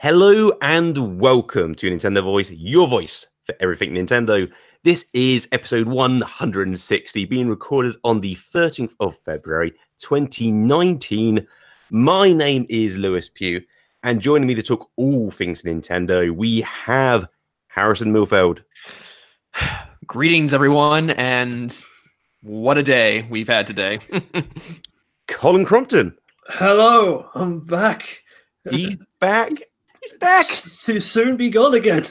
Hello and welcome to Nintendo Voice, your voice for everything Nintendo. This is episode 160, being recorded on the 13th of February, 2019. My name is Lewis Pugh, and joining me to talk all things Nintendo, we have Harrison Milfeld. Greetings, everyone, and what a day we've had today. Colin Crompton. Hello, I'm back. He's back. He's back. To soon be gone again.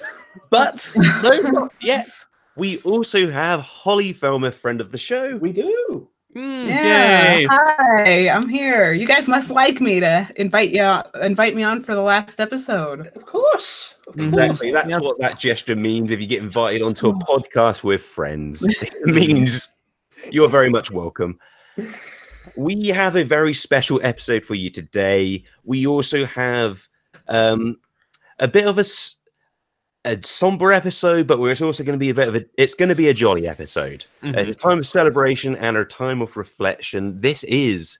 But no, not yet. We also have Holly Fellmeth, friend of the show. We do. Yeah. Yay. Hi, I'm here. You guys must like me to invite me on for the last episode. Of course. Exactly. That's what that gesture means. If you get invited onto a podcast with friends, it means you're very much welcome. We have a very special episode for you today. We also have a bit of a somber episode, but it's also going to be it's going to be a jolly episode. It's a time of celebration and a time of reflection. This is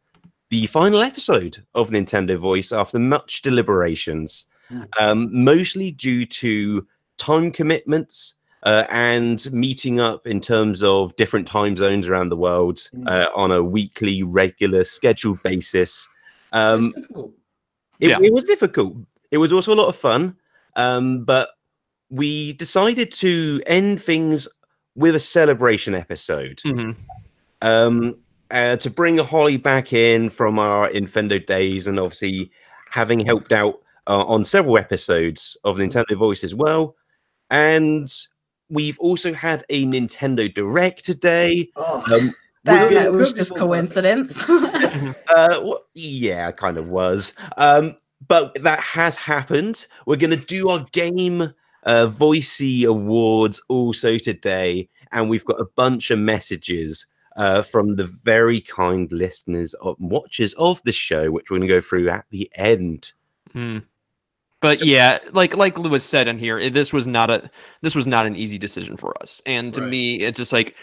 the final episode of Nintendo Voice after much deliberations, mostly due to time commitments and meeting up in terms of different time zones around the world on a weekly, regular, scheduled basis. It's difficult. It was difficult. It was also a lot of fun, but we decided to end things with a celebration episode. To bring Holly back in from our Nintendo days, and obviously having helped out on several episodes of Nintendo Voice as well. And we've also had a Nintendo Direct today. That was just coincidence. Yeah, it kind of was. But that has happened. We're going to do our Game Voicey Awards also today. And we've got a bunch of messages from the very kind listeners and watchers of the show, which we're going to go through at the end. But so, yeah, like Lewis said in here, this was not an easy decision for us. And to me, it's just like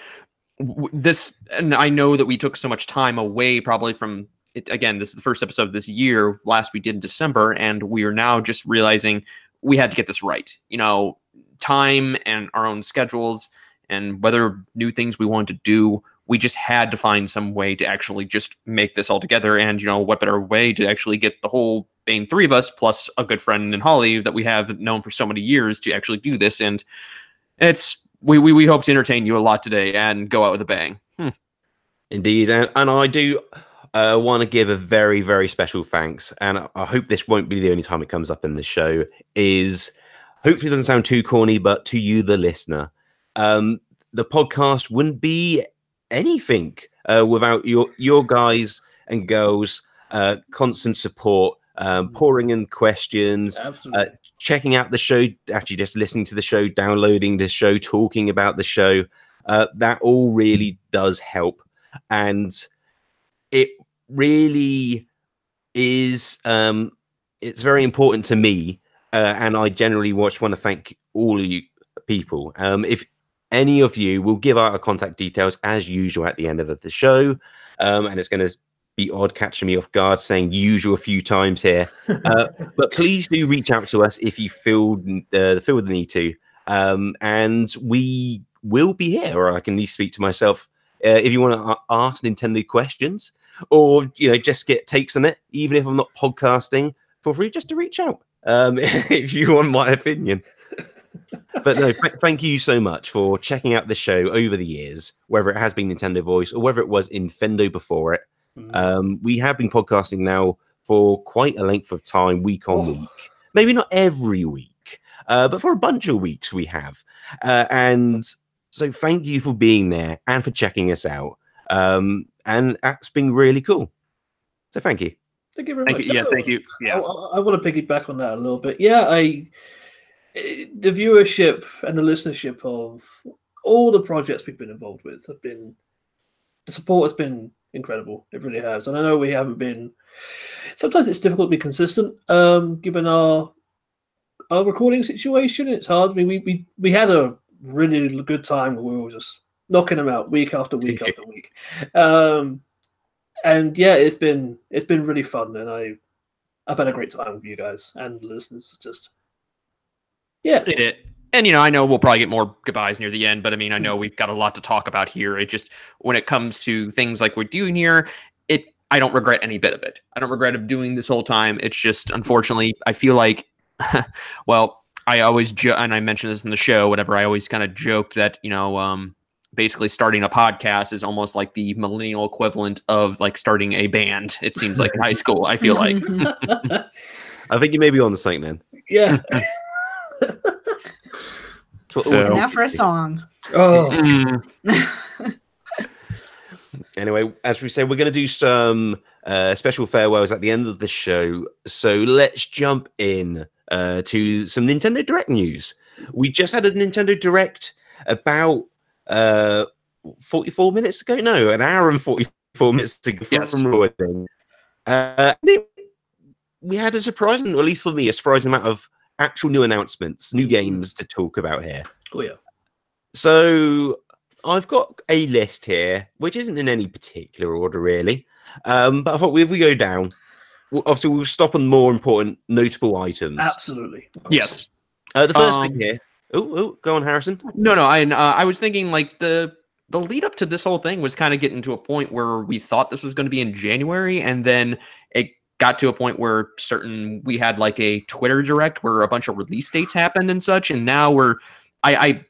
this. And I know that we took so much time away probably from it. Again, this is the first episode of this year. Last we did in December, and we are now just realizing we had to get this right. You know, time and our own schedules and whether new things we wanted to do. We just had to find some way to actually just make this all together. And, you know, what better way to actually get the whole main three of us, plus a good friend in Holly that we have known for so many years, to actually do this. And we hope to entertain you a lot today and go out with a bang. Indeed. And I do want to give a very, very special thanks. And I hope this won't be the only time it comes up in the show. Hopefully it doesn't sound too corny, but to you, the listener, the podcast wouldn't be anything without your guys and girls constant support, pouring in questions, checking out the show, actually just listening to the show, downloading the show, talking about the show. That all really does help, and it really is it's very important to me, and I generally want to thank all of you people. If any of you, will give out our contact details as usual at the end of the show. And it's going to be odd catching me off guard saying usual a few times here. But please do reach out to us if you feel the need to. And we will be here, or I can at least speak to myself. If you want to ask Nintendo questions, or just get takes on it, even if I'm not podcasting, feel free just to reach out if you want my opinion. But no, thank you so much for checking out the show over the years, whether it has been Nintendo Voice or whether it was Nintendo before it. We have been podcasting now for quite a length of time, week on week. Maybe not every week, but for a bunch of weeks we have. And so thank you for being there and for checking us out. And that's been really cool. So thank you. Thank you very much. Thank you. Yeah. I want to piggyback on that a little bit. Yeah, the viewership and the listenership of all the projects we've been involved with the support has been incredible. It really has. And I know we haven't been, sometimes it's difficult to be consistent, given our recording situation. It's hard. I mean, we had a really good time where we were just knocking them out week after week after week. And yeah, it's been really fun. And I've had a great time with you guys and the listeners. Just Did it. And, I know we'll probably get more goodbyes near the end, but I mean, I know we've got a lot to talk about here. It just, when it comes to things like we're doing here, I don't regret any bit of it. I don't regret doing this whole time. It's just, unfortunately, I feel like, well, I always, and I mentioned this in the show, whatever, I always kind of joked that, basically starting a podcast is almost like the millennial equivalent of like starting a band. It seems like in high school, I feel like. I think you may be on the site then. Yeah. Now for a song. Oh. Anyway, as we said, we're going to do some special farewells at the end of the show. So let's jump in to some Nintendo Direct news. We just had a Nintendo Direct about 44 minutes ago. No, an hour and 44 minutes ago from recording. We had a surprising, or at least for me, a surprising amount of actual new announcements, new games to talk about here. Oh, yeah. So I've got a list here, which isn't in any particular order, really. But I thought if we go down, obviously we'll stop on more important, notable items. Absolutely. Yes. The first thing here. Oh, go on, Harrison. No. I was thinking like the lead up to this whole thing was kind of getting to a point where we thought this was going to be in January, and then it got to a point where we had like a Twitter Direct where a bunch of release dates happened and such, and now I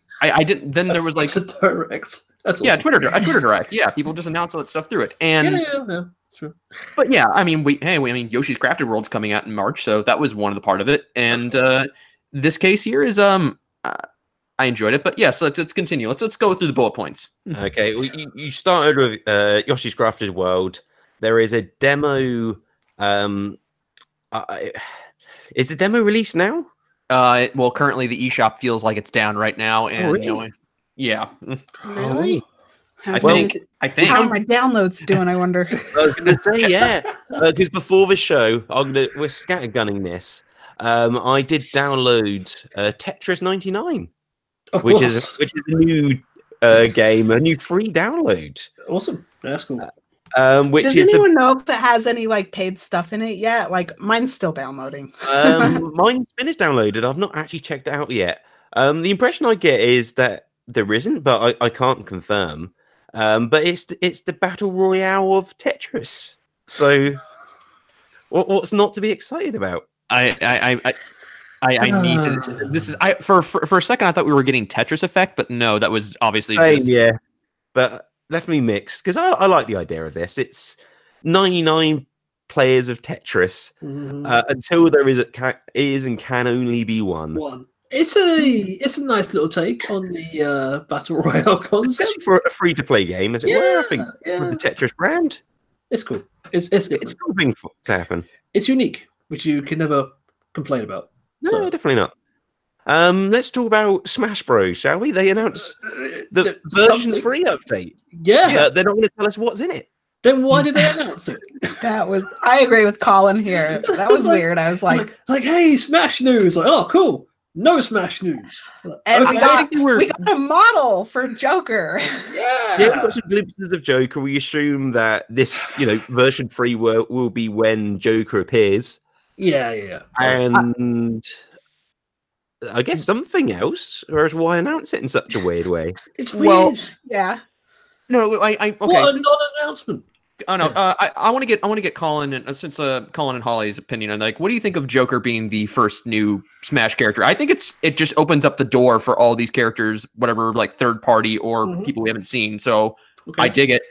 didn't. Then there was like Direct. That's yeah, awesome. Twitter Direct. Yeah, people just announce all that stuff through it. And yeah, sure. But yeah, I mean, Yoshi's Crafted World's coming out in March, so that was one of the part of it. And this case here is I enjoyed it, but yeah. So let's continue. Let's go through the bullet points. Okay, well, you started with Yoshi's Crafted World. There is a demo. Is the demo released now? Well, currently the eShop feels like it's down right now, and really? Yeah. Really? I think. How are my downloads doing? I wonder. I was going to say yeah, because before the show, we're scattergunning this. I did download Tetris 99, which is a new game, a new free download. Awesome. That's cool. Does anyone know if it has any like paid stuff in it yet? Like mine's still downloading. Mine's finished downloaded. I've not actually checked it out yet. The impression I get is that there isn't, but I can't confirm. But it's the battle royale of Tetris. So what's not to be excited about? I need to. This is for a second I thought we were getting Tetris Effect, but no, that was obviously yeah. But left me mixed because I like the idea of this. It's 99 players of Tetris until there is and can only be one. It's a nice little take on the battle royale concept. Especially for a free to play game, as it were. I think with the Tetris brand, it's cool. It's a cool thing to happen. It's unique, which you can never complain about. No, definitely not. Let's talk about Smash Bros, shall we? They announced the version 3 update. Yeah. They're not going to tell us what's in it. Then why did they announce it? I agree with Colin here. That was weird. I was like, hey, Smash news. Like, oh, cool. No Smash news. And we got a model for Joker. Yeah, we got some glimpses of Joker. We assume that this, version 3 will be when Joker appears. Yeah. And I guess something else, or else why announce it in such a weird way? It's weird. Yeah. No, okay. What a non-announcement. Oh no, I want to get Colin and since Colin and Holly's opinion on what do you think of Joker being the first new Smash character? I think it just opens up the door for all these characters, whatever, like third party or people we haven't seen. So I dig it.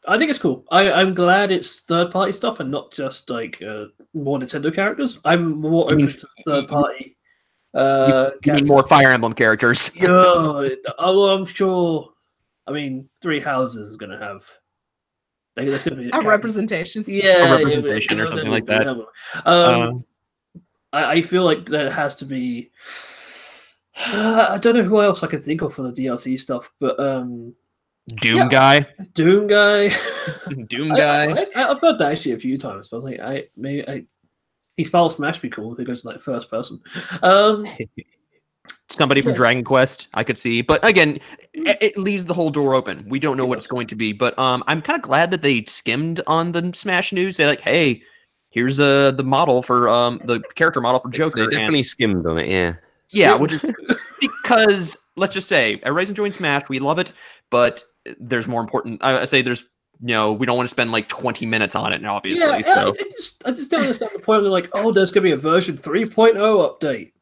I think it's cool. I'm glad it's third party stuff and not just like more Nintendo characters. I'm more open to third party. You mean more Fire Emblem characters? Yeah, I'm sure. I mean, Three Houses is going to have a representation. Yeah, a representation or something like that. I feel like there has to be. I don't know who else I can think of for the DLC stuff, but Doom Guy. Doom Guy. I've heard that actually a few times, but he's Foul Smash be cool. He goes like first person. Somebody from Dragon Quest, I could see, but again, it leaves the whole door open. We don't know what it's going to be, but I'm kind of glad that they skimmed on the Smash news. They're like, hey, here's the model for the character model for Joker. They definitely skimmed on it, yeah. Yeah, which is because let's just say everybody's enjoying Smash. We love it, but there's more important. I say there's we don't want to spend like 20 minutes on it, obviously. Yeah, so. I just don't understand the point of like, oh, there's gonna be a version 3.0 update.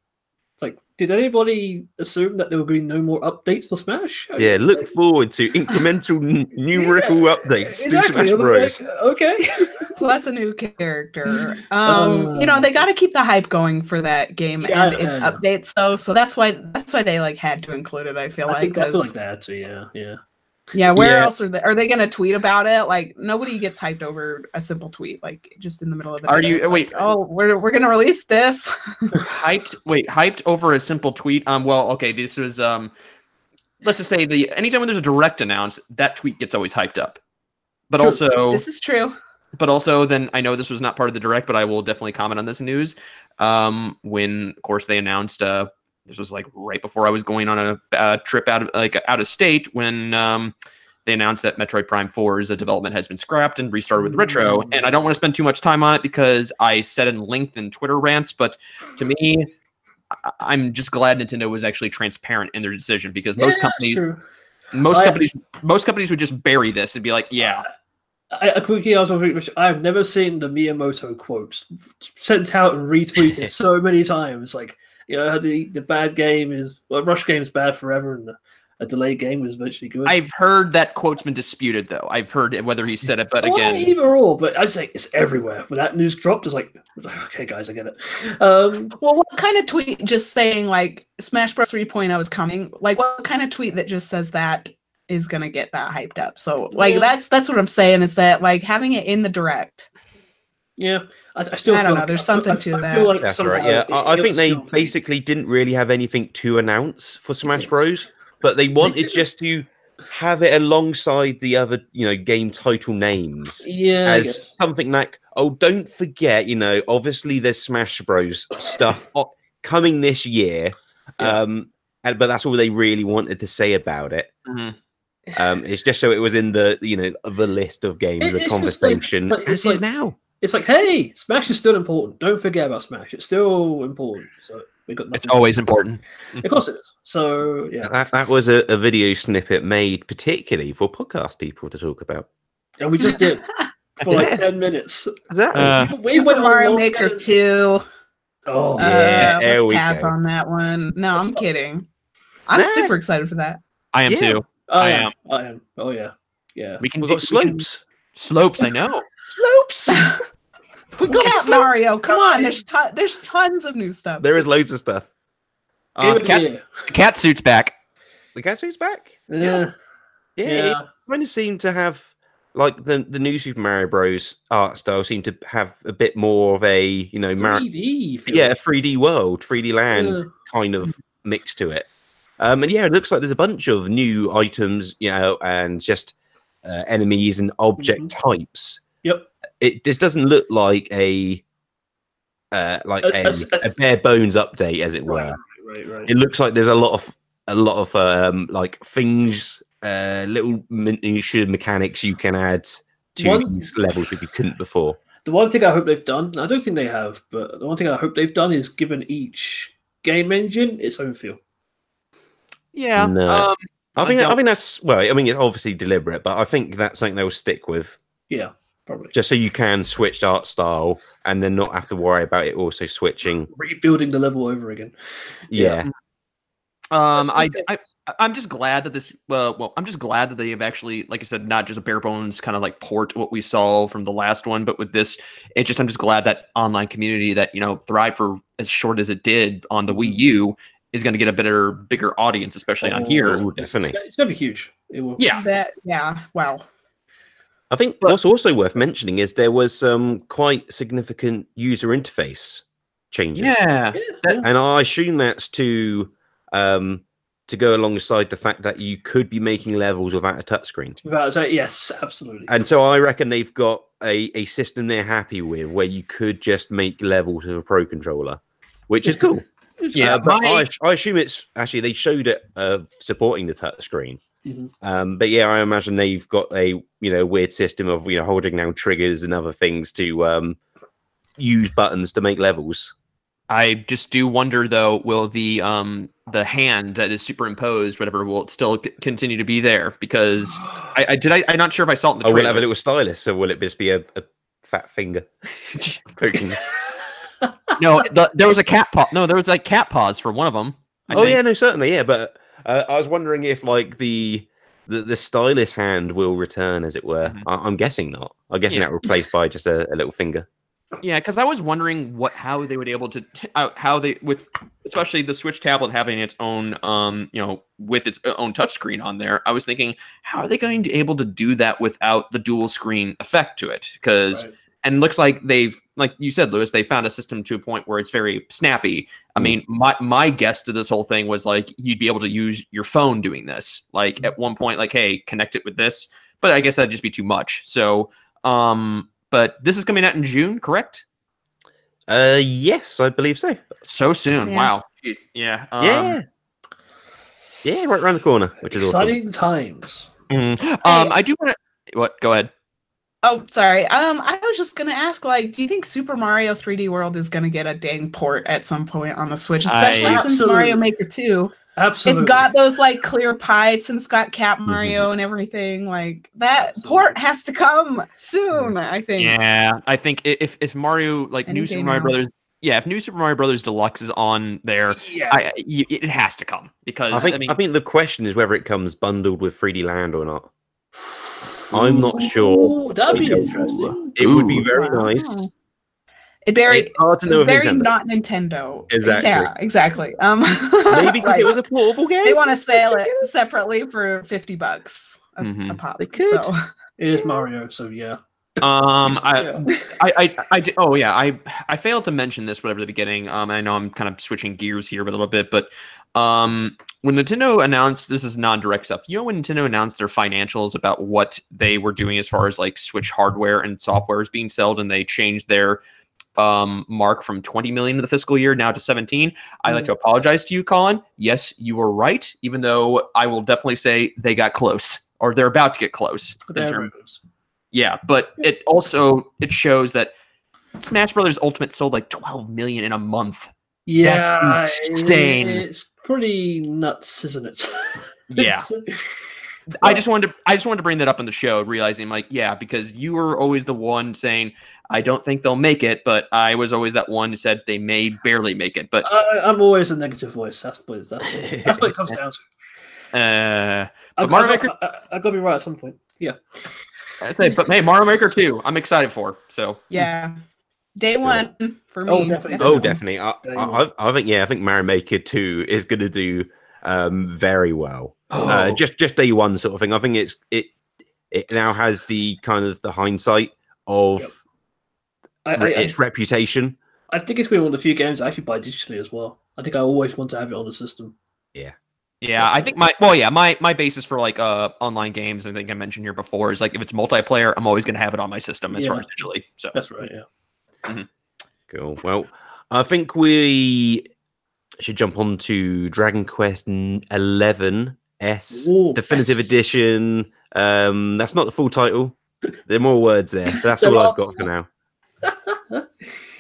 Like, did anybody assume that there were going to be no more updates for Smash? Yeah, look forward to incremental numerical updates to Smash Bros. Like, okay. Plus a new character. They got to keep the hype going for that game and its updates, though. So that's why they like had to include it. I feel like that too. Yeah. Yeah, where else are they going to tweet about it? Like, nobody gets hyped over a simple tweet, like just in the middle of the day. Wait, oh, we're going to release this. hyped over a simple tweet. Well, okay, this was let's just say anytime when there's a direct announce, that tweet gets always hyped up. But true. Also this is true. But also, then I know this was not part of the direct, but I will definitely comment on this news. When of course they announced this was like right before I was going on a trip out of state when they announced that Metroid Prime 4's development has been scrapped and restarted with Retro. And I don't want to spend too much time on it because I said in length in Twitter rants, but to me, I'm just glad Nintendo was actually transparent in their decision because most companies would just bury this and be like, yeah. I've never seen the Miyamoto quotes sent out and retweeted so many times. Like, the bad game is rush game is bad forever, and a delayed game is eventually good. I've heard that quote's been disputed, though. I've heard whether he said it, but again, either or. But I'd say it's everywhere. When that news dropped, it's like, okay, guys, I get it. Well, what kind of tweet just saying like Smash Bros 3.0 is coming? Like, what kind of tweet that just says that is gonna get that hyped up? So, like, that's what I'm saying is that like having it in the direct. Yeah. I don't know. There's something to that. Feel like that's right. Yeah, I think they basically didn't really have anything to announce for Smash Bros, but they wanted just to have it alongside the other, game title names. Yeah, as something like, oh, don't forget, obviously there's Smash Bros stuff coming this year, but that's all they really wanted to say about it. Mm-hmm. It's just so it was in the the list of games, the conversation. This is now. It's like, hey, Smash is still important. Don't forget about Smash. It's still important. So we got. It's always important. Of course it is. So yeah, that was a video snippet made particularly for podcast people to talk about, and we just did for like 10 minutes. Exactly. We went Mario Maker 2. Oh yeah, let's pass on that one. No, I'm kidding. I'm super excited for that. I am too. I am. Oh yeah. We've got slopes. Slopes, I know. Slopes. We got Mario. Come on, there's tons of new stuff. There is loads of stuff. The cat suit's back. The cat suit's back. Yeah. It kind of seemed to have like the new Super Mario Bros. Art style seemed to have a bit more of a 3D. 3D world, 3D land kind of mix to it. And it looks like there's a bunch of new items, and just enemies and object types. Yep. This doesn't look like a bare bones update, as it were. Right. It looks like there's a lot of like things, little minutiae mechanics you can add to these levels that you couldn't before. The one thing I hope they've done, and I don't think they have, but the one thing I hope they've done is given each game engine its own feel. Yeah. No. I think that's it's obviously deliberate, but I think that's something they'll stick with. Yeah, probably. Just so you can switch art style and then not have to worry about it also switching, rebuilding the level over again. Yeah. I'm just glad that this. I'm just glad that they have actually, like I said, not just a bare bones kind of like port what we saw from the last one, but with this, I'm just glad that online community that thrived for as short as it did on the Wii U is going to get a bigger audience, especially on here. Definitely, it's going to be huge. It will. Yeah. Wow. I think what's also worth mentioning is there was some quite significant user interface changes. Yeah. And I assume that's to go alongside the fact that you could be making levels without a touchscreen. Yes, absolutely. And so I reckon they've got a system they're happy with where you could just make levels with a Pro Controller, which is cool. Yeah, but I assume it's actually they showed it supporting the touchscreen. Mm-hmm. But yeah, I imagine they've got a weird system of holding down triggers and other things to use buttons to make levels. I just do wonder, though, will the hand that is superimposed, whatever, will it still continue to be there? Because I'm not sure if I saw it in the trailer. Will it have a little stylus, or will it just be a fat finger poking? No, there was a cat paw. No, there was like cat paws for one of them. Yeah, no, certainly, yeah. But I was wondering if like the stylus hand will return, as it were. Mhm. I'm guessing not. I'm guessing that replaced by just a little finger. Yeah, because I was wondering how they would be able to with especially the Switch tablet having its own with its own touchscreen on there. I was thinking, how are they going to be able to do that without the dual screen effect to it? Because and it looks like they've, like you said, Lewis, they found a system to a point where it's very snappy. I mean, my guess to this whole thing was like you'd be able to use your phone doing this. Like at one point, like, hey, connect it with this. But I guess that'd just be too much. So, but this is coming out in June, correct? Yes, I believe so. So soon. Yeah. Wow. Jeez. Yeah. Yeah, right around the corner, which is exciting times. I do want to. What? Go ahead. Oh, sorry. I was just gonna ask, like, do you think Super Mario 3D World is gonna get a dang port at some point on the Switch, especially since Mario Maker 2? Absolutely. It's got those like clear pipes and it's got Cap Mario and everything. Like that port has to come soon, I think. Yeah, I think if Mario, like New Super Mario Brothers, if New Super Mario Brothers Deluxe is on there, it has to come, because I think the question is whether it comes bundled with 3D Land or not. I'm not sure. That'd be interesting. It would be very nice. It's very hard to know if very Nintendo. Not Nintendo. Exactly. Yeah, exactly. Maybe because it was a portable game. They want to sell it separately for $50 a pop. They could. So. It is Mario, so yeah. I failed to mention this at the beginning. I know I'm kind of switching gears here a little bit, but when Nintendo announced, this is non-direct stuff. You know, when Nintendo announced their financials about what they were doing as far as like Switch hardware and software is being sold, and they changed their mark from 20 million in the fiscal year now to 17. I'd like to apologize to you, Colin. Yes, you were right, even though I will definitely say they got close, or they're about to get close. Yeah, but it shows that Smash Brothers Ultimate sold like 12 million in a month. Yeah, that's insane. It's pretty nuts, isn't it? Yeah. I just wanted to bring that up on the show, realizing like, yeah, because you were always the one saying, I don't think they'll make it, but I was always that one who said they may barely make it. But I'm always a negative voice. That's what it comes down to. But Mario Maker, I got to be right at some point. Yeah. But hey, Mario Maker 2, I'm excited for. So yeah, day one for me. Oh, definitely. Oh, definitely. I think Mario Maker 2 is going to do very well. Just day one sort of thing. I think it now has the kind of the hindsight of its reputation. I think it's going to be one of the few games I actually buy digitally as well. I think I always want to have it on the system. Yeah, I think my basis for like online games, I think I mentioned here before, is like if it's multiplayer, I'm always going to have it on my system as far as digitally. So that's right. Yeah. Mm-hmm. Cool. Well, I think we should jump on to Dragon Quest 11 S Definitive Edition. That's not the full title. There are more words there. That's all I've got for now.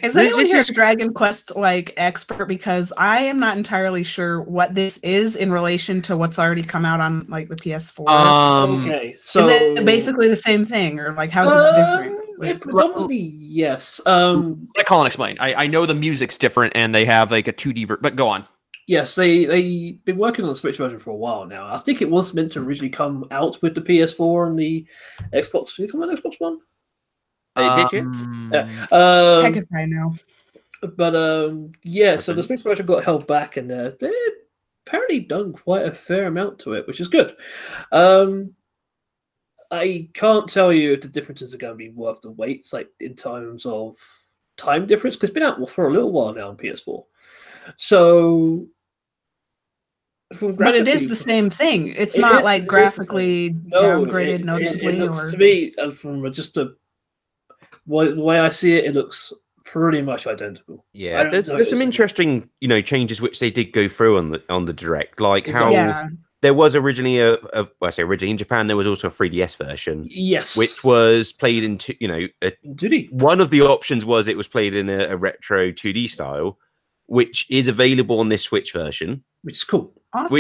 Is anyone here a Dragon Quest like expert? Because I am not entirely sure what this is in relation to what's already come out on like the PS4. Okay, so is it basically the same thing, or like how is it different? Probably yes. Let Colin explain. I know the music's different and they have like a 2D but go on. Yes, they've been working on the Switch version for a while now. I think it was meant to originally come out with the PS4 and the Xbox. Did it come out on Xbox One? Did you? Heck if I know. But so the Switch version got held back, and they've apparently done quite a fair amount to it, which is good. I can't tell you if the differences are going to be worth the wait, like in terms of time difference, because it's been out for a little while now on PS4. So, but it is the same thing. It's not like graphically downgraded noticeably. It looks, to me, from just the way I see it, it looks pretty much identical. Yeah, there's some interesting, changes which they did go through on the Direct, like how there was originally well, I say originally in Japan, there was also a 3DS version. Yes. Which was played in, 2D. One of the options was it was played in a retro 2D style, which is available on this Switch version. Which is cool. Awesome.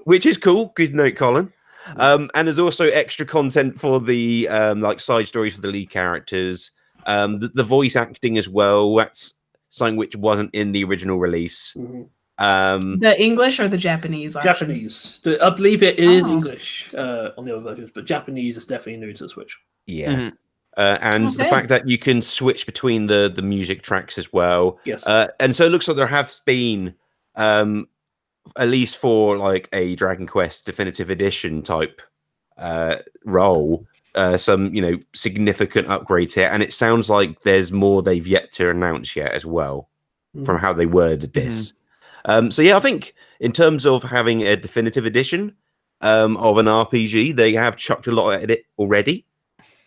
Which is cool. Good note, Colin. And there's also extra content for the like side stories for the lead characters. The voice acting as well. That's something which wasn't in the original release. The English or the Japanese option? Japanese. I believe it is English on the other versions, but Japanese is definitely new to the Switch. Yeah. And the fact that you can switch between the music tracks as well. Yes. And so it looks like there has been, at least for like a Dragon Quest Definitive Edition type role, some significant upgrades here. And it sounds like there's more they've yet to announce yet as well, from how they worded this. So yeah, I think in terms of having a definitive edition of an RPG, they have chucked a lot at it already.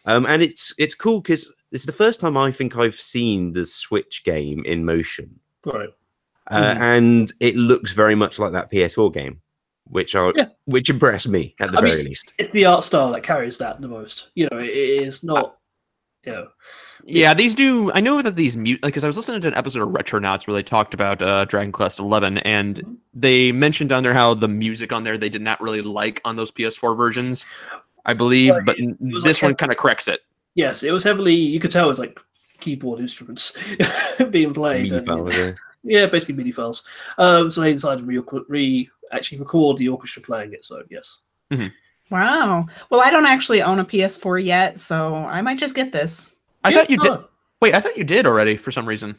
And it's cool because it's the first time I think I've seen the Switch game in motion. Right. And it looks very much like that PS4 game, which impressed me at the very least. It's the art style that carries that the most. It is not. Yeah, these do. I know that these because I was listening to an episode of Retronauts where they talked about Dragon Quest 11, and they mentioned on there how the music on there they did not really like on those PS4 versions, I believe, but this one kind of corrects it. Yes, it was heavily. You could tell it was like keyboard instruments being played. MIDI files, yeah, basically MIDI files. So they decided to actually record the orchestra playing it. So yes. Wow. Well, I don't actually own a PS4 yet, so I might just get this. I thought you did. Wait, I thought you did already for some reason.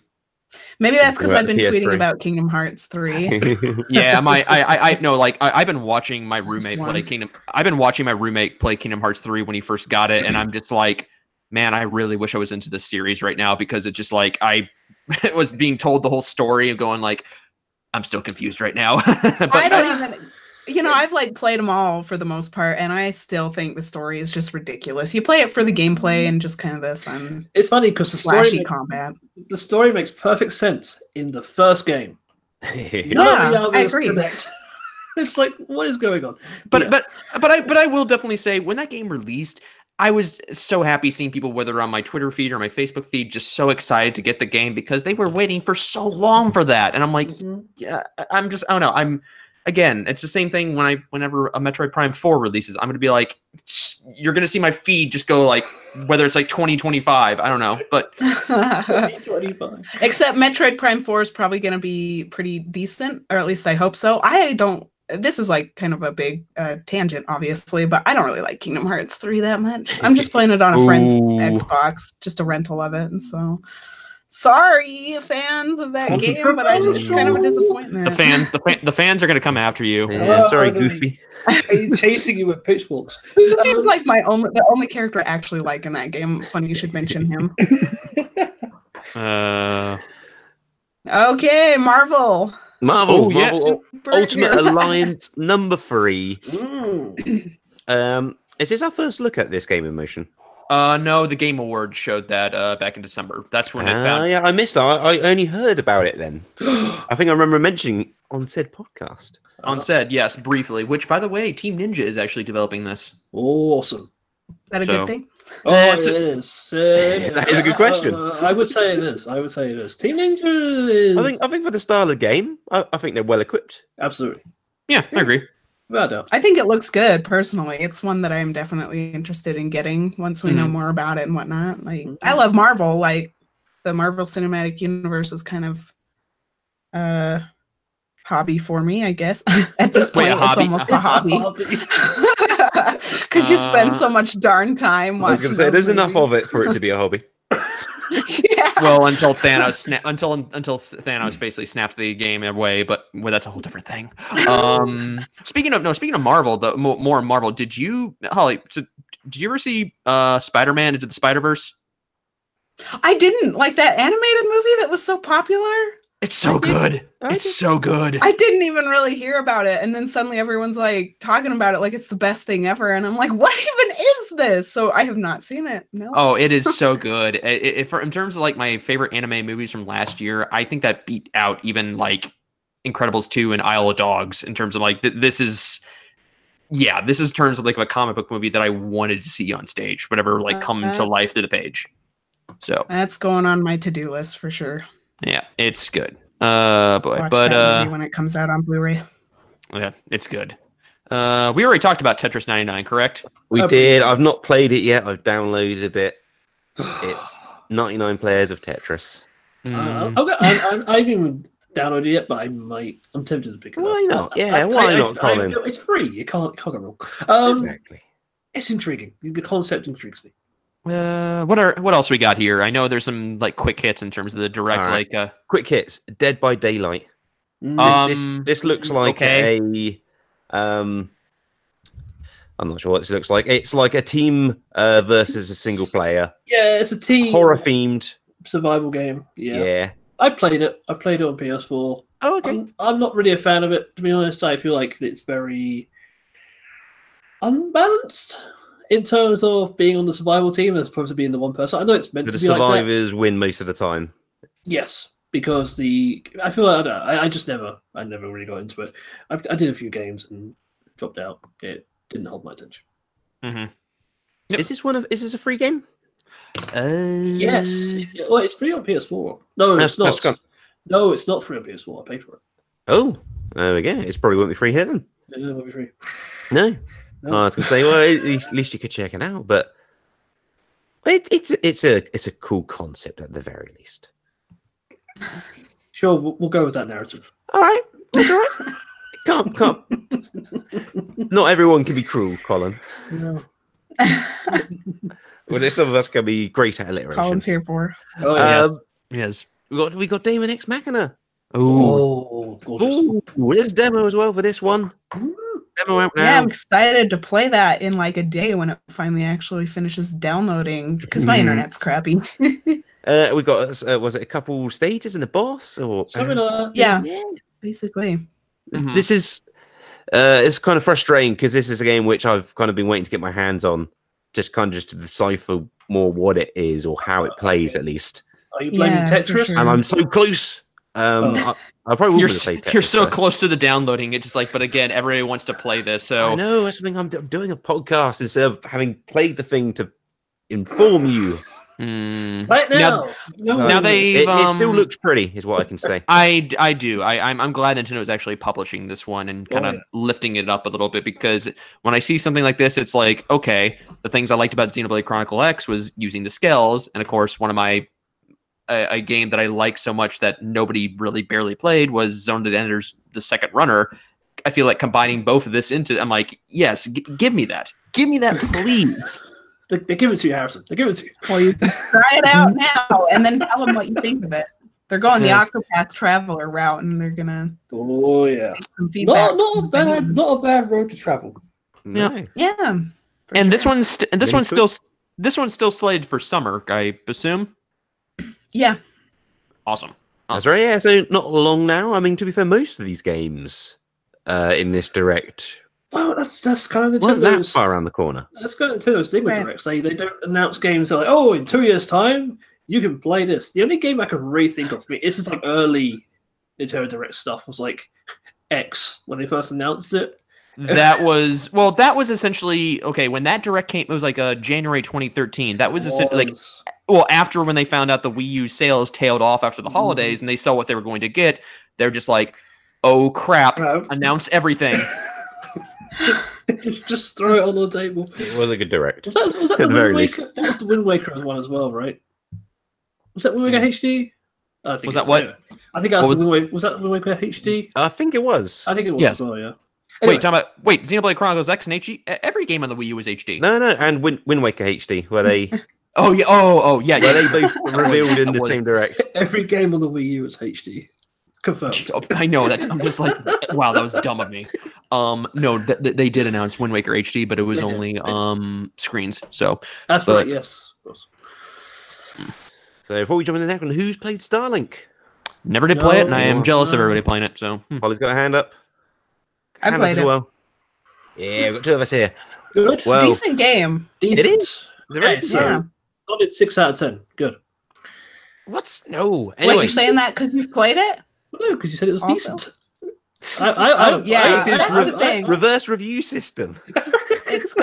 Maybe that's because I've been tweeting about Kingdom Hearts 3. Yeah, I've been watching my roommate play Kingdom. I've been watching my roommate play Kingdom Hearts 3 when he first got it, and I'm just like, man, I really wish I was into this series right now because it just like I was being told the whole story of going like, I'm still confused right now. But I don't even. I've like played them all for the most part, and I still think the story is just ridiculous. You play it for the gameplay and just kind of the fun. It's funny because combat. The story makes perfect sense in the first game. Yeah, I agree. It's like, what is going on? But I will definitely say when that game released, I was so happy seeing people, whether on my Twitter feed or my Facebook feed, just so excited to get the game because they were waiting for so long for that. And I'm like, yeah, I don't know. Again, it's the same thing whenever a Metroid Prime 4 releases, I'm going to be like, you're going to see my feed just go like, whether it's like 2025, I don't know, but 2025. Except Metroid Prime 4 is probably going to be pretty decent, or at least I hope so. This is like kind of a big tangent, obviously, but I don't really like Kingdom Hearts 3 that much. I'm just playing it on a friend's Xbox, just a rental of it, and so sorry, fans of that game, but it's kind of a disappointment. The fans are going to come after you. Yeah, sorry, Goofy. Chasing you with pitchforks. Goofy's like the only character I actually like in that game. Funny you should mention him. Okay, Marvel. Ultimate Alliance number 3. Is this our first look at this game in motion? No, the Game Awards showed that back in December. That's when it found. Yeah, I missed that. I only heard about it then. I think I remember mentioning on said podcast. On said, yes, briefly. Which, by the way, Team Ninja is actually developing this. Awesome. Is that a good thing? Oh, it is. That is a good question. I would say it is. Team Ninja is. I think for the style of game, I think they're well equipped. Absolutely. Yeah, I agree. I think it looks good personally. It's one that I'm definitely interested in getting once we know more about it and whatnot. Like, I love Marvel. Like, the Marvel Cinematic Universe is kind of hobby for me, I guess. At this point, it's almost a hobby. Because you spend so much darn time watching. I was going to say, there's enough of it for it to be a hobby. Yeah. Well, until Thanos Thanos basically snaps the game away, but that's a whole different thing. Speaking of Marvel, more Marvel. Holly? Did you ever see Spider-Man Into the Spider-Verse? I didn't. Like that animated movie that was so popular. It's so good. It's so good. I didn't even really hear about it, and then suddenly everyone's like talking about it like it's the best thing ever, and I'm like, what even is this? So I have not seen it. No. Oh, it is so good. In terms of like my favorite anime movies from last year, I think that beat out even like Incredibles 2 and Isle of Dogs in terms of like this is yeah, this is terms of like a comic book movie that I wanted to see on stage, whatever like come to life through the page. So that's going on my to-do list for sure. Yeah, it's good. Boy, Watch but that movie when it comes out on Blu-ray. yeah, it's good. We already talked about Tetris 99, correct? We did. I've not played it yet. I've downloaded it. It's 99 players of Tetris. I haven't downloaded it yet, but I'm tempted to pick it up. Why not? Yeah, why not, Colin? It's free. You can't go wrong. Exactly. It's intriguing. The concept intrigues me. What else we got here? I know there's some like quick hits in terms of the direct, right. like quick hits. Dead by Daylight. This looks like a I'm not sure what this looks like. It's like a team versus a single player. Yeah, it's a team horror themed survival game. Yeah. I played it. I played it on PS4. Oh, okay. I'm not really a fan of it, to be honest. I feel like it's very unbalanced in terms of being on the survival team as opposed to being the one person. I know it's meant to be like that. The survivors win most of the time. Yes, because I feel like I never really got into it. I did a few games and dropped out. It didn't hold my attention. Mm-hmm. Yep. Is this a free game? Yes. Well, it's free on PS4. No, it's not. No, it's not free on PS4. I paid for it. Oh, there we go. It's probably won't be free here then. No, it won't be free. No. Oh, I was gonna say, well, at least you could check it out, but it's a cool concept at the very least. Sure, we'll go with that narrative. All right, that's all right. Can't. Not everyone can be cruel, Colin. No. Well, some of us can be great at alliteration. Colin's here for. Oh yeah. Yes. We got Daemon X Machina. Oh, gorgeous. There's a demo as well for this one. Demo out now. Yeah, I'm excited to play that in like a day when it finally actually finishes downloading because my internet's crappy. We got was it a couple stages in the boss or Something like that. Yeah, basically. Mm-hmm. This is it's kind of frustrating because this is a game which I've kind of been waiting to get my hands on, just to decipher more what it is or how it plays at least. Are you blaming Tetris? Sure. And I'm so close. I probably will say Tetris. You're so close to the downloading. It's just like, but again, everybody wants to play this. So I know that's something I'm doing a podcast instead of having played the thing to inform you. Right now. Now it still looks pretty, is what I can say. I do. I'm glad Nintendo is actually publishing this one and kind of lifting it up a little bit, because when I see something like this, it's like, okay, the things I liked about Xenoblade Chronicle X was using the scales, and of course, one of my a game that I like so much that nobody really barely played was Zone of the Enders, the second runner. I feel like combining both of this into, I'm like, yes, give me that, please. They give it to you, Harrison. They give it to you. Well, you can try it out now and then tell them what you think of it. They're going the Octopath Traveler route, and they're gonna. Oh yeah. Take some feedback. Not a bad road to travel. No. Yeah. And sure. this one's still slated for summer, I assume. Yeah. Awesome. That's right. Yeah. So not long now. I mean, to be fair, most of these games in this direct. Well, that's kind of Not that far around the corner. That's kind of Nintendo's thing with directs. They don't announce games like, oh, in 2 years' time you can play this. The only game I can really think of, this is like early Nintendo Direct stuff, was like X when they first announced it. That was essentially okay when that direct came. It was like January 2013. That was essentially like. Well, after when they found out the Wii U sales tailed off after the holidays and they saw what they were going to get, they're just like, oh crap, announce everything. just throw it on the table. It was a good direct. Was that the Wind Waker? That was the Wind Waker one as well, right? Was that Wind Waker HD? Was that what? Yeah. I think that was the Wind Waker. Was that the Wind Waker HD? I think it was. I think it was as well, yeah. Anyway. Wait, Xenoblade Chronicles X and HD? Every game on the Wii U was HD. No, and Wind Waker HD, where they... Oh yeah. Where they both revealed in the same direct. Every game on the Wii U is HD. Confirmed. I know that. I'm just like, wow, that was dumb of me. No, they did announce Wind Waker HD, but it was only screens. So that's right. Yes, of course. So before we jump into the next one, who's played Starlink? Never did play it, and I am jealous of everybody playing it. So Holly's got a hand up. I played it. Well. Yeah, we've got two of us here. Good. Well, decent game. Decent. It is. It's Yeah. Solid 6 out of 10. Good. What's no? Anyway. Wait, you're saying that because you've played it? No, because you said it was decent. Yeah, It's that's the thing. reverse review system. It's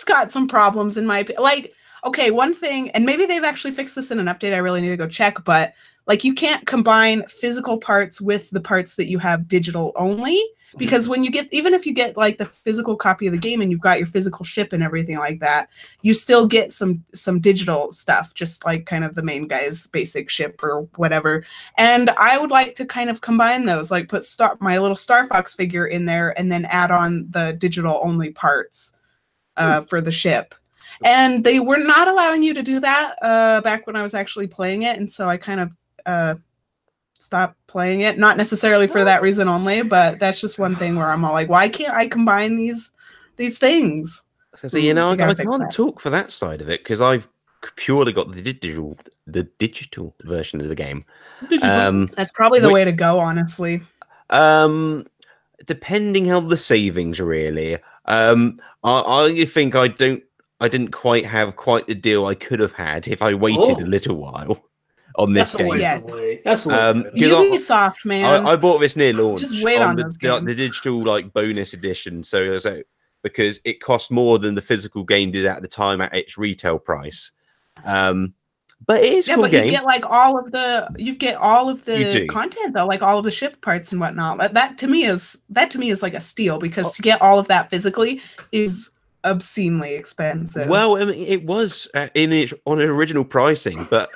got some problems in my opinion. Like, okay, one thing, and maybe they've actually fixed this in an update. I really need to go check, but like you can't combine physical parts with the parts that you have digital only, because when you get, even if you get like the physical copy of the game and you've got your physical ship and everything like that, you still get some digital stuff, just like kind of the main guy's basic ship or whatever. And I would like to kind of combine those, like put my little Star Fox figure in there and then add on the digital only parts for the ship. And they were not allowing you to do that back when I was actually playing it, and so I kind of stopped playing it. Not necessarily for that reason only, but that's just one thing where I'm all like, why can't I combine these things? So, you know, I can't talk for that side of it because I've purely got the digital version of the game. That's probably the way to go, honestly. Depending how the savings really. I think I didn't quite have the deal I could have had if I waited a little while on this game. That's Ubisoft, man. I bought this near launch. Just wait on the digital like bonus edition. So because it cost more than the physical game did at the time at its retail price. But it is cool game. You get like all of the content though, like all of the ship parts and whatnot. That to me is like a steal, because to get all of that physically is obscenely expensive. Well, I mean, it was on its original pricing, but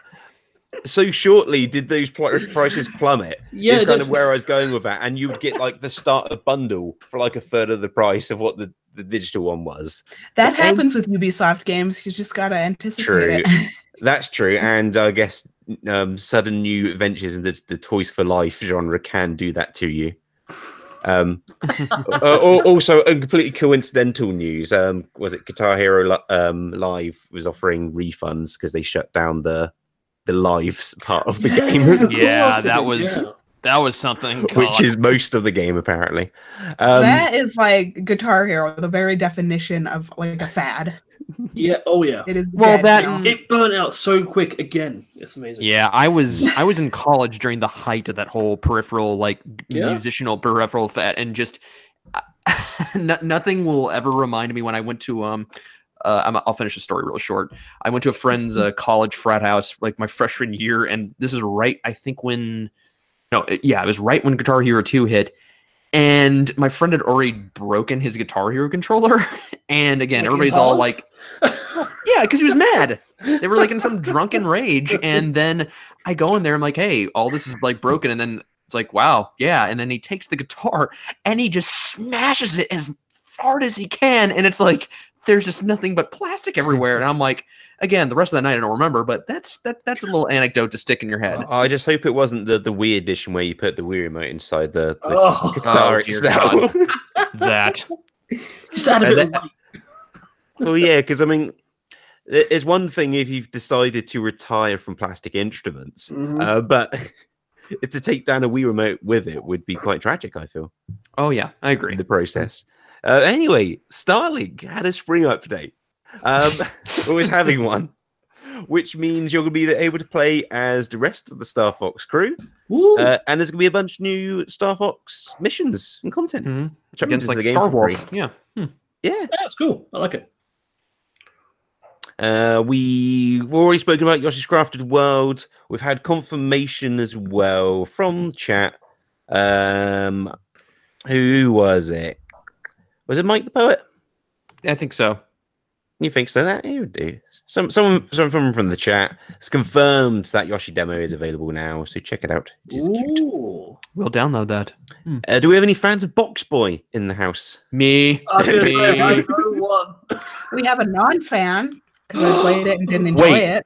so shortly did those prices plummet. Yeah, is kind of where I was going with that. And you would get like the starter bundle for like a third of the price of what the digital one was. That happens with Ubisoft games. You just gotta anticipate it. That's true, and I guess sudden new adventures in the Toys for Life genre can do that to you. Also, a completely coincidental news. Was it Guitar Hero Live was offering refunds because they shut down the lives part of the game. Yeah, that was something. Which is most of the game, apparently. That is like Guitar Hero, the very definition of like a fad. Yeah. Oh yeah. It is. Well, it burnt out so quick again. It's amazing. Yeah, I was in college during the height of that whole peripheral, like musicianal peripheral fad, and just nothing will ever remind me when I went to I'll finish the story real short. I went to a friend's college frat house like my freshman year, and this is right. I think it was right when Guitar Hero 2 hit. And my friend had already broken his Guitar Hero controller. And again, everybody's all like, yeah, because he was mad. They were like in some drunken rage. And then I go in there, I'm like, hey, all this is like broken. And then it's like, wow, yeah. And then he takes the guitar and he just smashes it as hard as he can. And it's like, there's just nothing but plastic everywhere. And I'm like, again, the rest of that night I don't remember, but that's a little anecdote to stick in your head. I just hope it wasn't the Wii edition where you put the Wii remote inside the guitar itself. That. Just add a bit of light. Well, yeah, because I mean, it's one thing if you've decided to retire from plastic instruments, but to take down a Wii remote with it would be quite tragic, I feel. Oh, yeah, I agree. In the process. Anyway, Starlink had a spring update. Always having one, which means you're going to be able to play as the rest of the Star Fox crew, and there's going to be a bunch of new Star Fox missions and content. Against like Star Wars. Yeah. Yeah, that's cool. I like it. We've already spoken about Yoshi's Crafted World. We've had confirmation as well from chat. Who was it? Was it Mike the Poet? I think so. You think so? That you would do. Someone from the chat has confirmed that Yoshi demo is available now, so check it out. It is cute. We'll download that. Do we have any fans of Box Boy in the house? Me. We have a non-fan because I played it and didn't enjoy it.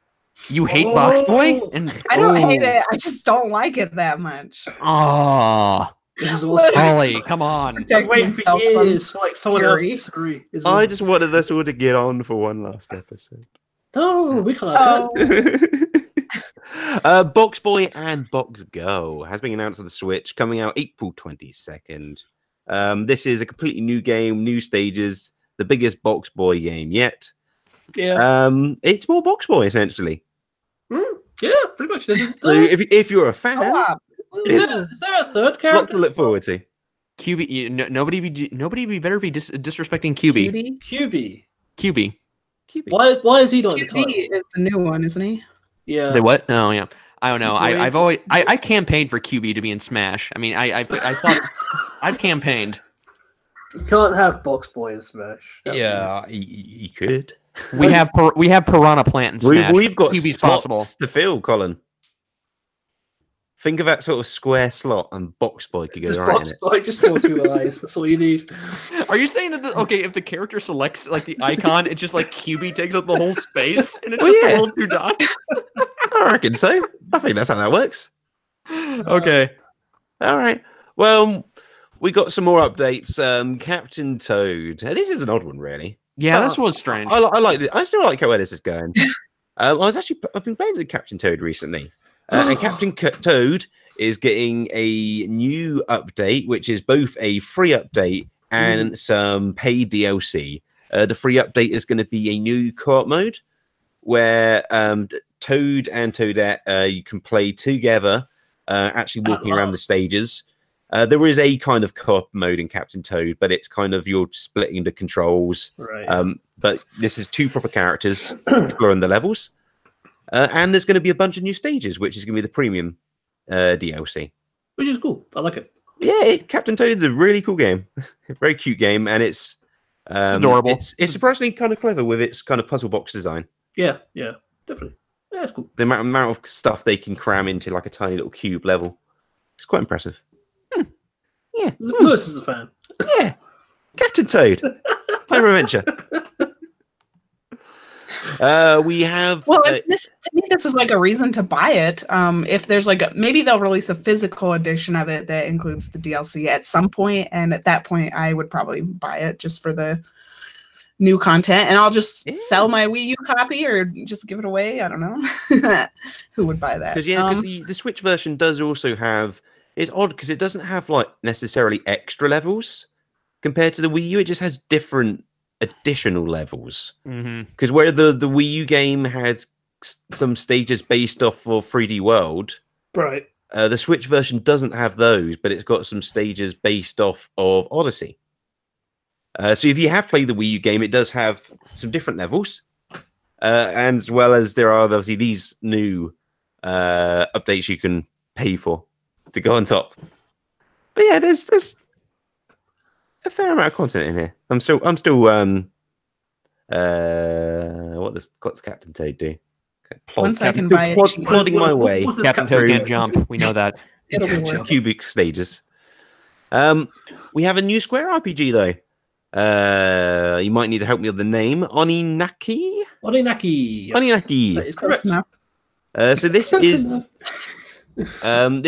You hate Box Boy? And I don't hate it. I just don't like it that much. Oh. Holly, come on. Waiting for years for like someone else to disagree. I just wanted us all to get on for one last episode. No, we can't. Box Boy and Box Girl has been announced on the Switch, coming out April 22nd. This is a completely new game, new stages, the biggest Box Boy game yet. Yeah. It's more Box Boy essentially. Yeah, pretty much. So if you're a fan, Is there a third character? Lots to look forward to. QB, nobody better be disrespecting QB. QB. Why is he not in the QB title? is the new one, isn't he? Yeah. The what? Oh yeah. I don't know. I campaigned for QB to be in Smash. I mean, I thought I've campaigned. You can't have Box Boy in Smash. Yeah, you could. We have Piranha Plant in Smash. We've got QB's slots possible to fill, Colin. Think of that sort of square slot, and Box Boy could go Just right Box in it. Boy, just draw 2 eyes. That's all you need. Are you saying that if the character selects like the icon, it just like QB takes up the whole space and it's just the little 2 dots? I reckon so. I think that's how that works. Okay. All right. Well, we got some more updates. Captain Toad. This is an odd one, really. Yeah, this was strange. I like this. I still like how this is going. I've been playing as Captain Toad recently, and Captain Toad is getting a new update, which is both a free update and some paid DLC. The free update is going to be a new co-op mode where Toad and Toadette you can play together, actually walking around the stages. There is a kind of co-op mode in Captain Toad, but it's kind of you're splitting the controls. Right. But this is 2 proper characters exploring the levels. And there's going to be a bunch of new stages, which is going to be the premium DLC. Which is cool. I like it. Yeah, Captain Toad is a really cool game. A very cute game, and it's adorable. It's surprisingly kind of clever with its kind of puzzle box design. Yeah, definitely. Yeah, it's cool. The amount of stuff they can cram into like a tiny little cube level. It's quite impressive. Yeah. Lewis is a fan. Yeah. Captain Toad. Time adventure. We have to me this is like a reason to buy it. If there's like maybe they'll release a physical edition of it that includes the DLC at some point, and at that point I would probably buy it just for the new content, and I'll just sell my Wii U copy or just give it away. I don't know. Who would buy that? Because the Switch version does also have. It's odd because it doesn't have like necessarily extra levels compared to the Wii U. It just has different additional levels. Because where the Wii U game had some stages based off of 3D World, right? The Switch version doesn't have those, but it's got some stages based off of Odyssey. So if you have played the Wii U game, it does have some different levels, and as well as there are obviously these new updates you can pay for to go on top. But yeah, there's a fair amount of content in here. I'm still what's Captain Toad do? Once I can buy it, plodding my way. Captain Toad can't jump. We know that. It'll be worth it. Cubic stages. We have a new Square RPG though. You might need to help me with the name. Oninaki. Oninaki. Oninaki. That is correct. So this is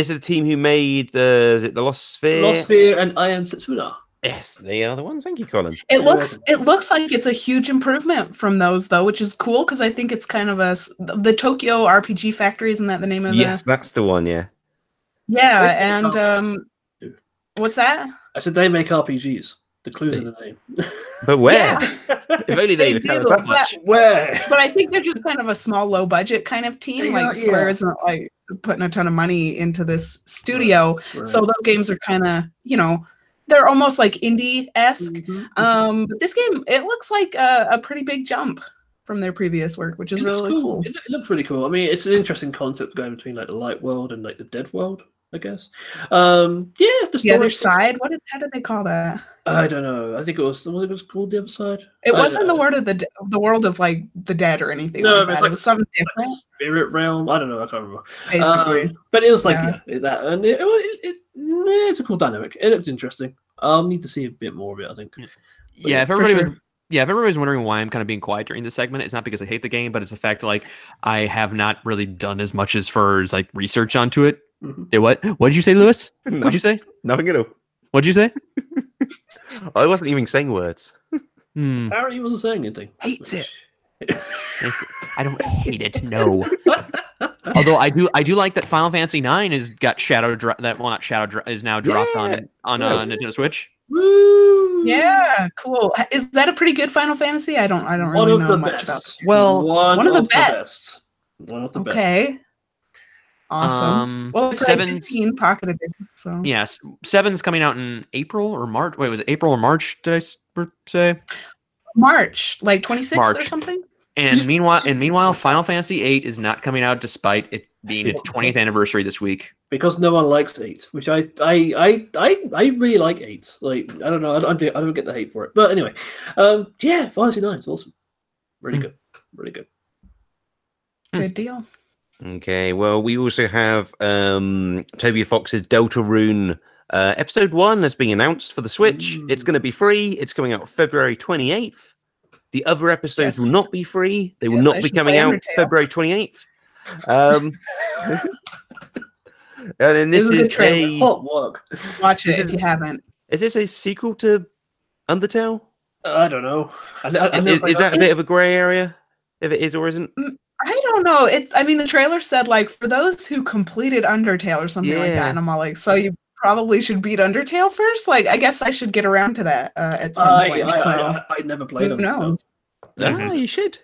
the team who made is it the Lost Sphere? Lost Sphere and I Am Setsuna. Yes, they are the ones. Thank you, Colin. It looks like it's a huge improvement from those though, which is cool because I think it's kind of the Tokyo RPG Factory, isn't that the name of Yes, that's the one, yeah. Yeah, and what's that? I said they make RPGs. The clue's in the name. But where? Yeah. If only they would tell us that much. Where? But I think they're just kind of a small, low budget kind of team. Like Square isn't like putting a ton of money into this studio. Right. So those games are kind of, they're almost like indie-esque. But this game, it looks like a pretty big jump from their previous work, which is really cool. It looks really cool. I mean, it's an interesting concept going between like the light world and like the dead world, I guess. The other side. How did they call that? I don't know. I think it was called the other side. It wasn't the word of the world of like the dead or anything. No, like but that. It was something different. Like spirit realm. I don't know. I can't remember. Basically, but it was like that, and it's a cool dynamic. It looked interesting. I'll need to see a bit more of it, I think. Yeah, if everybody's wondering why I'm kind of being quiet during this segment, it's not because I hate the game, but it's the fact that like I have not really done as much as far as like research onto it. What did you say, Lewis? What'd you say? Nothing at all. What'd you say? I wasn't even saying words. Apparently, you wasn't saying anything. Hates it. I don't hate it. No. Although I do like that Final Fantasy IX is got is now dropped on Nintendo Switch. Woo! Yeah, cool. Is that a pretty good Final Fantasy? I don't really know much about it. Well, one of the best. Okay. Awesome. Well, it's like 15 pocket edition. So yes, 7's coming out in April or March. Wait, was it April or March? Did I say March, like 26th or something? And meanwhile, Final Fantasy VIII is not coming out despite it being its 20th anniversary this week. Because no one likes 8, which I really like 8. Like I don't know, I don't get the hate for it. But anyway, yeah, Fantasy 9 is awesome. Really good, really good. Good deal. Okay, well, we also have Toby Fox's Deltarune episode 1 has been announced for the Switch. It's going to be free. It's coming out February 28th. The other episodes will not be free. They will not be coming out February 28th. And then this is a hot work. Watch it if you haven't. Is this a sequel to Undertale? I don't know. Is that a bit of a grey area? If it is or isn't? I don't know. I mean, the trailer said like for those who completed Undertale or something like that, and I'm all like, so you probably should beat Undertale first. Like, I guess I should get around to that at some point. I never played. Who knows? You should.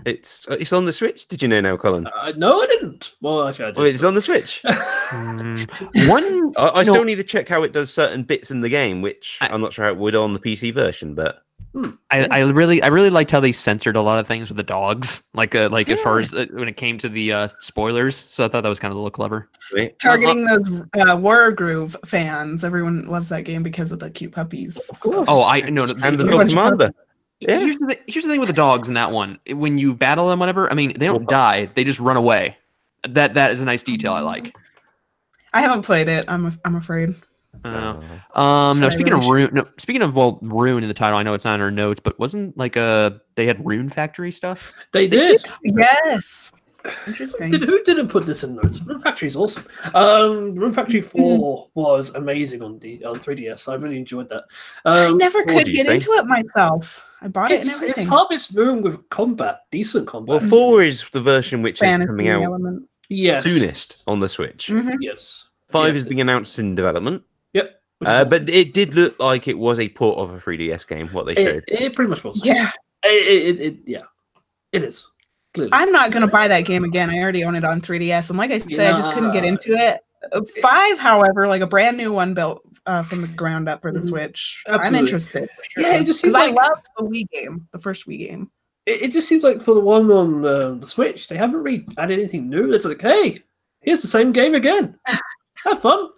It's on the Switch. Did you know now, Colin? No, I didn't. Well, actually, I did. Oh, it's on the Switch. I still need to check how it does certain bits in the game, which I'm not sure how it would on the PC version, but. I really liked how they censored a lot of things with the dogs, like as far as when it came to the spoilers. So I thought that was kind of a little clever. Targeting those War Groove fans, everyone loves that game because of the cute puppies. Of course. Oh, I know. And the dog commander. Yeah. Here's the thing with the dogs in that one. When you battle them, whatever. I mean, they don't die; they just run away. That is a nice detail I like. I haven't played it. I'm afraid. No. Speaking of Rune in the title, I know it's not in our notes, but wasn't like they had Rune Factory stuff? They did. Yes. Interesting. Who didn't put this in notes? Rune Factory is awesome. Rune Factory 4 was amazing on 3DS. I really enjoyed that. I never could get into it myself. I bought it and everything. It's Harvest Moon with combat, decent combat. Well, 4 is the version which is coming out soonest on the Switch. Yes. 5 is being announced in development. Yep. But it did look like it was a port of a 3DS game, what they showed. It pretty much was. Yeah. It is. Clearly. I'm not going to buy that game again. I already own it on 3DS. And like I said, I just couldn't get into it. 5, however, like a brand new one built from the ground up for the Switch. Absolutely. I'm interested. Yeah, it just seems like I loved the Wii game, the first Wii game. It just seems like for the one on the Switch, they haven't really added anything new. It's like, hey, here's the same game again. Have fun.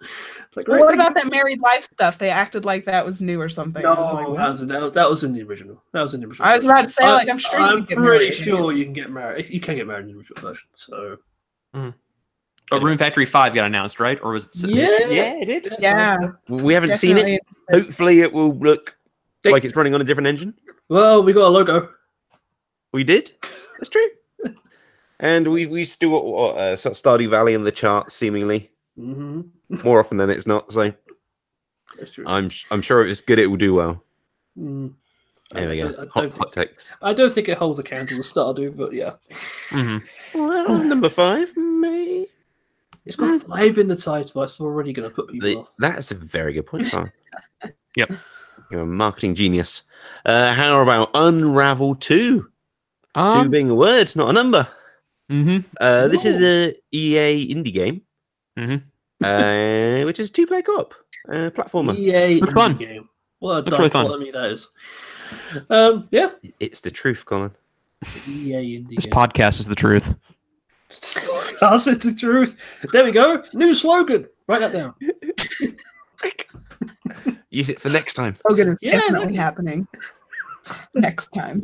Like, well, what about that married life stuff? They acted like that was new or something. No, that was in the original. I was about to say, I'm pretty sure you can get married. You can get married in the original version. So, But Rune Factory 5 got announced, right? Or was it? Yeah, it did. Yeah, we haven't seen it. Hopefully, it will look like it's running on a different engine. Well, we got a logo. We did. That's true. And we still got Stardew Valley in the charts, seemingly. More often than it's not. So that's true. I'm sure if it's good, it will do well. There we go. Hot takes. I don't think it holds a candle to Stardew, but yeah. Well, number 5, maybe. It's got 5 in the title. It's already going to put people off. That's a very good point, Simon. Yep. You're a marketing genius. How about Unravel 2? 2 being a word, not a number. This is a EA indie game. Which is 2-player co-op platformer. EA Looks fun. Game. What a really fun. I mean, that is. Yeah. It's the truth, Colin. EA indie This game. podcast is the truth. That's the truth. There we go. New slogan. Write that down. Use it for next time. Slogan is definitely happening next time.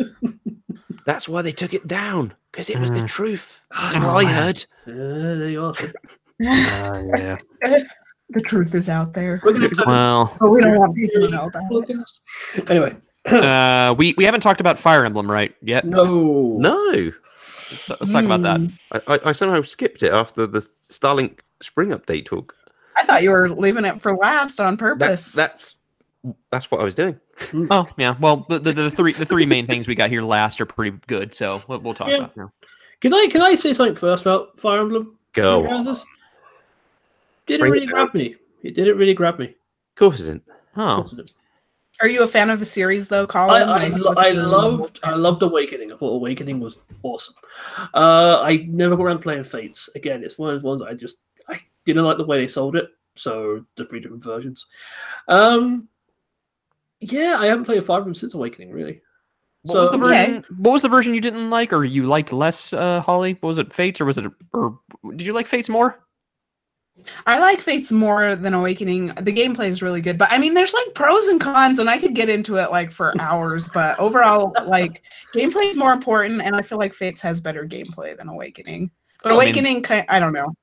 That's why they took it down, because it was the truth. That's what I heard. There you are. Yeah. The truth is out there. Well, but we don't want people to know about it. Anyway. We haven't talked about Fire Emblem yet. No. Let's talk about that. I somehow skipped it after the Starlink Spring update talk. I thought you were leaving it for last on purpose. That's what I was doing. Oh yeah. Well, the three main things we got here last are pretty good, so we'll talk about now. Can I say something first about Fire Emblem? Go on. Didn't really grab me. It didn't really grab me. Of course it didn't. Oh. Are you a fan of the series though, Colin? I loved Awakening. I thought Awakening was awesome. I never got around playing Fates. Again, it's one of those ones I didn't like the way they sold it. So the 3 different versions. Yeah, I haven't played Fire Emblem since Awakening, really. What was the version? What was the version you didn't like, or you liked less, Holly? What was it, Fates, or did you like Fates more? I like Fates more than Awakening. The gameplay is really good, but I mean, there's like pros and cons, and I could get into it like for hours. But overall, like gameplay is more important, and I feel like Fates has better gameplay than Awakening. But Awakening, I don't know.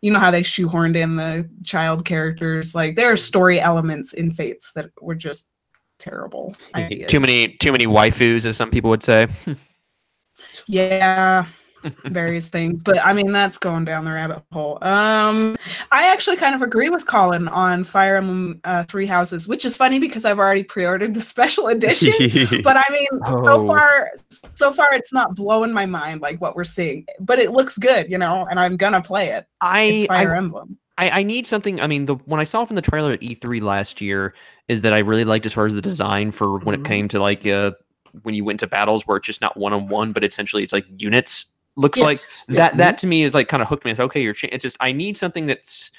You know how they shoehorned in the child characters? Like there are story elements in Fates that were just terrible ideas. Too many waifus, as some people would say. Yeah. Various things, but I mean that's going down the rabbit hole. I actually kind of agree with Colin on Fire Emblem 3 Houses, which is funny because I've already pre-ordered the special edition. But I mean, so far it's not blowing my mind like what we're seeing, but it looks good, you know, and I'm gonna play it. It's Fire Emblem. I need something. I mean, when I saw from the trailer at E3 last year, is that I really liked as far as the design for when it came to like when you went to battles where it's just not one-on-one, but essentially it's like units. Looks like that to me is like kind of hooked me. It's okay. It's just I need something that's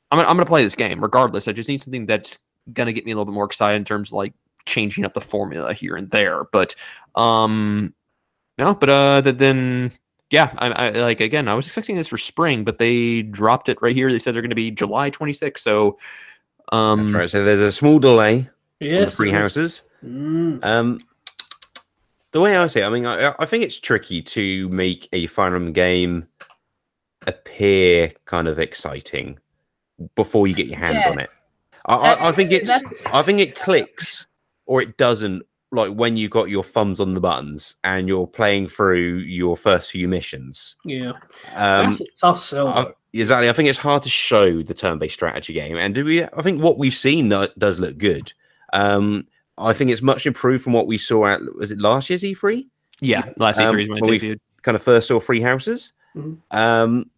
I'm gonna play this game regardless. I just need something that's gonna get me a little bit more excited in terms of like changing up the formula here and there. But then I like again I was expecting this for spring, but they dropped it right here. They said they're gonna be July 26th. So that's right. So there's a small delay on the 3 houses. The way I say it, I mean, I think it's tricky to make a Fire Emblem game appear kind of exciting before you get your hand on it. I think it clicks or it doesn't, like when you got your thumbs on the buttons and you're playing through your first few missions. Yeah, that's a tough sell. Exactly, I think it's hard to show the turn-based strategy game, and I think what we've seen does look good. I think it's much improved from what we saw at, was it last year's E3? Yeah, last E3 is when it debuted. Kind of first saw 3 houses. And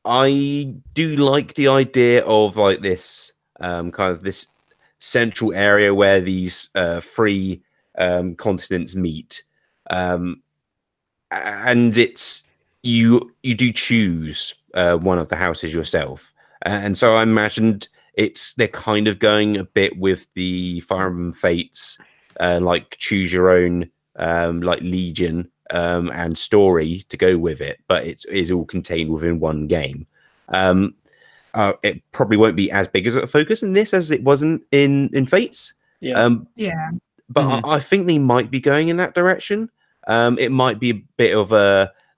I do like the idea of like this kind of this central area where these 3 continents meet. And it's you do choose one of the houses yourself. And so I imagined they're kind of going a bit with the Fire Emblem Fates, like choose your own, like Legion and story to go with it, but it is all contained within one game. It probably won't be as big as a focus in this as it wasn't in Fates. But I think they might be going in that direction. It might be a bit of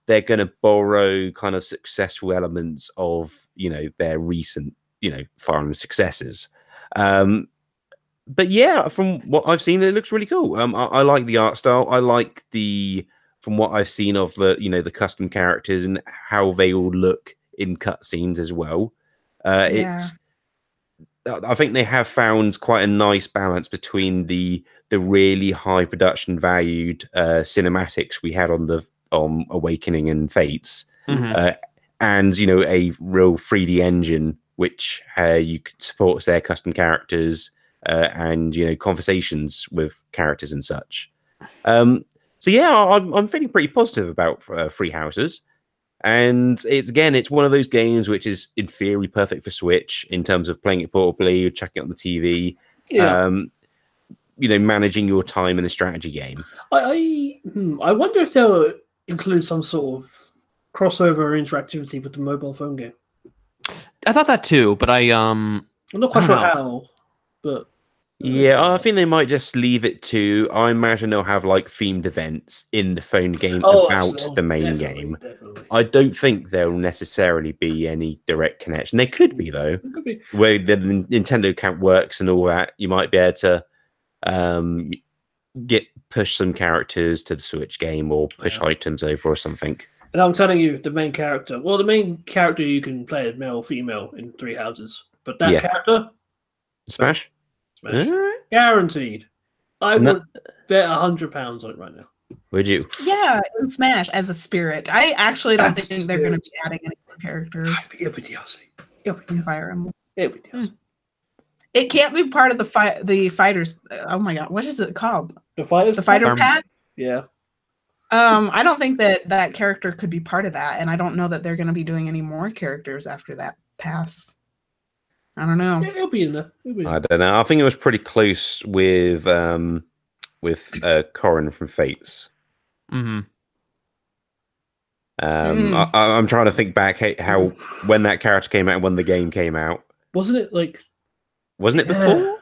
they're going to borrow kind of successful elements of their recent Fire Emblem successes. But yeah, from what I've seen, it looks really cool. I like the art style. I like from what I've seen of the custom characters and how they all look in cutscenes as well. I think they have found quite a nice balance between the really high production valued cinematics we had on Awakening and Fates, and a real 3D engine which supports their custom characters and conversations with characters and such. So yeah, I'm feeling pretty positive about 3 houses, and it's one of those games which is in theory perfect for Switch in terms of playing it portably, chucking it on the TV, managing your time in a strategy game. I wonder if they'll include some sort of crossover interactivity with the mobile phone game. I thought that too, but I'm not quite sure how. But I think they might just leave it to. I imagine they'll have like themed events in the phone game about the main game. Definitely. I don't think there'll necessarily be any direct connection. There could be though, where the Nintendo account works and all that. You might be able to push some characters to the Switch game or push items over or something. And I'm telling you, the main character you can play as male or female in 3 houses. But that character... Smash. Guaranteed. I would bet £100 on it right now. Would you? Yeah, in Smash as a spirit. I actually don't think they're going to be adding any more characters. It'll be DLC. In Fire Emblem. It'll be DLC. It can't be part of the fighters. Oh my god, what is it called? The fighters. The fighter pass. Yeah. I don't think that character could be part of that, and I don't know that they're going to be doing any more characters after that pass. I don't know. Yeah, it'll be in there. I don't know. I think it was pretty close with Corin from Fates. Mm-hmm. I'm trying to think back how when that character came out and when the game came out. Wasn't it like? Wasn't it before?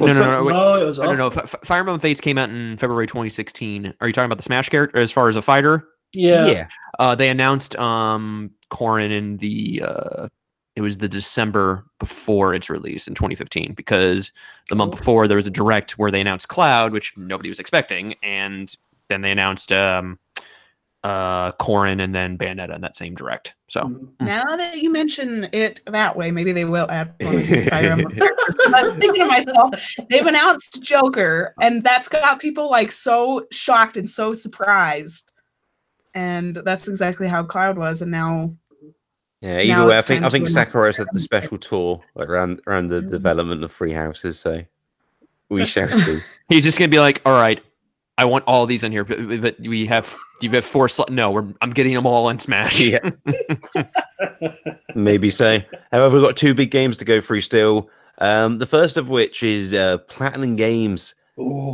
No, it was no. Fire Emblem Fates came out in February 2016. Are you talking about the Smash character as far as a fighter? Yeah. They announced Corin in it was the December before its release in 2015, because the month before there was a direct where they announced Cloud, which nobody was expecting, and then they announced Corin and then Bayonetta in that same direct. So now that you mention it that way, maybe they will add one of these Fire Emblem characters. I'm thinking to myself, they've announced Joker, and that's got people like so shocked and so surprised. And that's exactly how Cloud was, and now. Yeah, either way, I think Sakurai's had the special tour around the development of Free Houses, so we shall see. He's just gonna be like, all right, I want all these in here, but you have 4 slots. No, I'm getting them all in Smash. Yeah. Maybe so. However, we've got 2 big games to go through still. The first of which is Platinum Games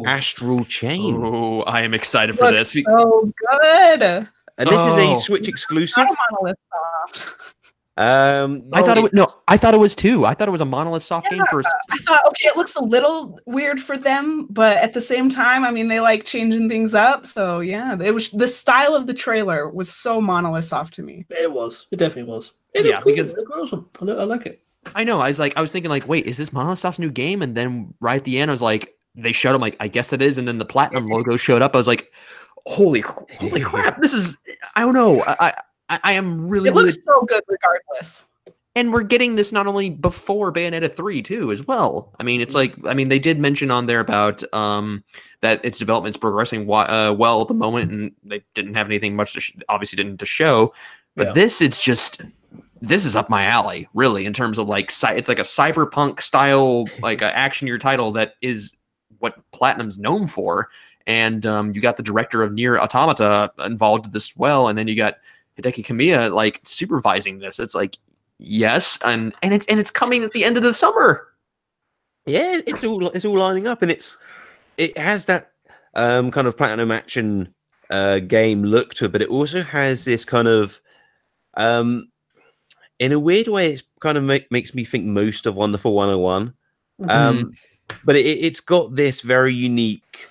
Astral Chain. Oh, I am excited for this. So good. And this is a Switch exclusive. Monolith Soft. I thought it was too. I thought it was a Monolith Soft game first. I thought, okay, it looks a little weird for them, but at the same time, I mean, they like changing things up. So yeah, it was the style of the trailer was so Monolith Soft to me. It was. It definitely was. Because it was awesome. I like it. I know. I was thinking like, wait, is this Monolith Soft's new game? And then right at the end, I was like, they showed them like, I guess it is. And then the Platinum logo showed up. I was like, holy crap! This is. I don't know. I am really. It looks so good, regardless. And we're getting this not only before Bayonetta 3 too, as well. I mean, it's like, I mean, they did mention on there about that its development's progressing well at the moment, and they didn't have anything much obviously didn't to show. But this is up my alley, really, in terms of like it's like a cyberpunk style like action year title that is what Platinum's known for. And you got the director of Nier Automata involved with this as well, and then you got Hideki Kamiya like supervising this. It's like, yes, and it's coming at the end of the summer. Yeah, it's all lining up, and it has that kind of Platinum action game look to it, but it also has this kind of in a weird way, it kind of makes me think most of Wonderful 101. But it's got this very unique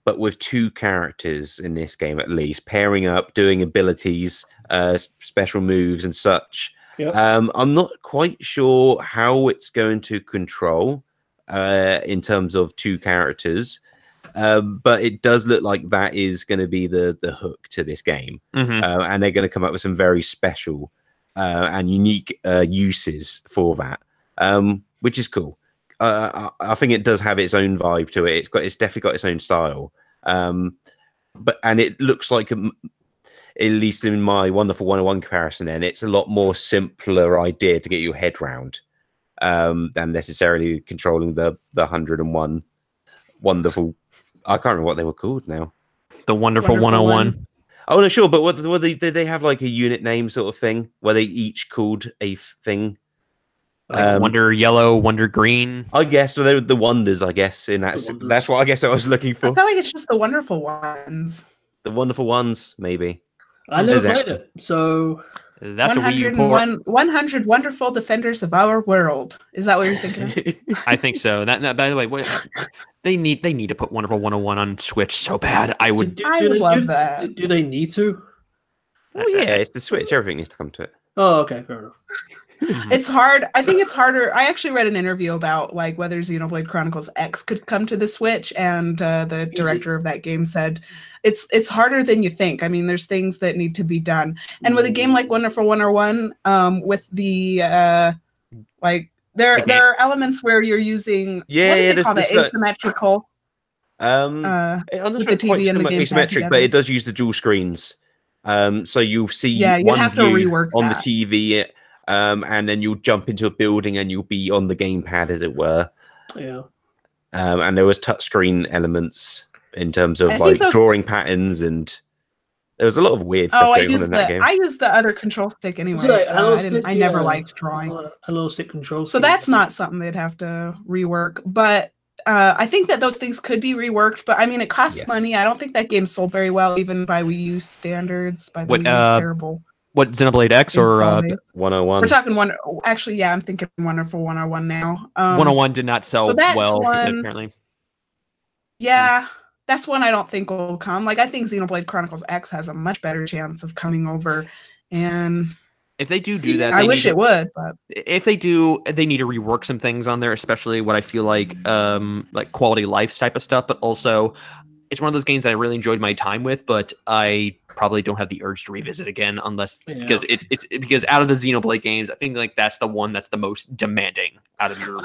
but with 2 characters in this game at least, pairing up, doing abilities, special moves and such. Yep. I'm not quite sure how it's going to control in terms of 2 characters, but it does look like that is going to be the hook to this game. And they're going to come up with some very special and unique uses for that, which is cool. I think it does have its own vibe to it. It's definitely got its own style. And it looks like, at least in my Wonderful 101 comparison, then it's a lot more simpler idea to get your head round than necessarily controlling the 101 wonderful. I can't remember what they were called now. The Wonderful 101. Oh no, sure, but did they have like a unit name sort of thing where they each called a thing? Like Wonder Yellow, Wonder Green. I guess they were the Wonders. I guess that's what I guess I was looking for. I feel like it's just the Wonderful Ones. The Wonderful Ones, maybe. I never played it, so that's 100 wonderful defenders of our world. Is that what you're thinking of? I think so. That by the way, they need to put Wonderful 101 on Switch so bad. I would love that. Do they need to? Oh yeah, it's the Switch. Everything needs to come to it. Oh, okay, fair enough. It's hard. I think it's harder. I actually read an interview about like whether Xenoblade Chronicles X could come to the Switch, and the director of that game said it's harder than you think. I mean, there's things that need to be done, and with a game like Wonderful 101, with the like there are elements where you're using what do they call that, asymmetrical. I'm not sure it's quite asymmetric, but it does use the dual screens. So you'll see you'd have to rework on that. the TV. and then you'll jump into a building and you'll be on the gamepad, as it were. Yeah. And there was touchscreen elements in terms of I think like drawing patterns, and there was a lot of weird stuff I going on in that game. I used the other control stick anyway. Like, I never liked drawing. Analog stick control. So that's not something they'd have to rework. But I think that those things could be reworked. But I mean, it costs money. I don't think that game sold very well, even by Wii U standards. By the Wii U, it's terrible. What, Xenoblade X or 101? We're talking one. Actually, yeah, I'm thinking Wonderful 101 now. 101 did not sell well, apparently. Yeah, that's one I don't think will come. Like, I think Xenoblade Chronicles X has a much better chance of coming over. And if they do that, I wish it would. But if they do, they need to rework some things on there, especially what I feel like quality of life type of stuff. But also, it's one of those games that I really enjoyed my time with, but I probably don't have the urge to revisit again because it's because out of the Xenoblade games, I think like that's the one that's the most demanding out of your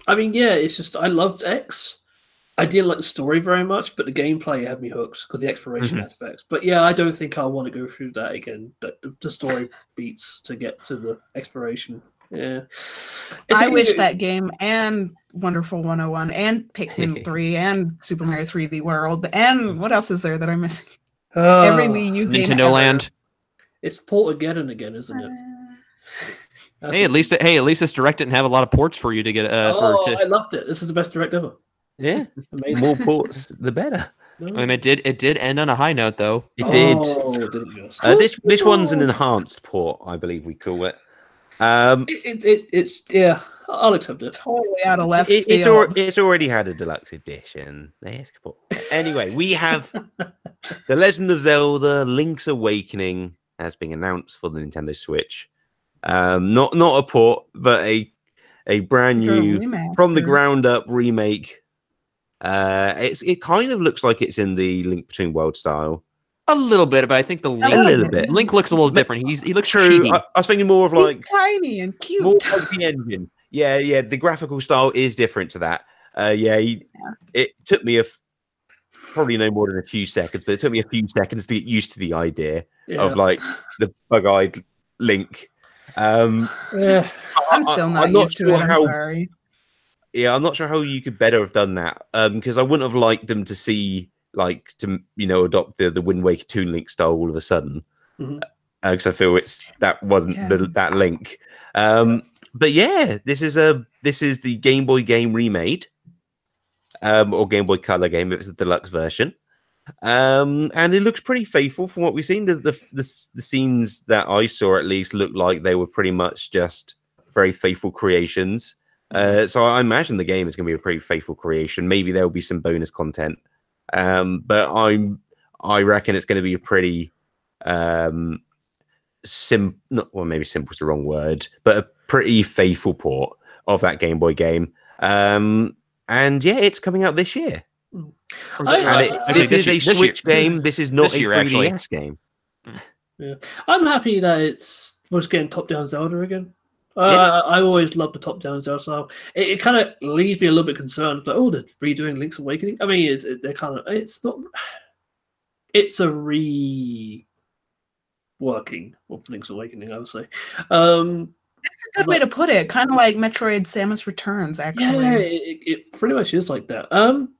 I mean, yeah, it's just I loved X. I didn't like the story very much, but the gameplay had me hooked because the exploration aspects. But yeah, I don't think I want to go through that again. The story beats to get to the exploration. Yeah, I wish that game and Wonderful 101 and Pikmin 3 and Super Mario 3D World and what else is there that I'm missing? Every Wii U game Nintendo Land. It's Portageddon again, isn't it? Hey, at least it's Direct didn't have a lot of ports for you to get. I loved it. This is the best Direct ever. Yeah, amazing. More ports, the better. And it did end on a high note, though. It did. This one's an enhanced port, I believe we call it. It's yeah, I'll accept it. Totally out of left field. It's already had a deluxe edition. Anyway, we have The Legend of Zelda: Link's Awakening has been announced for the Nintendo Switch. Not a port, but a brand new from the ground up remake. It kind of looks like it's in the Link Between Worlds style. A little bit, but I think the Link looks a little different. He looks true. chibi. I was thinking more of like he's tiny and cute. More like the engine. Yeah. The graphical style is different to that. It took me probably no more than a few seconds, but it took me a few seconds to get used to the idea of like the bug-eyed Link. I'm still not used to it. I'm sorry. Yeah, I'm not sure how you could better have done that. Because I wouldn't have liked them to see adopt the Wind Waker Toon Link style all of a sudden. Because I feel that wasn't that Link. But yeah, this is the Game Boy game remade. Or Game Boy Color game if it's the deluxe version. And it looks pretty faithful from what we've seen. The scenes that I saw at least looked like they were pretty much just very faithful creations. So I imagine the game is going to be a pretty faithful creation. Maybe there'll be some bonus content. But I reckon it's going to be a pretty maybe simple is the wrong word, but a pretty faithful port of that Game Boy game. And yeah, it's coming out this year. This is a Switch game. This is not a 3DS game. Yeah, I'm happy that we're just getting top-down Zelda again. I always loved the top-down Zelda style. It kind of leaves me a little bit concerned. Like, they're redoing Link's Awakening. I mean, it's a reworking of Link's Awakening, I would say. That's a good way to put it. Kind of like Metroid: Samus Returns, actually. Yeah, it pretty much is like that. I'm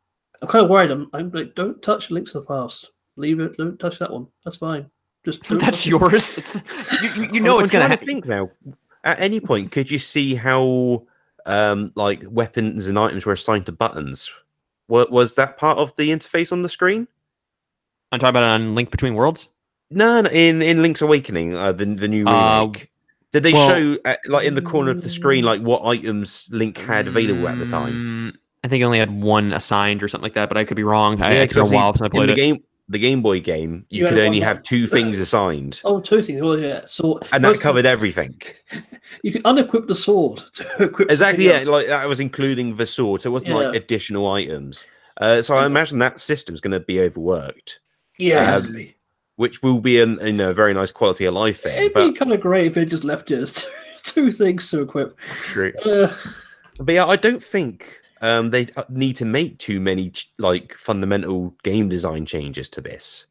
kind of worried. I'm like, don't touch Links of the Past. Leave it. Don't touch that one. That's fine. Just that's yours. It's you know it's gonna happen. Think now. At any point, could you see how like weapons and items were assigned to buttons? Was that part of the interface on the screen? I'm talking about on Link Between Worlds. No, in Link's Awakening, the new remake. Did they show like in the corner of the screen like what items Link had available at the time? I think I only had one assigned or something like that, but I could be wrong. It's been a while since I played it. The Game Boy game, you could only have 2 things assigned. Oh, 2 things. Oh, yeah. So, and that covered everything. You could unequip the sword to equip exactly. Yeah, like that was including the sword. So it wasn't like additional items. So I imagine that system's going to be overworked. Yeah, it has to be. Which will be a very nice quality of life thing. It'd be kind of great if it just left you as 2 things to equip. True. But yeah, I don't think they need to make too many like fundamental game design changes to this,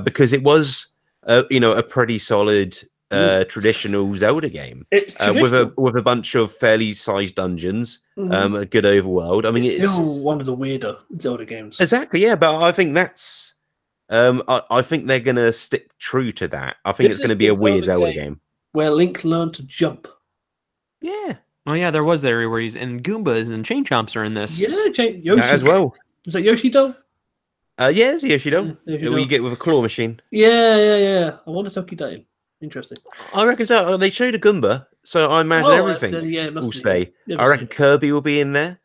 because it was a pretty solid traditional Zelda game. It's with traditional. a bunch of fairly sized dungeons, Mhm. a good overworld. I mean, it's it's still one of the weirder Zelda games. exactly, yeah, but I think that's I think they're gonna stick true to that. I think This it's gonna is be a the weird Zelda Zelda game. game. Where Link learned to jump. Yeah, Oh yeah, there was the area where he's and Goombas and Chain Chomps are in this. Yeah, Yoshi that as well. Is that Yoshi though? Yeah, it's Yoshido. Yeah, Yoshido. We get with a claw machine. Yeah. I wonder if Toki Day. Interesting. I reckon so. They showed a Goomba, so I imagine everything it must will be, stay. yeah, I reckon Kirby will be in there.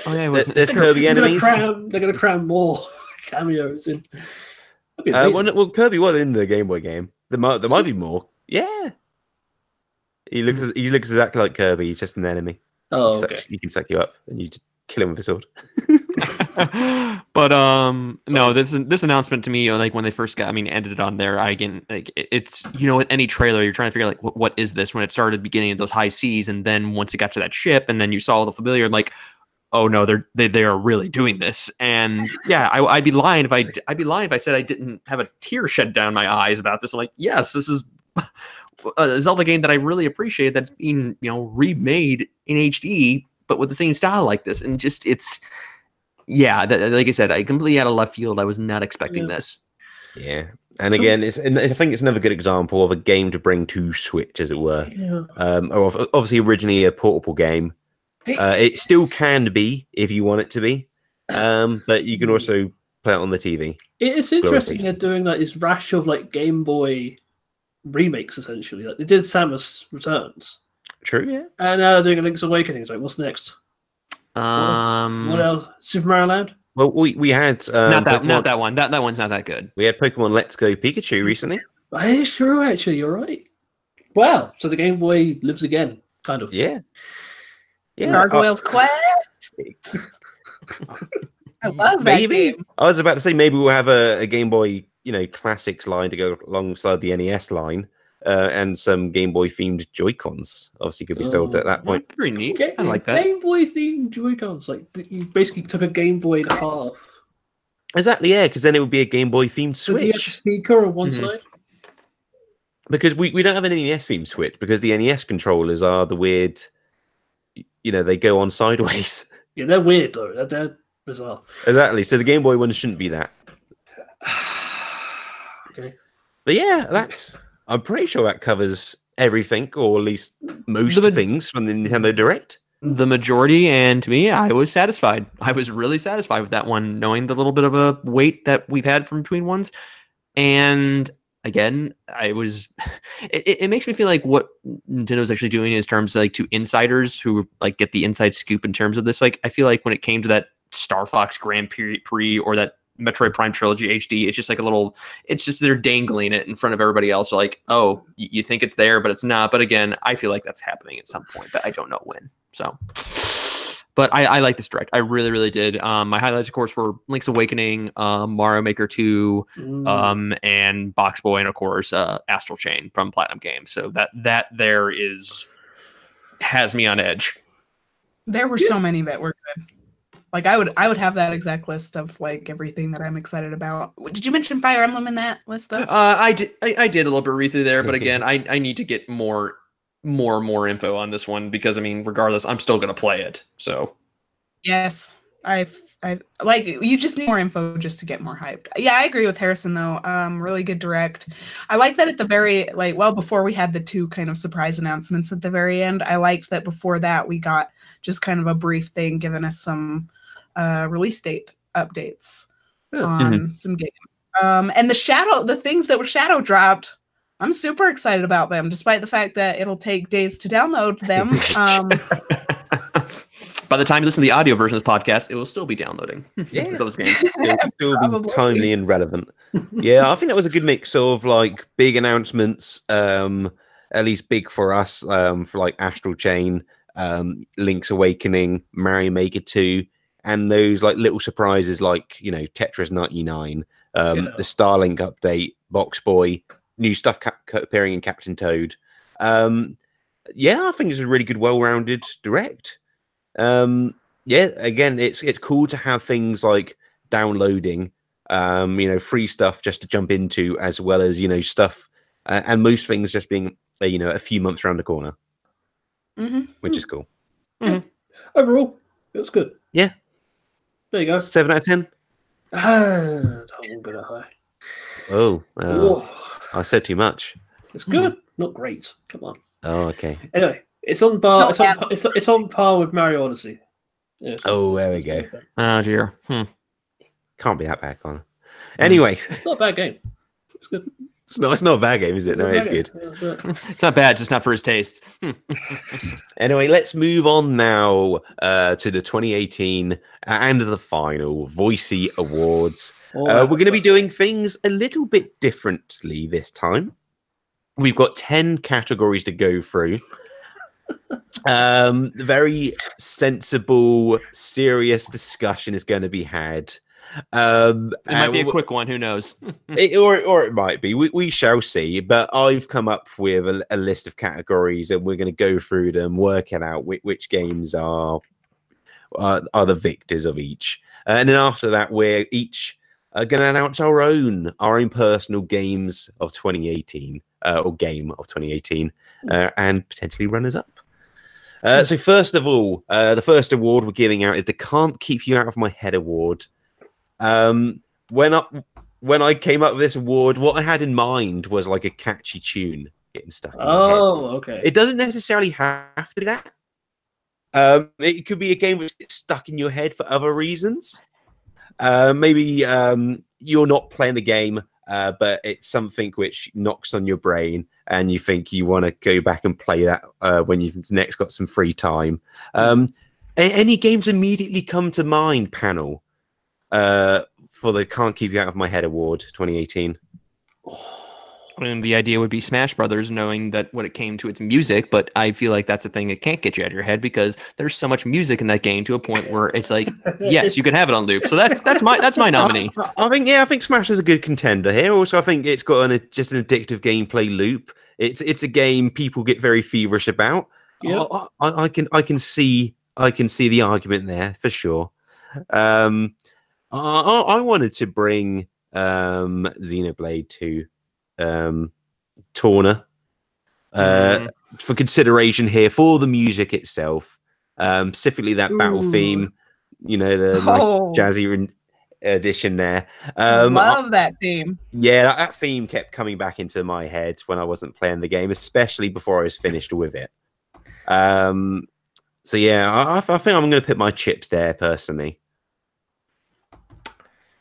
Oh yeah, There's Kirby enemies. They're going to cram more cameos in. That'd be amazing. Well, Kirby was in the Game Boy game. There might be more. Yeah. He looks exactly like Kirby. He's just an enemy. Oh, okay. He can suck you up, and you just kill him with a sword. But no, this announcement to me, like when they first ended it on there. It's with any trailer, you're trying to figure like what is this when it started beginning of those high seas, and then once it got to that ship, and then you saw the familiar, like, oh no, they are really doing this. And yeah, I'd be lying if I said I didn't have a tear shed down my eyes about this. I'm like, yes, this is a Zelda game that I really appreciate that's being remade in HD, but with the same style like this, and just like I said, I completely out of left field. I was not expecting this. Yeah, and again, I think it's another good example of a game to bring to Switch, as it were. Yeah. Obviously, originally a portable game. It still can be if you want it to be, but you can also play it on the TV. It's interesting they're doing like this rash of like Game Boy remakes, essentially. Like they did Samus Returns. True, yeah. And now they're doing a Link's Awakening. It's like, what's next? What else? Super Mario Land? Well, we had not that one. That one's not that good. We had Pokemon Let's Go Pikachu recently. That is true, actually. You're right. Wow. So the Game Boy lives again, kind of. Yeah. Gargoyle's Quest. I love that game. I was about to say maybe we'll have a Game Boy, classics line to go alongside the NES line, and some Game Boy themed Joy-Cons. Obviously, could be sold at that point. Pretty neat. I like that. Game Boy themed Joy-Cons, like you basically took a Game Boy in half. Exactly, yeah, because then it would be a Game Boy themed So you have a Switch. speaker on one side. Because we don't have an NES themed Switch because the NES controllers are the weird. They go on sideways. Yeah, they're weird though. They're bizarre. Exactly. So the Game Boy ones shouldn't be that. Okay. But yeah, I'm pretty sure that covers everything, or at least most things from the Nintendo Direct. The majority, and to me, I was satisfied. I was really satisfied with that one, knowing the little bit of a wait that we've had from between ones. And again, it makes me feel like what Nintendo's actually doing in terms of like to insiders who like get the inside scoop in terms of this. Like, I feel like when it came to that Star Fox Grand Prix or that Metroid Prime Trilogy HD, it's just like it's just they're dangling it in front of everybody else. So like, oh, you think it's there, but it's not. But again, I feel like that's happening at some point, but I don't know when. So, but I like this Direct. I really, really did. My highlights, of course, were Link's Awakening, Mario Maker 2, and Box Boy, and of course, Astral Chain from Platinum Games. So that there has me on edge. There were so many that were good. Like I would have that exact list of like everything that I'm excited about. Did you mention Fire Emblem in that list though? I did a little bit read through there, but again, I need to get more info on this one because regardless, I'm still gonna play it. So yes, I like you just need more info just to get more hyped. Yeah, I agree with Harrison though. Really good Direct. I like that at the very before we had the two kind of surprise announcements at the very end. I liked that before that we got just kind of a brief thing giving us some release date updates on some games. And the things that were shadow dropped, I'm super excited about them, despite the fact that it'll take days to download them. By the time you listen to the audio version of this podcast, it will still be downloading. Yeah, those games still be timely and relevant. Yeah, I think that was a good mix of like big announcements, at least big for us, for like Astral Chain, Link's Awakening, Mario Maker 2, and those like little surprises like Tetris 99, the Starlink update, Box Boy, new stuff appearing in Captain Toad. Yeah, I think it's a really good, well-rounded Direct. Again, it's cool to have things like downloading, free stuff just to jump into, as well as stuff and most things just being a few months around the corner, which is cool. Overall, it was good. Yeah. There you go. 7 out of 10. I won't go that high. Oh, I said too much. It's good, not great. Come on. Oh, okay. Anyway, it's on par. It's on par with Mario Odyssey. Yeah, Oh, there we go. Oh dear. Can't be that bad, Connor. Anyway, it's not a bad game. It's good. It's not a bad game, is it? No, it's good. It's not bad, just not for his taste. Anyway, let's move on now to the 2018 and the final Voicey Awards. We're going to be doing things a little bit differently this time. We've got 10 categories to go through. Very sensible, serious discussion is going to be had. It might be a quick one. Who knows? or it might be. We shall see. But I've come up with a list of categories, and we're going to go through them, working out which games are the victors of each. And then after that, we're each going to announce our own personal games of 2018, or game of 2018, and potentially runners up. So first of all, the first award we're giving out is the Can't Keep You Out of My Head award. When I came up with this award, what I had in mind was like a catchy tune getting stuck in my head. Okay. It doesn't necessarily have to be that. It could be a game which gets stuck in your head for other reasons. Maybe you're not playing the game, but it's something which knocks on your brain, and you think you want to go back and play that when you've next got some free time. Any games immediately come to mind, panel? For the Can't Keep You Out of My Head award 2018. And the idea would be Smash Brothers, knowing that when it came to its music, but I feel like that's a thing that can't get you out of your head because there's so much music in that game to a point where it's like, yes, you can have it on loop. So that's my nominee. I think Smash is a good contender here. Also, I think it's got just an addictive gameplay loop. It's a game people get very feverish about. Yep. I can see the argument there for sure. I wanted to bring Xenoblade 2 Torna for consideration here for the music itself, specifically that battle theme. The nice jazzy addition there. Love that theme. Yeah, that theme kept coming back into my head when I wasn't playing the game, especially before I was finished with it. So yeah, I think I'm going to put my chips there personally.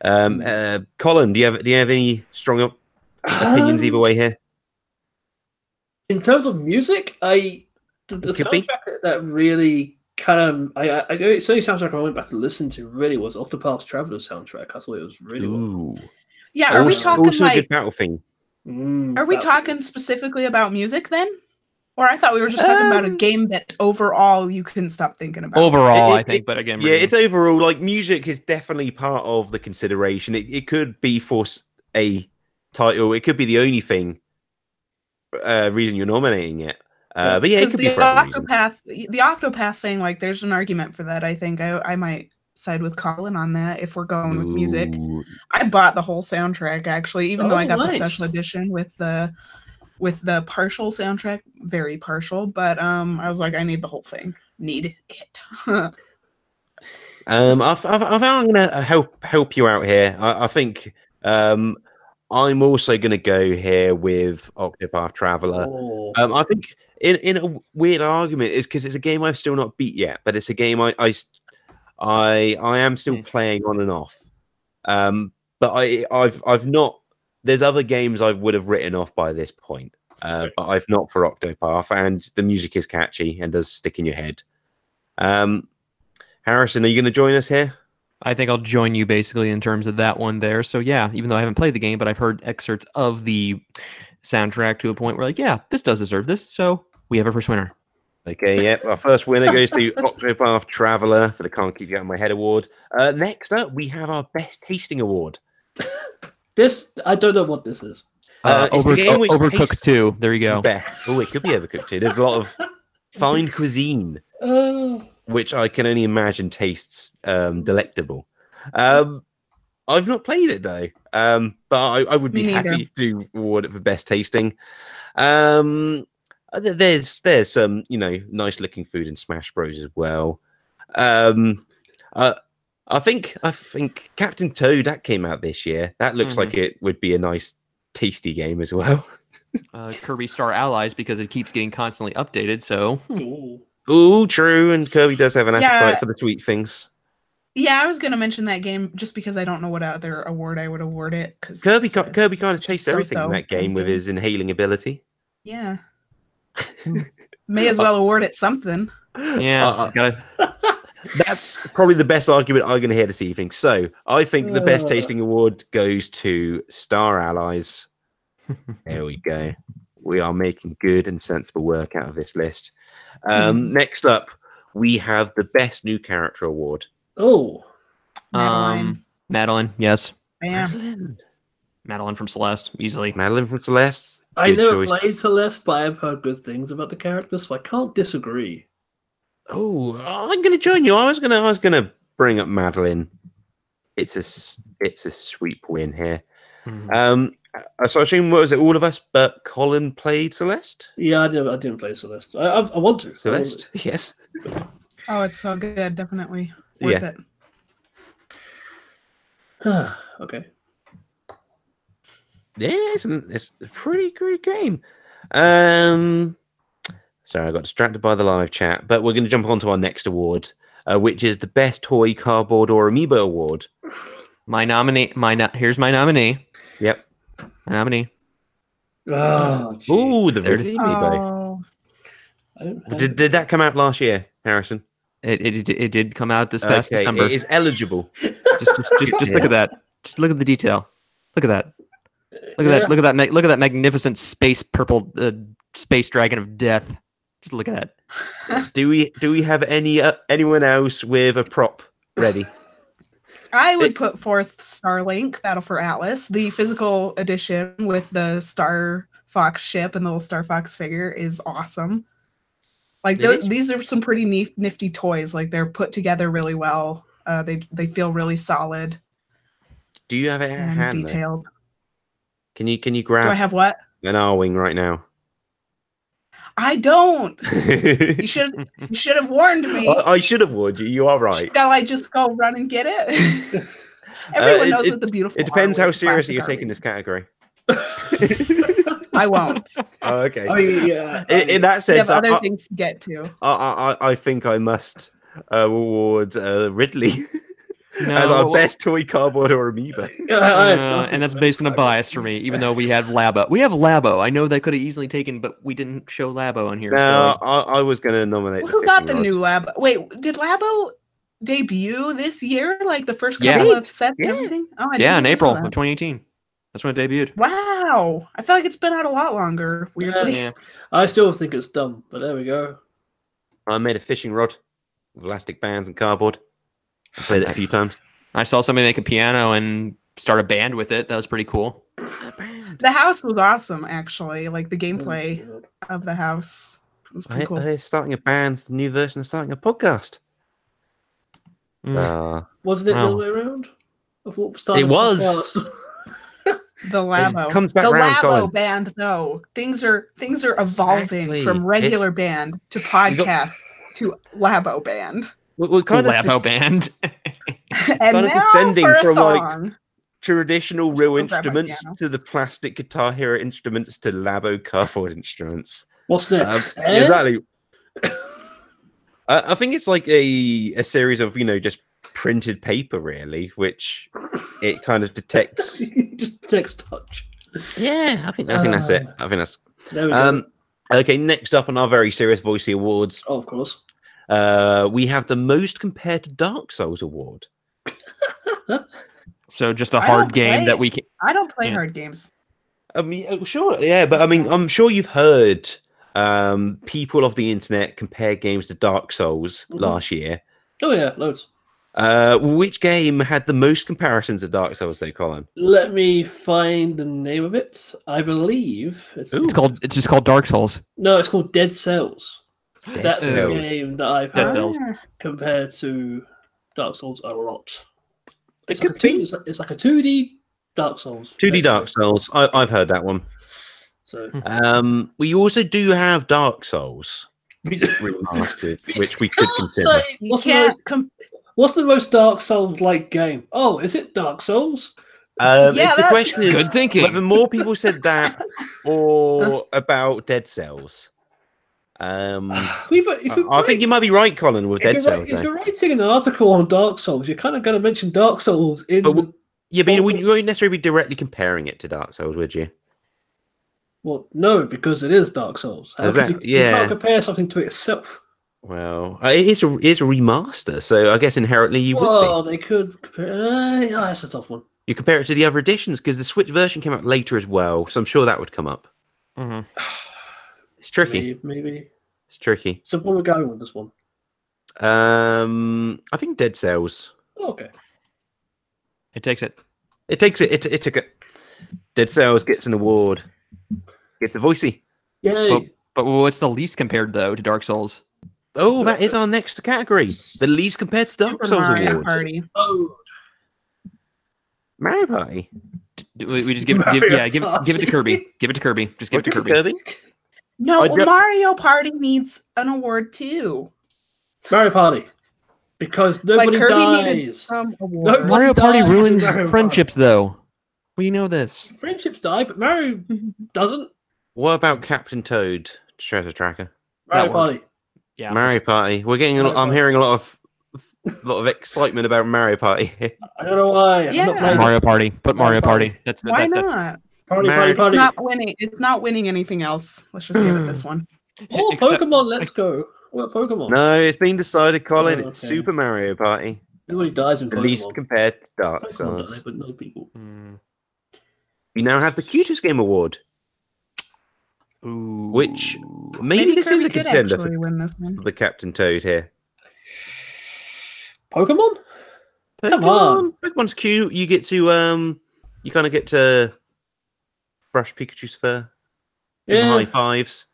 Colin, do you have any strong opinions either way here? In terms of music, the soundtrack that really kind of it's the only soundtrack I went back to listen to really was Octopath Traveler soundtrack. I thought it was really well. Yeah, are we talking also like a good battle theme? Are we talking specifically about music then? Or I thought we were just talking about a game that overall you couldn't stop thinking about. Overall, I think, but again, yeah, it's overall. Like, music is definitely part of the consideration. It could be for a title. It could be the only thing reason you're nominating it. But yeah, it could be for other reasons. The Octopath thing, like, there's an argument for that. I think I might side with Colin on that if we're going with music. I bought the whole soundtrack actually, even though I got the special edition with the partial soundtrack, very partial, but I was like, I need the whole thing. Need it. I think I'm gonna help you out here. I think I'm also gonna go here with Octopath Traveler. I think in a weird argument is because it's a game I've still not beat yet, but it's a game I am still playing on and off. But I've not. There's other games I would have written off by this point, but I've not for Octopath, and the music is catchy and does stick in your head. Harrison, are you going to join us here? I think I'll join you basically in terms of that one there. So yeah, even though I haven't played the game, but I've heard excerpts of the soundtrack to a point where, like, yeah, this does deserve this. So we have our first winner. Okay, yep. Our first winner goes to Octopath Traveler for the Can't Keep You Out of My Head award. Next up, we have our Best Tasting award. This, I don't know what this is. Overcooked 2. There you go. Oh, it could be Overcooked 2. There's a lot of fine cuisine, which I can only imagine tastes delectable. I've not played it though. But I would be Me neither. happy to award it for best tasting. There's some nice looking food in Smash Bros as well. I think Captain Toad that came out this year. That looks like it would be a nice tasty game as well. Kirby Star Allies, because it keeps getting constantly updated. So, ooh, true. And Kirby does have an appetite for the sweet things. Yeah, I was going to mention that game just because I don't know what other award I would award it. Because Kirby kind of chased everything in that game with his inhaling ability. Yeah. May as well award it something. Yeah. That's probably the best argument I'm going to hear this evening. So I think the best tasting award goes to Star Allies. There we go. We are making good and sensible work out of this list. Next up, we have the best new character award. Oh, Madeline, yes. Bam. Madeline from Celeste, easily. Madeline from Celeste. I never played Celeste, but I've heard good things about the character, so I can't disagree. Oh, I'm going to join you. I was gonna bring up Madeline. It's a sweep win here. So I assume was it all of us, but Colin played Celeste. Yeah, I didn't play Celeste. I want to. Celeste, yes. Oh, it's so good. Definitely worth it. Okay. Yeah, it's a pretty great game. Sorry, I got distracted by the live chat, but we're going to jump on to our next award, which is the Best Toy, Cardboard, or Amiibo Award. Here's my nominee. Yep. My nominee. Oh, ooh, the Ridley Amiibo. Did that come out last year, Harrison? It did come out this past December. It is eligible. Just look at that. Just look at the detail. Look at that. Look at that. Look at that magnificent space purple space dragon of death. Just look at that. Do we have anyone else with a prop ready? I would put forth Starlink, Battle for Atlas. The physical edition with the Star Fox ship and the little Star Fox figure is awesome. Like these are some pretty nifty toys. Like they're put together really well. They feel really solid. Do you have it and hand detailed? Can you grab? Do I have what? An R-wing right now. I don't. You should have warned me. I should have warned you. You are right. Shall I just go run and get it? Everyone knows what the beautiful. It depends how seriously you're taking this category. I won't. Oh, okay. Yeah. In that sense, you have other things to get to. I think I must award Ridley as our best toy, cardboard, or amiibo. And that's based on a bias for me, even though we have Labo. We have Labo. I know they could have easily taken, but we didn't show Labo on here. No, so. I was going to nominate. Who got the new Labo? Wait, did Labo debut this year? Like the first couple of sets and everything? Oh, in April of 2018. That's when it debuted. Wow. I feel like it's been out a lot longer, weirdly. Yeah. I still think it's dumb, but there we go. I made a fishing rod with elastic bands and cardboard. I played it a few times. I saw somebody make a piano and start a band with it. That was pretty cool. The house was awesome, actually. Like the gameplay of the house was pretty cool. Starting a band, the new version of starting a podcast. Wasn't it the other way around? It was. The Labo. Comes back the round, Labo Colin. band, though. Things are evolving from regular band to podcast to Labo band. We're kind of Labo band. And kind of now descending for a from song. like traditional real instruments piano. to the plastic Guitar Hero instruments to Labo cardboard instruments. What's next? Exactly. I think it's like a series of just printed paper, really, which it kind of detects. Detects touch. Yeah, I think that's it. I think that's. There we go. Okay, next up on our very serious Voicey Awards. Oh, of course. We have the most compared to Dark Souls award. So just a hard game that we can. I don't play hard games. I mean, sure, yeah, but I mean, I'm sure you've heard people of the internet compare games to Dark Souls last year. Oh yeah, loads. Which game had the most comparisons to Dark Souls, though, Colin? Let me find the name of it. I believe it's just called Dark Souls. No, it's called Dead Cells. That's Cells. a game that I've Dead heard Cells. compared to Dark Souls a lot. It could be. It's like a 2D Dark Souls. 2D Dark Souls. I've heard that one. So we also do have Dark Souls remastered, which we could consider. What's the most Dark Souls like game? Oh, is it Dark Souls? The question is good thinking. whether more people said that or about Dead Cells. I think you might be right, Colin, with Dead Cells. If you're writing an article on Dark Souls, you're kind of going to mention Dark Souls in. But you wouldn't necessarily be directly comparing it to Dark Souls, would you? Well, no, because it is Dark Souls. You can't compare something to itself. Well, it is a remaster, so I guess inherently you would be. Well, they could compare. That's a tough one. You compare it to the other editions because the Switch version came out later as well, so I'm sure that would come up. Mm-hmm. It's tricky. Maybe. It's tricky. So what we're going with this one? I think Dead Cells. Okay. It takes it. It takes it. It took it. Dead Cells gets an award. Gets a voicey. Yay. But what's the least compared though to Dark Souls? Oh, that is our next category. The least compared to Dark Souls Mario award. Party. Oh. Mario Party. We just give it to Kirby. Give it to Kirby. Just give it to Kirby. No, Mario Party needs an award too. Mario Party. Because nobody dies. Some award. Mario Party dies ruins Mario friendships though. We know this. Friendships die, but Mario doesn't. What about Captain Toad Treasure Tracker? Mario Party. Yeah. Mario Party. We're getting. I'm hearing a lot of excitement about Mario Party. I don't know why. Yeah. Mario Party. Put Mario Party. Why not? Party. It's not winning. It's not winning anything else. Let's just give it this one. Oh, Pokemon, let's go. What Pokemon? No, it's been decided, Colin. Oh, It's okay. Super Mario Party. Nobody dies in The Pokemon. least compared to Dark Pokemon Souls. die, but no people. You now have the Cutest Game Award, Ooh. which maybe this is Kirby a could contender actually win this one. for the Captain Toad here. Pokemon? Come on. Pokemon's cute. You get to you kind of get to brush Pikachu's fur. Give him high fives.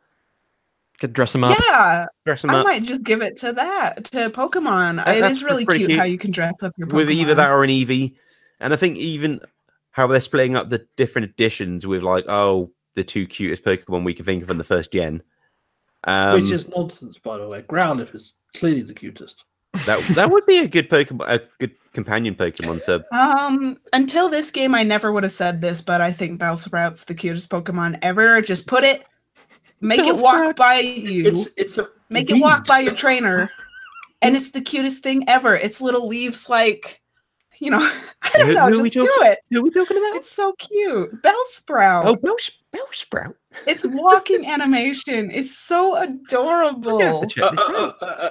Could dress them up. Yeah, Dress him I up might just give it to Pokemon. It That's is really pretty cute cute. how you can dress up your Pokemon. with either that or an Eevee. And I think even how they're splitting up the different editions with like, oh, the two cutest Pokemon we can think of in the first gen. Which is nonsense, by the way. Growlithe is clearly the cutest. That would be a good Pokemon, a good companion Pokemon to. Until this game, I never would have said this, but I think Bellsprout's the cutest Pokemon ever. Just put it, make it walk by you. Make it walk by your trainer, and it's the cutest thing ever. Its little leaves, like, I don't know. Just do it. Who are we talking about? It's so cute. Bellsprout. Oh, Bellsprout. Its walking animation is so adorable.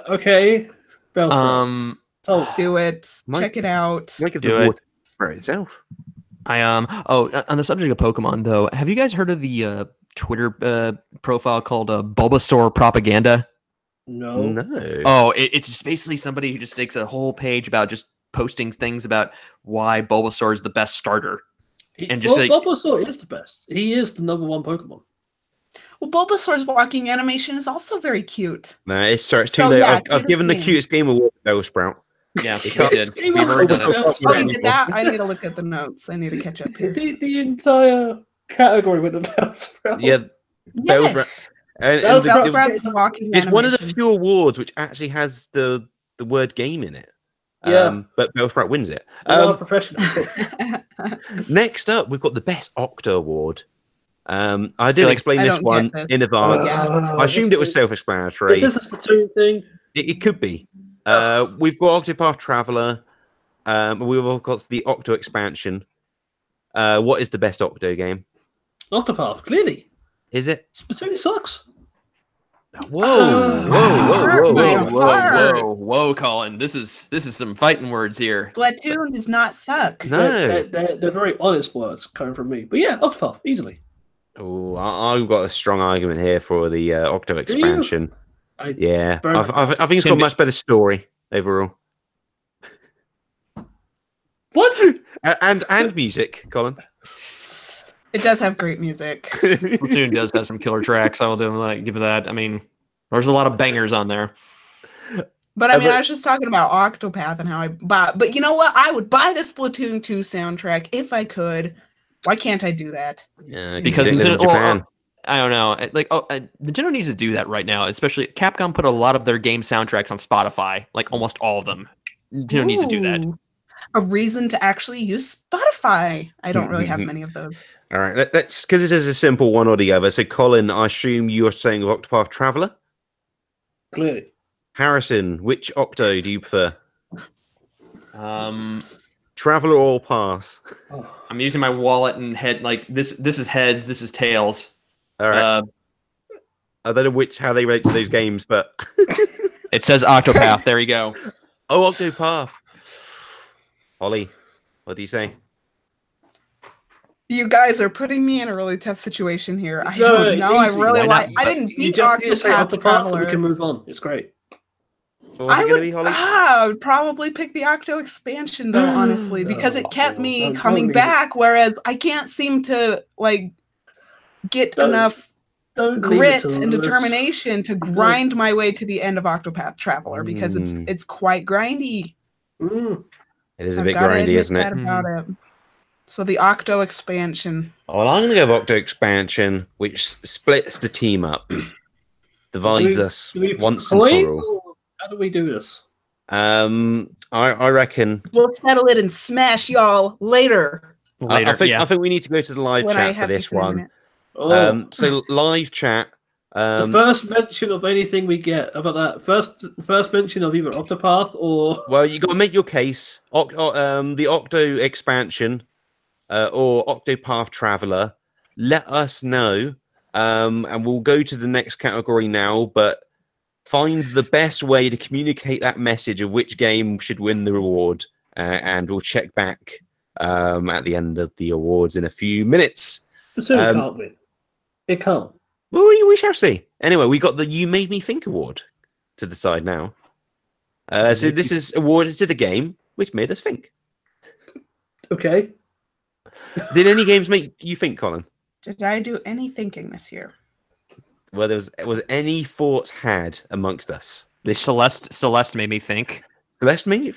Okay. Bellsprout. Do it. Check it out. Do it for itself. On the subject of Pokemon though, have you guys heard of the Twitter profile called Bulbasaur Propaganda? No. Oh, it's just basically somebody who just makes a whole page about just posting things about why Bulbasaur is the best starter. Bulbasaur is the best. He is the number one Pokemon. Well, Bulbasaur's walking animation is also very cute. No, it's too late. Yeah, I've given the cutest game award to Bellsprout. Yeah, we did. We've already done it. Oh, you did that? I need to look at the notes. I need to catch up here. The entire category with the Bellsprout. Yeah, Yes. Bellsprout. Bellsprout's walking It's one of the animation. few awards which actually has the word game in it. Yeah. But Bellsprout wins it. Professional. Next up, we've got the Best Octo Award. I didn't explain this one in advance. I assumed it was self-explanatory. Is this a Splatoon thing? It could be. We've got Octopath Traveler. We've all got the Octo expansion. What is the best Octo game? Octopath, clearly. Is it? Splatoon sucks. Whoa, Colin. This is some fighting words here. Splatoon does not suck. No. They're very honest words coming from me. But yeah, Octopath, easily. Oh, I've got a strong argument here for the Octo expansion. I think it's got a much better story overall. What? and music, Colin. It does have great music. Splatoon does have some killer tracks. I will give it that. I mean, there's a lot of bangers on there. But I mean, but- I was just talking about Octopath and how I buy. But you know what? I would buy the Splatoon 2 soundtrack if I could. Why can't I do that? Yeah, Because you don't live in Japan. I don't know. Nintendo needs to do that right now. Especially Capcom put a lot of their game soundtracks on Spotify, like almost all of them. Nintendo needs to do that. Ooh, a reason to actually use Spotify. I don't really have many of those. All right, let's because it is a simple one or the other. So, Colin, I assume you are saying Octopath Traveler. Clearly. Harrison, which Octo do you prefer? Traveler or Pass? Oh. I'm using my wallet and head. Like this is heads. This is tails. All right. I don't know how they relate to those games, but It says Octopath. There you go. oh, Octopath. Holly, what do you say? You guys are putting me in a really tough situation here. I No, don't it's know. I easy. really Why like. not? I didn't You beat just need to say Octopath Octopath and Traveler. we can move on. It's great. What was it going to be, Holly? I would probably pick the Octo expansion though, honestly, because it kept me Don't coming leave it. back. Whereas I can't seem to like get Don't enough Don't leave it grit to and the- determination to grind my way to the end of Octopath Traveler because Mm. it's quite grindy. Mm. It is a I've bit gotta grindy, admit isn't it? that about it. So the Octo expansion. Well, I'm going to go with Octo expansion, which splits the team up, divides Do we- us do we once and play, for all. or how do we do this? I reckon. We'll settle it and smash y'all later Later. I think we need to go to the live when I chat for have this this one. internet. Oh, So live chat. the first mention of anything we get about that first mention of either Octopath or Well, you got to make your case. The Octo expansion or Octopath Traveler. Let us know, and we'll go to the next category now. But find the best way to communicate that message of which game should win the reward, and we'll check back at the end of the awards in a few minutes. Splatoon can't win. It can't. Well, we shall see. Anyway, we got the You Made Me Think award to decide now. So this is awarded to the game which made us think. Okay. Did any games make you think, Colin? Did I do any thinking this year? Well, was any thoughts had amongst us? This Celeste made me think. Celeste made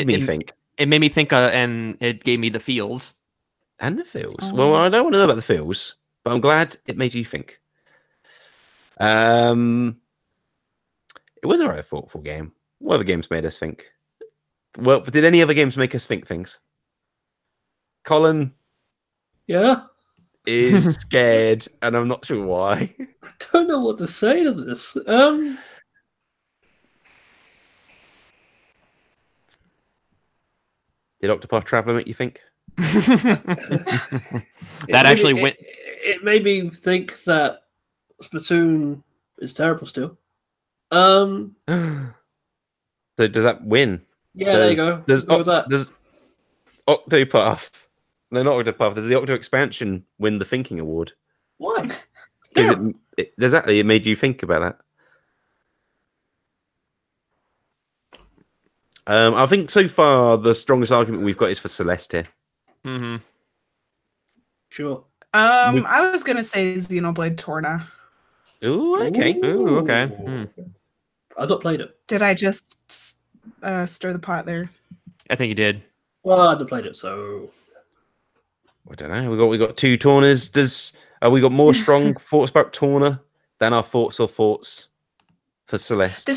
me think. It made me think, and it gave me the feels. And the feels. Oh. Well, I don't want to know about the feels, but I'm glad it made you think. It was a very thoughtful game. What other games made us think? Well, did any other games make us think things? Colin Yeah. is scared, and I'm not sure why. I don't know what to say to this. Did Octopath Traveler make you think? That actually went. It made me think that Splatoon is terrible still. Yeah, So does that win? there you go. Does Go with that. Octopath? No, not Octopath. Does the Octo expansion win the thinking award? Why? Because exactly, it made you think about that. I think so far the strongest argument we've got is for Celeste here. Mm-hmm. Sure. I was gonna say Xenoblade Torna. Ooh, okay. Ooh, okay. I've not played it. Did I just stir the pot there? I think you did. Well, I've not played it, so I don't know. We got two Tornas. We got more strong thoughts about Torna than our thoughts for Celeste? The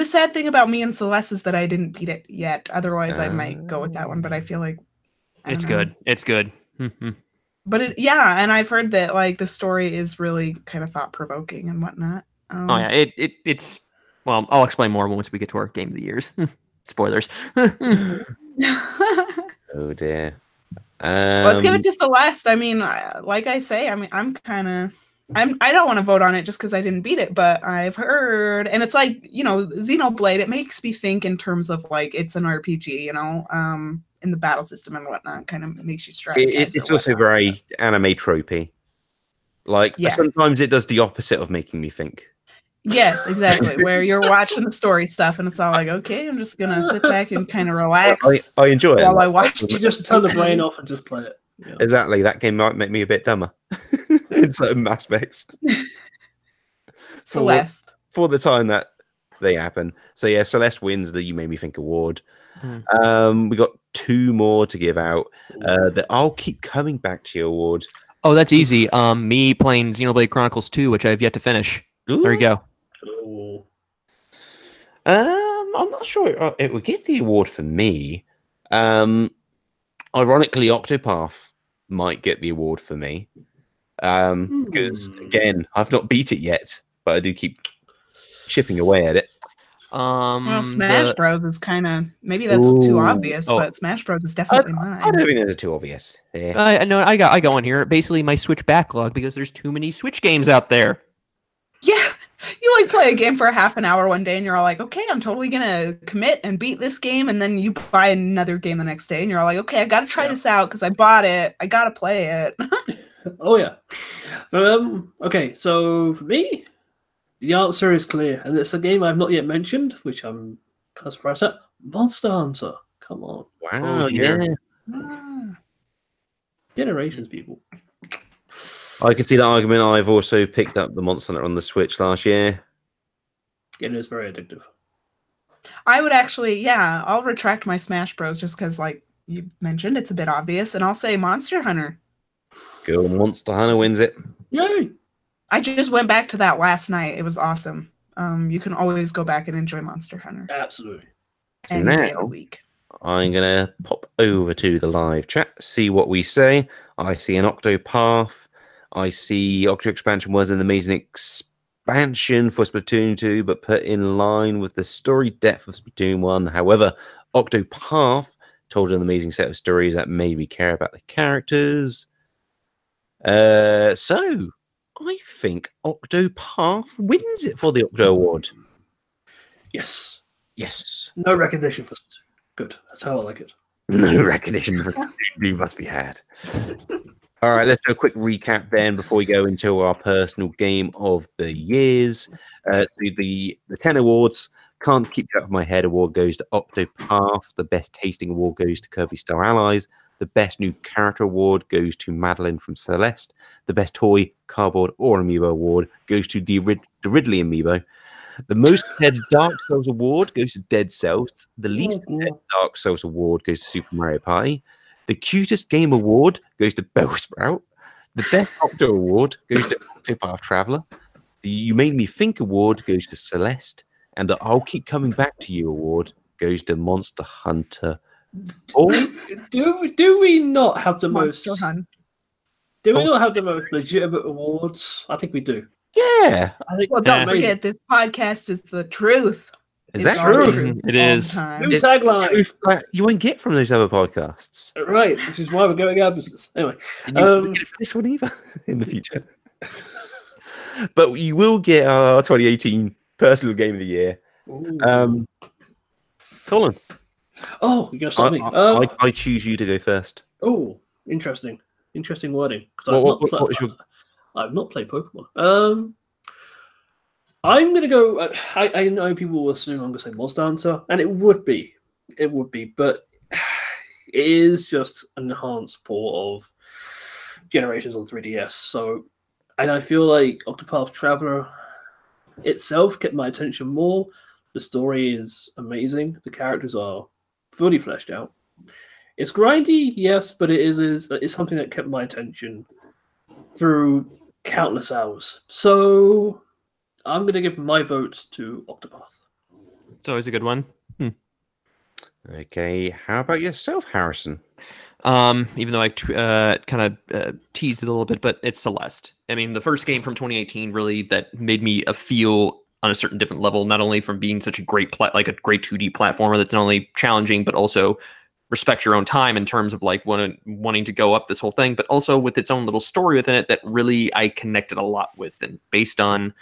sad thing about me and Celeste is that I didn't beat it yet. Otherwise, I might go with that one. But I feel like It's don't know. good. It's good. Mhm. But and I've heard that like the story is really kind of thought provoking and whatnot. Oh yeah, it's well. I'll explain more once we get to our game of the years. Spoilers. Oh dear. Let's give it to Celeste. I mean, like I say, I mean, I don't want to vote on it just because I didn't beat it, but I've heard, and it's like, Xenoblade, it makes me think in terms of like, it's an RPG, in the battle system and whatnot, kind of makes you strategize. It's also very anime tropey. Like, sometimes it does the opposite of making me think. Yes, exactly. Where you're watching the story stuff and it's all like, okay, I'm just going to sit back and kind of relax. I enjoy it. While I watch. You just turn the brain off and just play it. Yeah. Exactly. That game might make me a bit dumber in certain aspects. Celeste. For the time that they happen. So yeah, Celeste wins the You Made Me Think award. Hmm. We got 2 more to give out. The I'll Keep Coming Back to You award. Oh, that's easy. Me playing Xenoblade Chronicles 2, which I have yet to finish. Ooh. There you go. Oh. I'm not sure it would get the award for me. Ironically, Octopath might get the award for me. Because again, I've not beat it yet, but I do keep chipping away at it. Well, Smash Bros is kind of maybe that's too obvious, but Smash Bros is definitely mine. I don't think they're too obvious. Yeah. I know I got one here. Basically, my Switch backlog because there's too many Switch games out there. Yeah, you like play a game for a half an hour one day, and you're all like, "Okay, I'm totally gonna commit and beat this game," and then you buy another game the next day, and you're all like, "Okay, I got to try this out because I bought it. I gotta play it." Oh yeah. Okay, so for me, the answer is clear, and it's a game I've not yet mentioned, which I'm kind of surprised at. Monster Hunter. Come on. Wow, yeah. Generations, people. I can see that argument. I've also picked up the Monster Hunter on the Switch last year. It is very addictive. I would actually, yeah, I'll retract my Smash Bros. Just because, like you mentioned, it's a bit obvious, and I'll say Monster Hunter. Go Monster Hunter wins it. Yay! I just went back to that last night. It was awesome. You can always go back and enjoy Monster Hunter. Absolutely. Any day of the week. I'm going to pop over to the live chat, see what we say. I see an Octopath. I see Octo Expansion was an amazing expansion for Splatoon 2, but put in line with the story depth of Splatoon 1. However, Octopath told an amazing set of stories that made me care about the characters. So I think Octopath wins it for the Octo Award. Yes. Yes. No recognition for good. That's how I like it. No recognition for you must be had. All right, let's do a quick recap then before we go into our personal game of the years. The 10 awards. Can't Keep You Out of My Head award goes to Octopath. The Best Tasting award goes to Kirby Star Allies. The Best New Character award goes to Madeline from Celeste. The Best Toy, Cardboard, or Amiibo award goes to the Ridley Amiibo. The Most Dead Dark Souls award goes to Dead Cells. The Least Dead Dark Souls award goes to Super Mario Party. The Cutest Game award goes to Bellsprout. The Best Octo award goes to Octopath Traveler. The You Made Me Think award goes to Celeste. And the I'll Keep Coming Back to You award goes to Monster Hunter. Do we not have the most? Do we not have the most legitimate awards? I think we do. Yeah. I think. Well, don't forget, this podcast is the truth. Is that true? It is. New tagline. Truth that you won't get from those other podcasts. Right, which is why we're going out of business. Anyway, You won't get this one either in the future. But you will get our 2018 personal game of the year. Colin. Oh, you're gonna stop me. I choose you to go first. Oh, interesting wording. I've not played Pokemon. I'm gonna go. I know people will assume I'm gonna say Monster Hunter, and it would be, but it is just an enhanced port of Generations on 3DS. So, and I feel like Octopath Traveler itself kept my attention more. The story is amazing. The characters are fully fleshed out. It's grindy, yes, but it's something that kept my attention through countless hours. So I'm going to give my vote to Octopath. It's always a good one. Okay, how about yourself, Harrison? Even though I kind of teased it a little bit, but it's Celeste. I mean, the first game from 2018 really that made me feel on a certain different level, not only from being such a great like a great 2D platformer that's not only challenging but also respect your own time in terms of like wanting to go up this whole thing, but also with its own little story within it that really I connected a lot with, and based on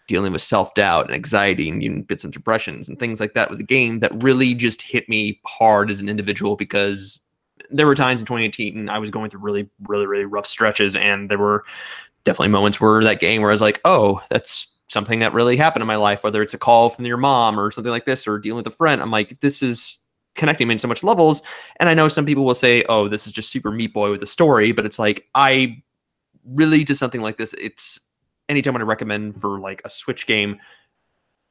dealing with self-doubt and anxiety and bits and depressions and things like that with the game that really just hit me hard as an individual, because there were times in 2018 I was going through really, really, really rough stretches, and there were definitely moments where that game where I was like, oh, that's something that really happened in my life, whether it's a call from your mom or something like this, or dealing with a friend. I'm like, this is connecting me in so much levels. And I know some people will say, oh, this is just Super Meat Boy with a story, but it's like, I really, to something like this, it's anytime I recommend for like a Switch game,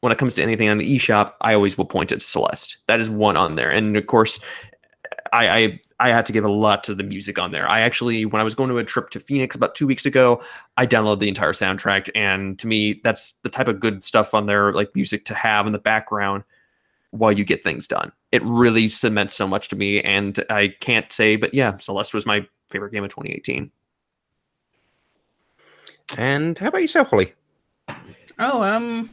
when it comes to anything on the eShop, I always will point at Celeste. That is one on there. And of course, I had to give a lot to the music on there. I actually, when I was going to a trip to Phoenix about 2 weeks ago, I downloaded the entire soundtrack. And to me, that's the type of good stuff on there, like music to have in the background while you get things done. It really cements so much to me. And I can't say, but yeah, Celeste was my favorite game of 2018. And how about yourself, Holly? Oh, I'm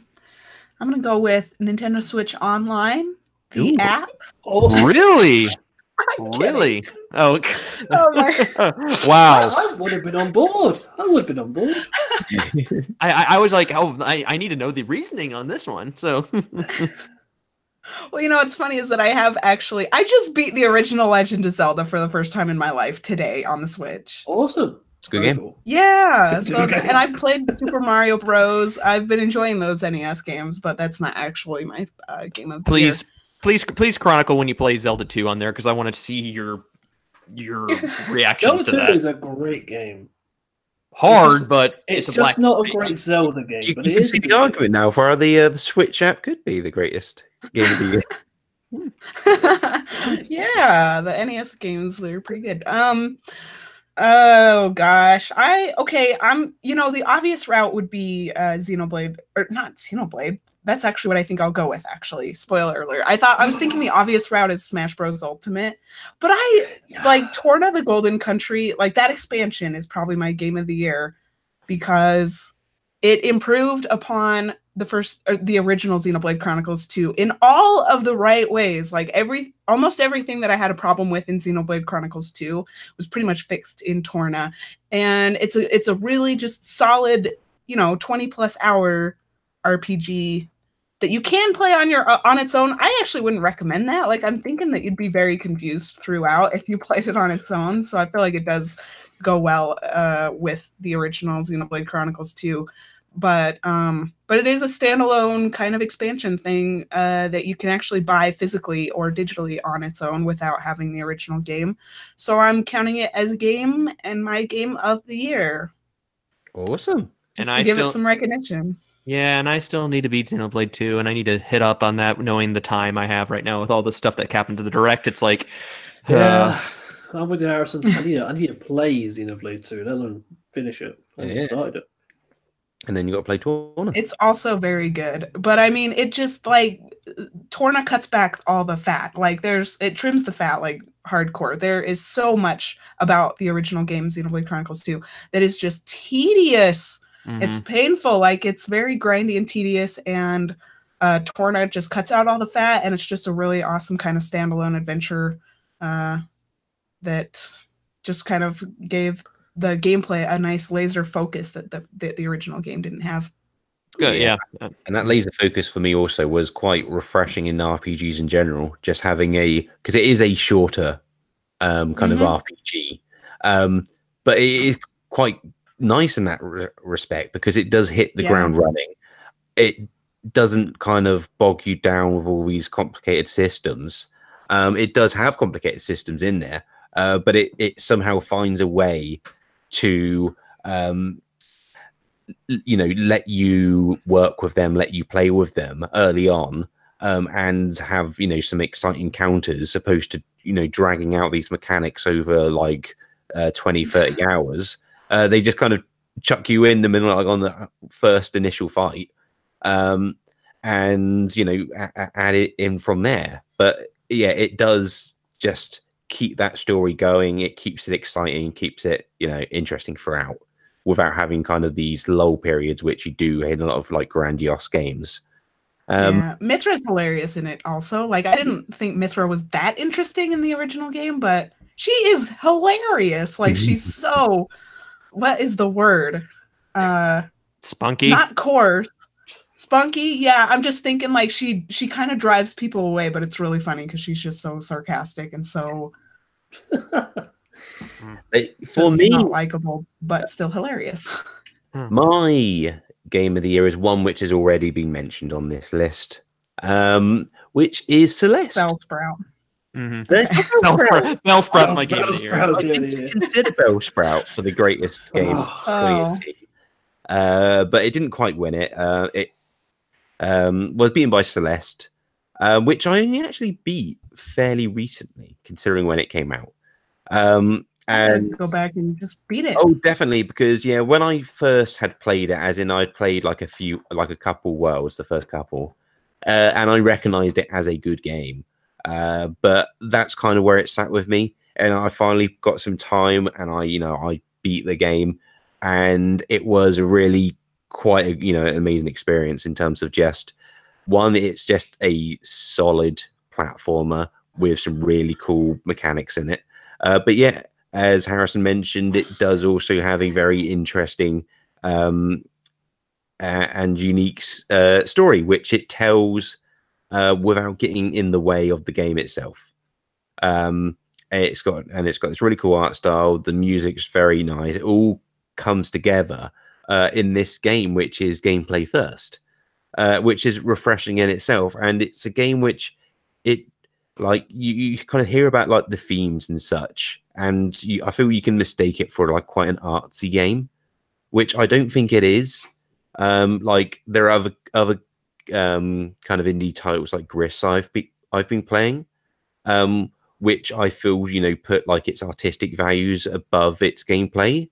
gonna go with Nintendo Switch Online, the Ooh. app. Oh, Really? I'm Really? Oh, Oh my! wow. I would have been on board. I was like, oh, I need to know the reasoning on this one. So, Well, you know what's funny is that I just beat the original Legend of Zelda for the first time in my life today on the Switch. Awesome. It's a good Very game. cool. Yeah, so Okay. and I played Super Mario Bros. I've been enjoying those NES games, but that's not actually my game of the year. please chronicle when you play Zelda 2 on there, because I want to see your reactions Zelda to 2 that. is a great game. Hard, but It's a just black. not a great Zelda game. You but can it is see a the good argument now for how the Switch app could be the greatest game of the year. Yeah, the NES games, they're pretty good. Oh gosh. The obvious route would be Xenoblade, or not Xenoblade. That's actually what I think I'll go with, actually. Spoiler alert. I was thinking the obvious route is Smash Bros. Ultimate, but like Torna the Golden Country, like that expansion is probably my game of the year because it improved upon the original Xenoblade Chronicles 2 in all of the right ways. Like almost everything that I had a problem with in Xenoblade Chronicles 2 was pretty much fixed in Torna. And it's a really just solid, 20 plus hour RPG that you can play on its own. I actually wouldn't recommend that. Like, I'm thinking that you'd be very confused throughout if you played it on its own. So I feel like it does go well with the original Xenoblade Chronicles 2. But it is a standalone kind of expansion thing that you can actually buy physically or digitally on its own without having the original game. So I'm counting it as a game and my game of the year. Awesome. Just And to I give still- it some recognition. Yeah, and I still need to beat Xenoblade 2, and I need to hit up on that, knowing the time I have right now with all the stuff that happened to the Direct. It's like, Yeah, I'm with Harrison. I need to play Xenoblade 2, let alone finish it. I haven't Yeah. started it. And then you got to play Torna. It's also very good. But I mean, it just like Torna cuts back all the fat. Like it trims the fat like hardcore. There is so much about the original game, Xenoblade Chronicles 2, that is just tedious. It's painful. Like it's very grindy and tedious, and Torna just cuts out all the fat, and it's just a really awesome kind of standalone adventure that just kind of gave the gameplay a nice laser focus that the original game didn't have. good, yeah. And that laser focus for me also was quite refreshing in RPGs in general. Just having because it is a shorter kind of RPG, but it is quite nice in that respect because it does hit the ground running. It doesn't kind of bog you down with all these complicated systems. It does have complicated systems in there, but it somehow finds a way to let you work with them, let you play with them early on, and have some exciting encounters, opposed to dragging out these mechanics over like 20-30 hours. They just kind of chuck you in the middle, like on the first initial fight, and add it in from there. But yeah, it does just keep that story going. It keeps it exciting, keeps it interesting throughout, without having kind of these lull periods, which you do in a lot of like grandiose games. Mithra's hilarious in it also. Like I didn't think Mithra was that interesting in the original game, but she is hilarious. Like she's so, what is the word? Spunky. Not coarse. Spunky, yeah. I'm just thinking like she kind of drives people away, but it's really funny because she's just so sarcastic and so For me, not likable, but still hilarious. my game of the year is one which has already been mentioned on this list, which is Celeste. Bellsprout. Bellsprout's my game of the year. I did consider Bellsprout for the greatest game of 2018. But it didn't quite win it. was beaten by Celeste, which I only actually beat fairly recently, considering when it came out. And go back and just beat it. Oh, definitely, because when I first had played it, as in I played like a couple worlds, the first couple, and I recognized it as a good game. But that's kind of where it sat with me, and I finally got some time, and I beat the game, and it was really quite an amazing experience in terms of just one. It's just a solid platformer with some really cool mechanics in it. But yeah. As Harrison mentioned, it does also have a very interesting and unique story, which it tells without getting in the way of the game itself. It's got this really cool art style. The music's very nice. It all comes together in this game, which is gameplay first, which is refreshing in itself. And it's a game which you kind of hear about like the themes and such, and I feel you can mistake it for like quite an artsy game, which I don't think it is. Like there are other kind of indie titles like Gris I've been playing, which I feel put like its artistic values above its gameplay,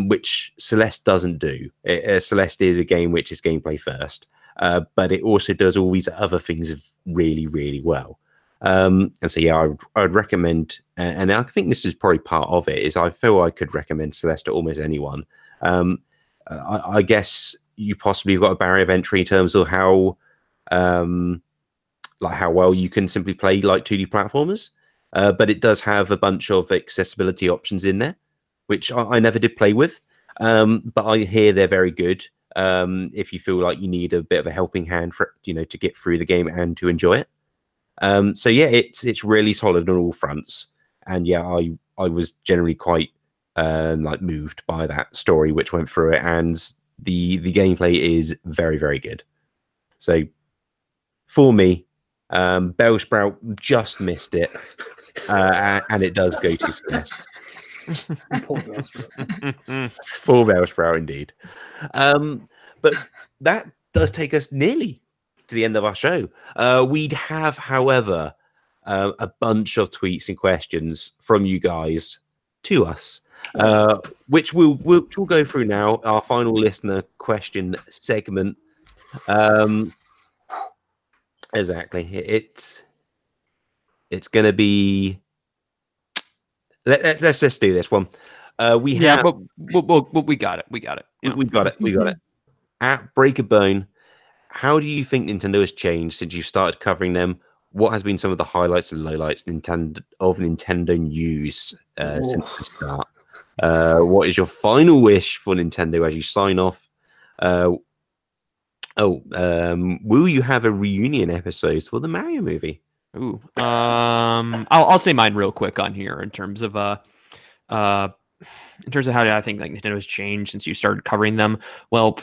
which Celeste doesn't do. Celeste is a game which is gameplay first, but it also does all these other things really, really well. And so I would recommend, and I think this is probably part of it, is I feel I could recommend Celeste to almost anyone. I guess you possibly have got a barrier of entry in terms of how well you can simply play like 2D platformers, but it does have a bunch of accessibility options in there, which I never did play with, but I hear they're very good. If you feel like you need a bit of a helping hand for to get through the game and to enjoy it. So yeah, it's really solid on all fronts, and I was generally quite like moved by that story which went through it, and the gameplay is very, very good. So for me, Bellsprout just missed it, and it does go to Celeste. Poor Bellsprout. For Bellsprout indeed. But that does take us nearly to the end of our show. We'd have, however, a bunch of tweets and questions from you guys to us, which we'll go through now. Our final listener question segment. Exactly. It's going to be. Let's just do this one. But we got it. We got it. At Break a Bone. How do you think Nintendo has changed since you started covering them? What has been some of the highlights and lowlights of Nintendo news since the start? What is your final wish for Nintendo as you sign off? Will you have a reunion episode for the Mario movie? Ooh, I'll say mine real quick on here in terms of how I think like Nintendo has changed since you started covering them. Well,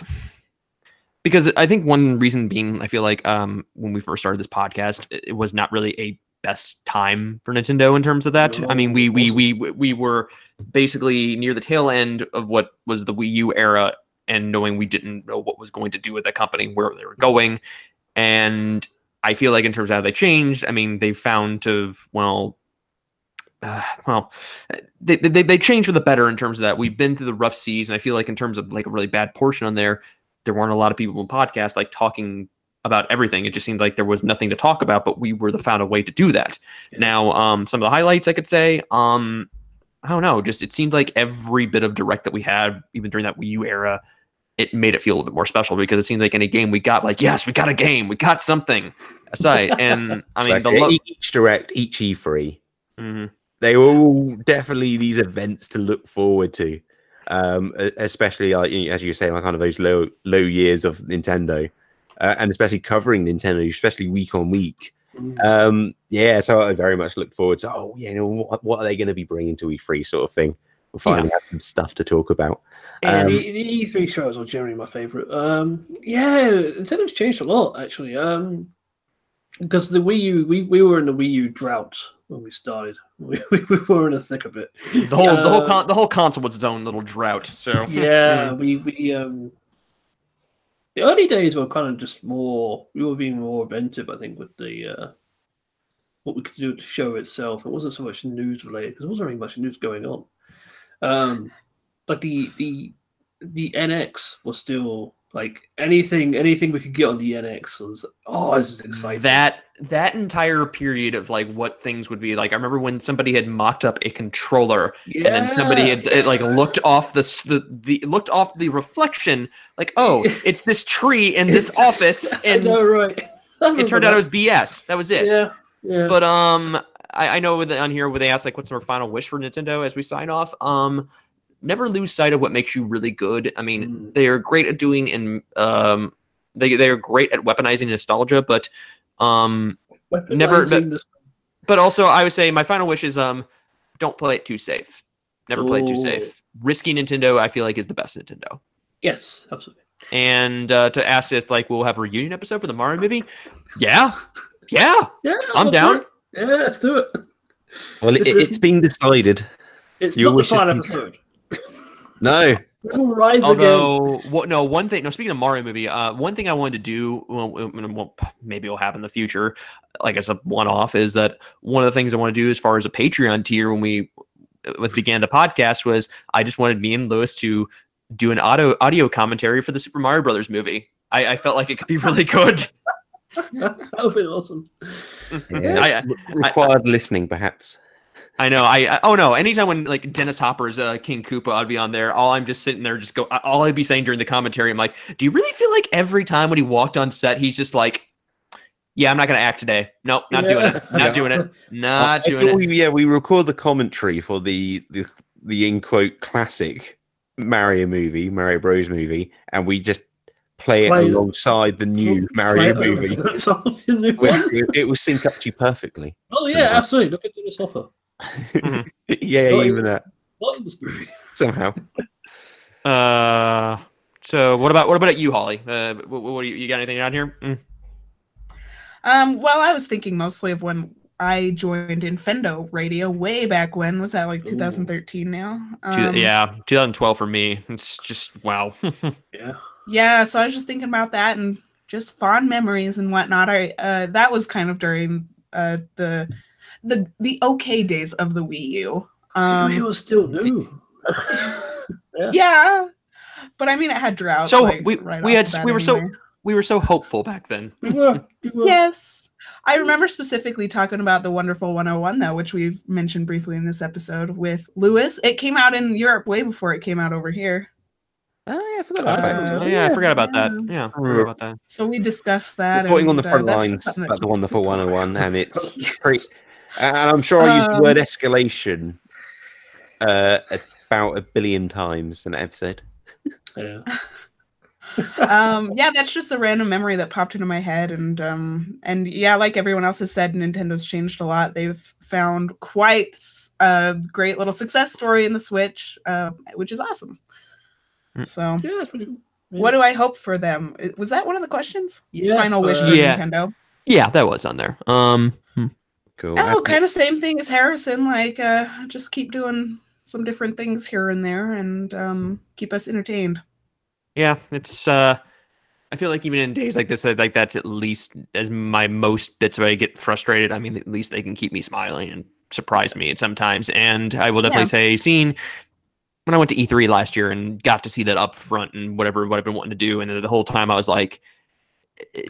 because I think one reason being, I feel like when we first started this podcast, it was not really a best time for Nintendo in terms of that. No, I mean, we were basically near the tail end of what was the Wii U era, and knowing we didn't know what was going to do with the company, where they were going, and I feel like in terms of how they changed, I mean, they found to they changed for the better in terms of that. We've been through the rough seas, and I feel like in terms of like a really bad portion on there weren't a lot of people in podcasts like talking about everything. It just seemed like there was nothing to talk about, but we found a way to do that. Yeah. Now, some of the highlights I could say, I don't know, just it seemed like every bit of direct that we had, even during that Wii U era, it made it feel a little bit more special, because it seemed like any game we got, like, yes, we got a game, we got something aside. And I mean, each direct, each E3, they were all definitely these events to look forward to. Especially as you were saying, like kind of those low years of Nintendo, and especially covering Nintendo, especially week on week. So I very much look forward to what are they going to be bringing to E3 sort of thing. We'll finally have some stuff to talk about. The E3 shows are generally my favorite. Nintendo's changed a lot actually. Because the Wii U, we were in the Wii U drought when we started. We were in the thick of it. The whole console was its own little drought. So yeah, The early days were kind of just more. We were being more inventive, I think, with the what we could do with the show itself. It wasn't so much news related because there wasn't really much news going on. Like the NX was still like anything we could get on the NX was this is exciting. That entire period of like what things would be like. I remember when somebody had mocked up a controller, and then somebody had like looked off looked off the reflection, like, oh, it's this tree in this office, and right. It turned out it was BS. That was it. Yeah. Yeah. But I know on here where they ask like, what's our final wish for Nintendo as we sign off? Never lose sight of what makes you really good. I mean, they are great at doing and they are great at weaponizing nostalgia, but never. But also, I would say my final wish is don't play it too safe. Never play it too safe. Risky Nintendo, I feel like, is the best Nintendo. Yes, absolutely. And to ask if like we'll have a reunion episode for the Mario movie, yeah, I'm down. Yeah, let's do it. Well, it's been decided. It's not the final episode. No. We'll rise Although, again. one thing. No, speaking of Mario movie, one thing I wanted to do, well, maybe it'll happen in the future, like as a one-off, is that one of the things I want to do as far as a Patreon tier when we began the podcast was I just wanted me and Lewis to do an audio commentary for the Super Mario Brothers movie. I felt like it could be really good. That would be awesome. Yeah, required listening, perhaps. I know. Oh no. Anytime when like Dennis Hopper's King Koopa, I'd be on there. All I'm just sitting there, all I'd be saying during the commentary, I'm like, do you really feel like every time when he walked on set, he's just like, yeah, I'm not gonna act today. Nope, not doing it. Not doing it. Not doing it. We record the commentary for the in quote classic Mario Bros movie, and we just play it alongside the new Mario movie. It will sync up to you perfectly. Oh yeah, absolutely. Look at this offer. Yeah, even that. Not in this movie. Somehow. So what about you, Holly? What do you got anything on here? Well, I was thinking mostly of when I joined Nintendo Radio way back when. Was that like 2013 now? 2012 for me. It's just wow. Yeah, so I was just thinking about that and just fond memories and whatnot. That was kind of during the okay days of the Wii U. Wii was still new. Yeah, but I mean, it had drought. So like, we were so hopeful back then. We were. Yes, I remember specifically talking about the Wonderful 101 though, which we've mentioned briefly in this episode with Lewis. It came out in Europe way before it came out over here. Oh yeah, I forgot about that. I forgot about that. Yeah, I forgot about that. So we discued that. Reporting on the front lines about the Wonderful 101, and it's pretty. And I'm sure I used the word escalation about 1 billion times in an episode. Yeah. Yeah, that's just a random memory that popped into my head, and yeah, like everyone else has said, Nintendo's changed a lot. They've found quite a great little success story in the Switch, which is awesome. So Yeah, that's pretty cool. Yeah. what do I hope for them? Was that one of the questions? Yeah, Final wish for Nintendo. Yeah, that was on there. Cool. Oh, kind of same thing as Harrison. Like, just keep doing some different things here and there, and keep us entertained. Yeah, it's. I feel like even in days like this, like that's at least as my most bits where I get frustrated. I mean, at least they can keep me smiling and surprise me sometimes. And I will definitely say, seeing when I went to E3 last year and got to see that up front and what I've been wanting to do, and the whole time I was like,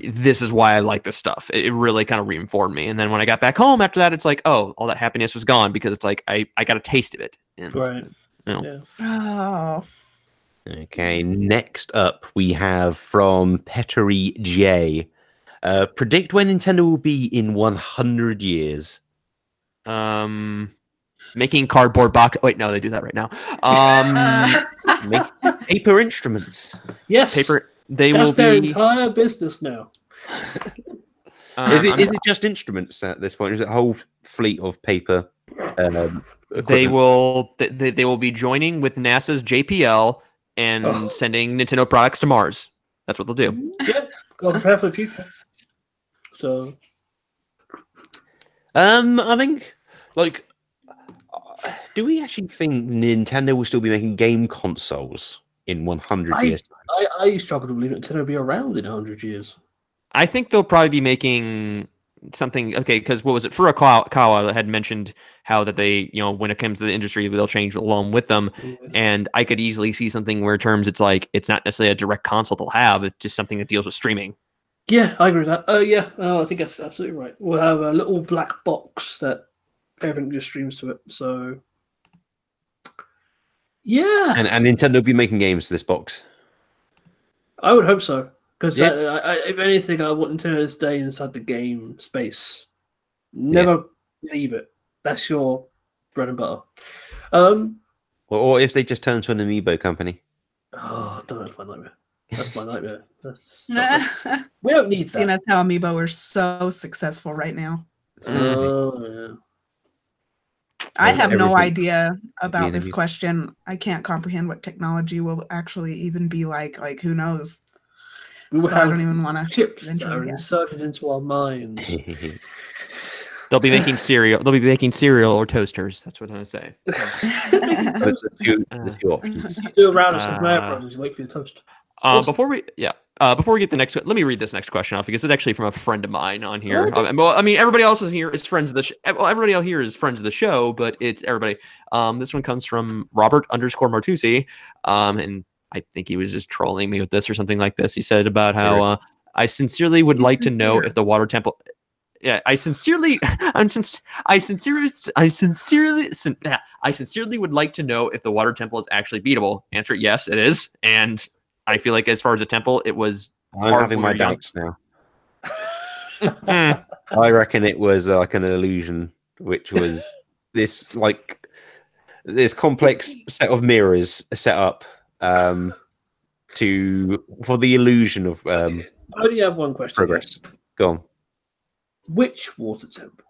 this is why I like this stuff. It really kind of reinformed me. And then when I got back home after that, it's like, oh, all that happiness was gone because it's like I got a taste of it. And, Right. Yeah. Oh, Okay, next up we have from Pettery J. Predict when Nintendo will be in 100 years. Making cardboard box. Wait, no, they do that right now. Make paper instruments. Yes. Paper. They That's will their be. entire business now. Is it just instruments at this point? Or is it a whole fleet of paper? They will. They will be joining with NASA's JPL and sending Nintendo products to Mars. That's what they'll do. Yeah, got to prepare for the future. So, I think, do we actually think Nintendo will still be making game consoles in 100 years. I struggle to believe Nintendo will be around in 100 years. I think they'll probably be making something. Okay, because what was it? Furukawa had mentioned how that they, when it comes to the industry, they'll change along with them. Yeah. And I could easily see something where terms it's like it's not necessarily a direct console they'll have. It's just something that deals with streaming. Yeah, I agree with that. I think that's absolutely right. We'll have a little black box that everything just streams to it. So, yeah. And Nintendo will be making games for this box. I would hope so. Because Yeah. if anything, I want Nintendo to stay inside the game space. Never leave it. That's your bread and butter. Or if they just turn to an amiibo company. Oh, that's my nightmare. That's my nightmare. We don't need that. Seeing as how Amiibo are so successful right now. Oh, yeah. I have no Everything idea about this Amiibo. question. I can't comprehend what technology will actually even be like. Like, who knows? We will So I have don't even want to chips that venture are a guess. inserted into our minds. They'll be making cereal. They'll be making cereal or toasters. That's what I'm gonna say. Those are the two options. You do a round of Super Mario Bros. Wait for your toast. Before we get the next, let me read this next question off because it's actually from a friend of mine on here. Okay. Well, I mean, everybody else is here is friends of the everybody else here is friends of the show, but it's everybody. This one comes from Robert_Martusi, and I think he was just trolling me with this or something like this. He said about how I sincerely would like to know if the water temple. Yeah, I sincerely would like to know if the water temple is actually beatable. Answer: yes, it is, and I feel like as far as a temple, it was. I'm having my doubts now. I reckon it was like an illusion, which was this complex set of mirrors set up for the illusion of I only have one question. progress. Go on. Which water temple?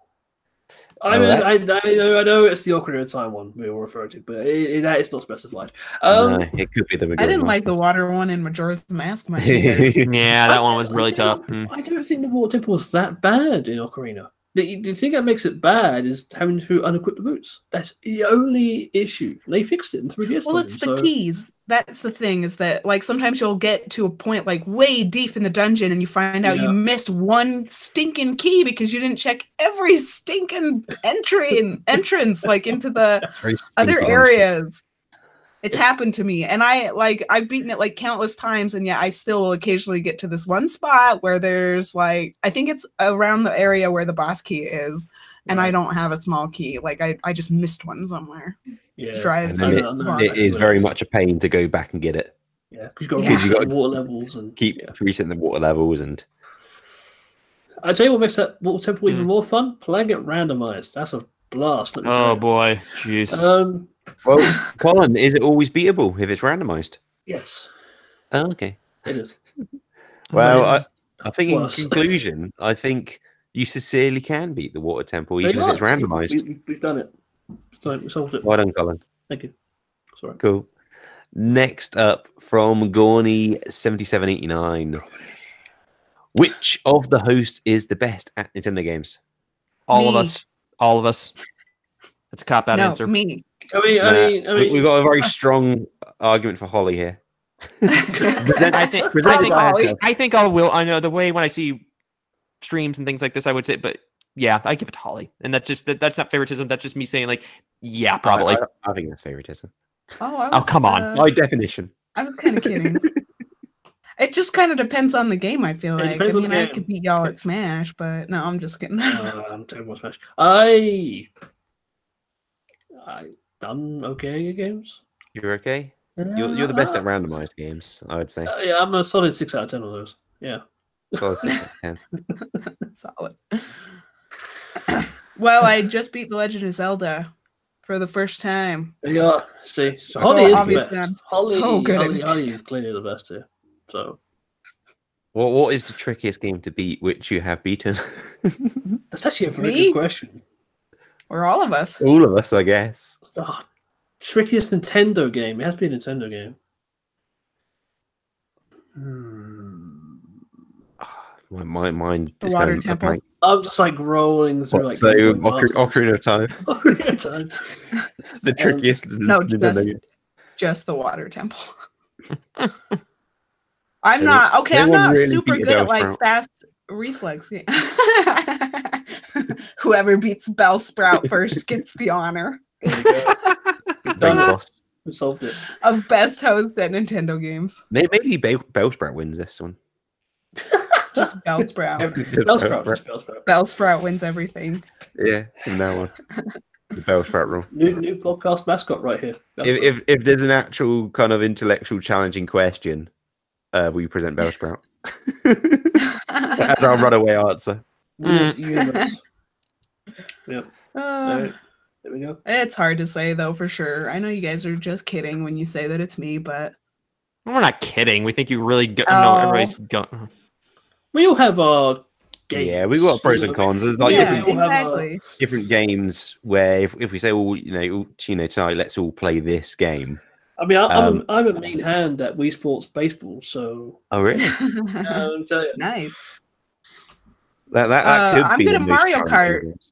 Oh, I mean, that- I know it's the Ocarina of Time one we were referring to, but that is not specified. No, it could be the. I didn't like the water one in Majora's Mask much either. Yeah, that one was really tough. I don't think the water temple was that bad in Ocarina. The thing that makes it bad is having to unequip the boots. That's the only issue. They fixed it in 3DS. Well, it's the keys. That's the thing, is that like sometimes you'll get to a point like way deep in the dungeon and you find out you missed one stinking key because you didn't check every stinking entrance like into the other areas. It's happened to me, and I've beaten it like countless times, and yet I still will occasionally get to this one spot where there's like, I think it's around the area where the boss key is, and I don't have a small key. Like I just missed one somewhere. Yeah, it is very much a pain to go back and get it. Yeah, because you've got to water levels and keep resetting the water levels. And I tell you what makes that water temple even more fun: playing it randomized. That's a blast. Oh boy, jeez. Well, Colin, is it always beatable if it's randomized? Yes. Oh, okay. It is. Well, I think in conclusion, I think you sincerely can beat the water temple even if it's randomized. We've done it. So we solved it. Well done, Colin. Thank you. Sorry. Cool. Next up from Gorny7789. Which of the hosts is the best at Nintendo games? All of us. All of us. That's a cop-out answer. Me. I mean, we've got a very strong argument for Holly here. I think I will. I know the way when I see streams and things like this, I would say, but yeah, I give it to Holly, and that's not favoritism. That's just me saying like, yeah, probably. I think that's favoritism. Oh, come on. By definition. I was kind of kidding. It just kind of depends on the game, I feel like. I mean, I could beat y'all at Smash, but no, I'm just kidding. I'm terrible at Smash. I'm okay at games. You're okay? You're the best at randomized games, I would say. Yeah, I'm a solid 6 out of 10 of those. Yeah. Solid 6 out of 10. Solid. Well, I just beat The Legend of Zelda for the first time. Yeah, see. So Holly is obviously the I'm best. Holly is clearly the best here. So. What is the trickiest game to beat which you have beaten? That's actually a very good question. Or all of us. All of us, I guess. Trickiest Nintendo game. It has to be a Nintendo game. My mind The is Water going Temple. I'm just like rolling through like. So Ocarina of Time. Ocarina of Time. The trickiest No, Nintendo game. just the Water Temple. I'm not okay. I'm Anyone not really super beat a good at Bellsprout? like fast reflex. Whoever beats Bellsprout first gets the honor There we go. We've done Big it. boss. We solved it. of best host at Nintendo games. Maybe Bellsprout wins this one. Just Bellsprout. Bellsprout. Just Bellsprout. Bellsprout wins everything. Yeah, from now on. The Bellsprout rule. New podcast mascot right here. Bellsprout. If there's an actual kind of intellectual challenging question, we present Bellsprout. That's our runaway answer. Universe. Yep. There we go. It's hard to say though for sure. I know you guys are just kidding when you say that it's me, but We're not kidding. We think you really no, Oh. everybody's going. We all have our games. Yeah, we've got pros and cons. There's like yeah, different- exactly. different games where if we say, well, tonight let's all play this game. I mean, I'm a main hand at Wii Sports Baseball, so Oh, really? so, Nice. That could I'm be good the at most Mario challenging Kart. games.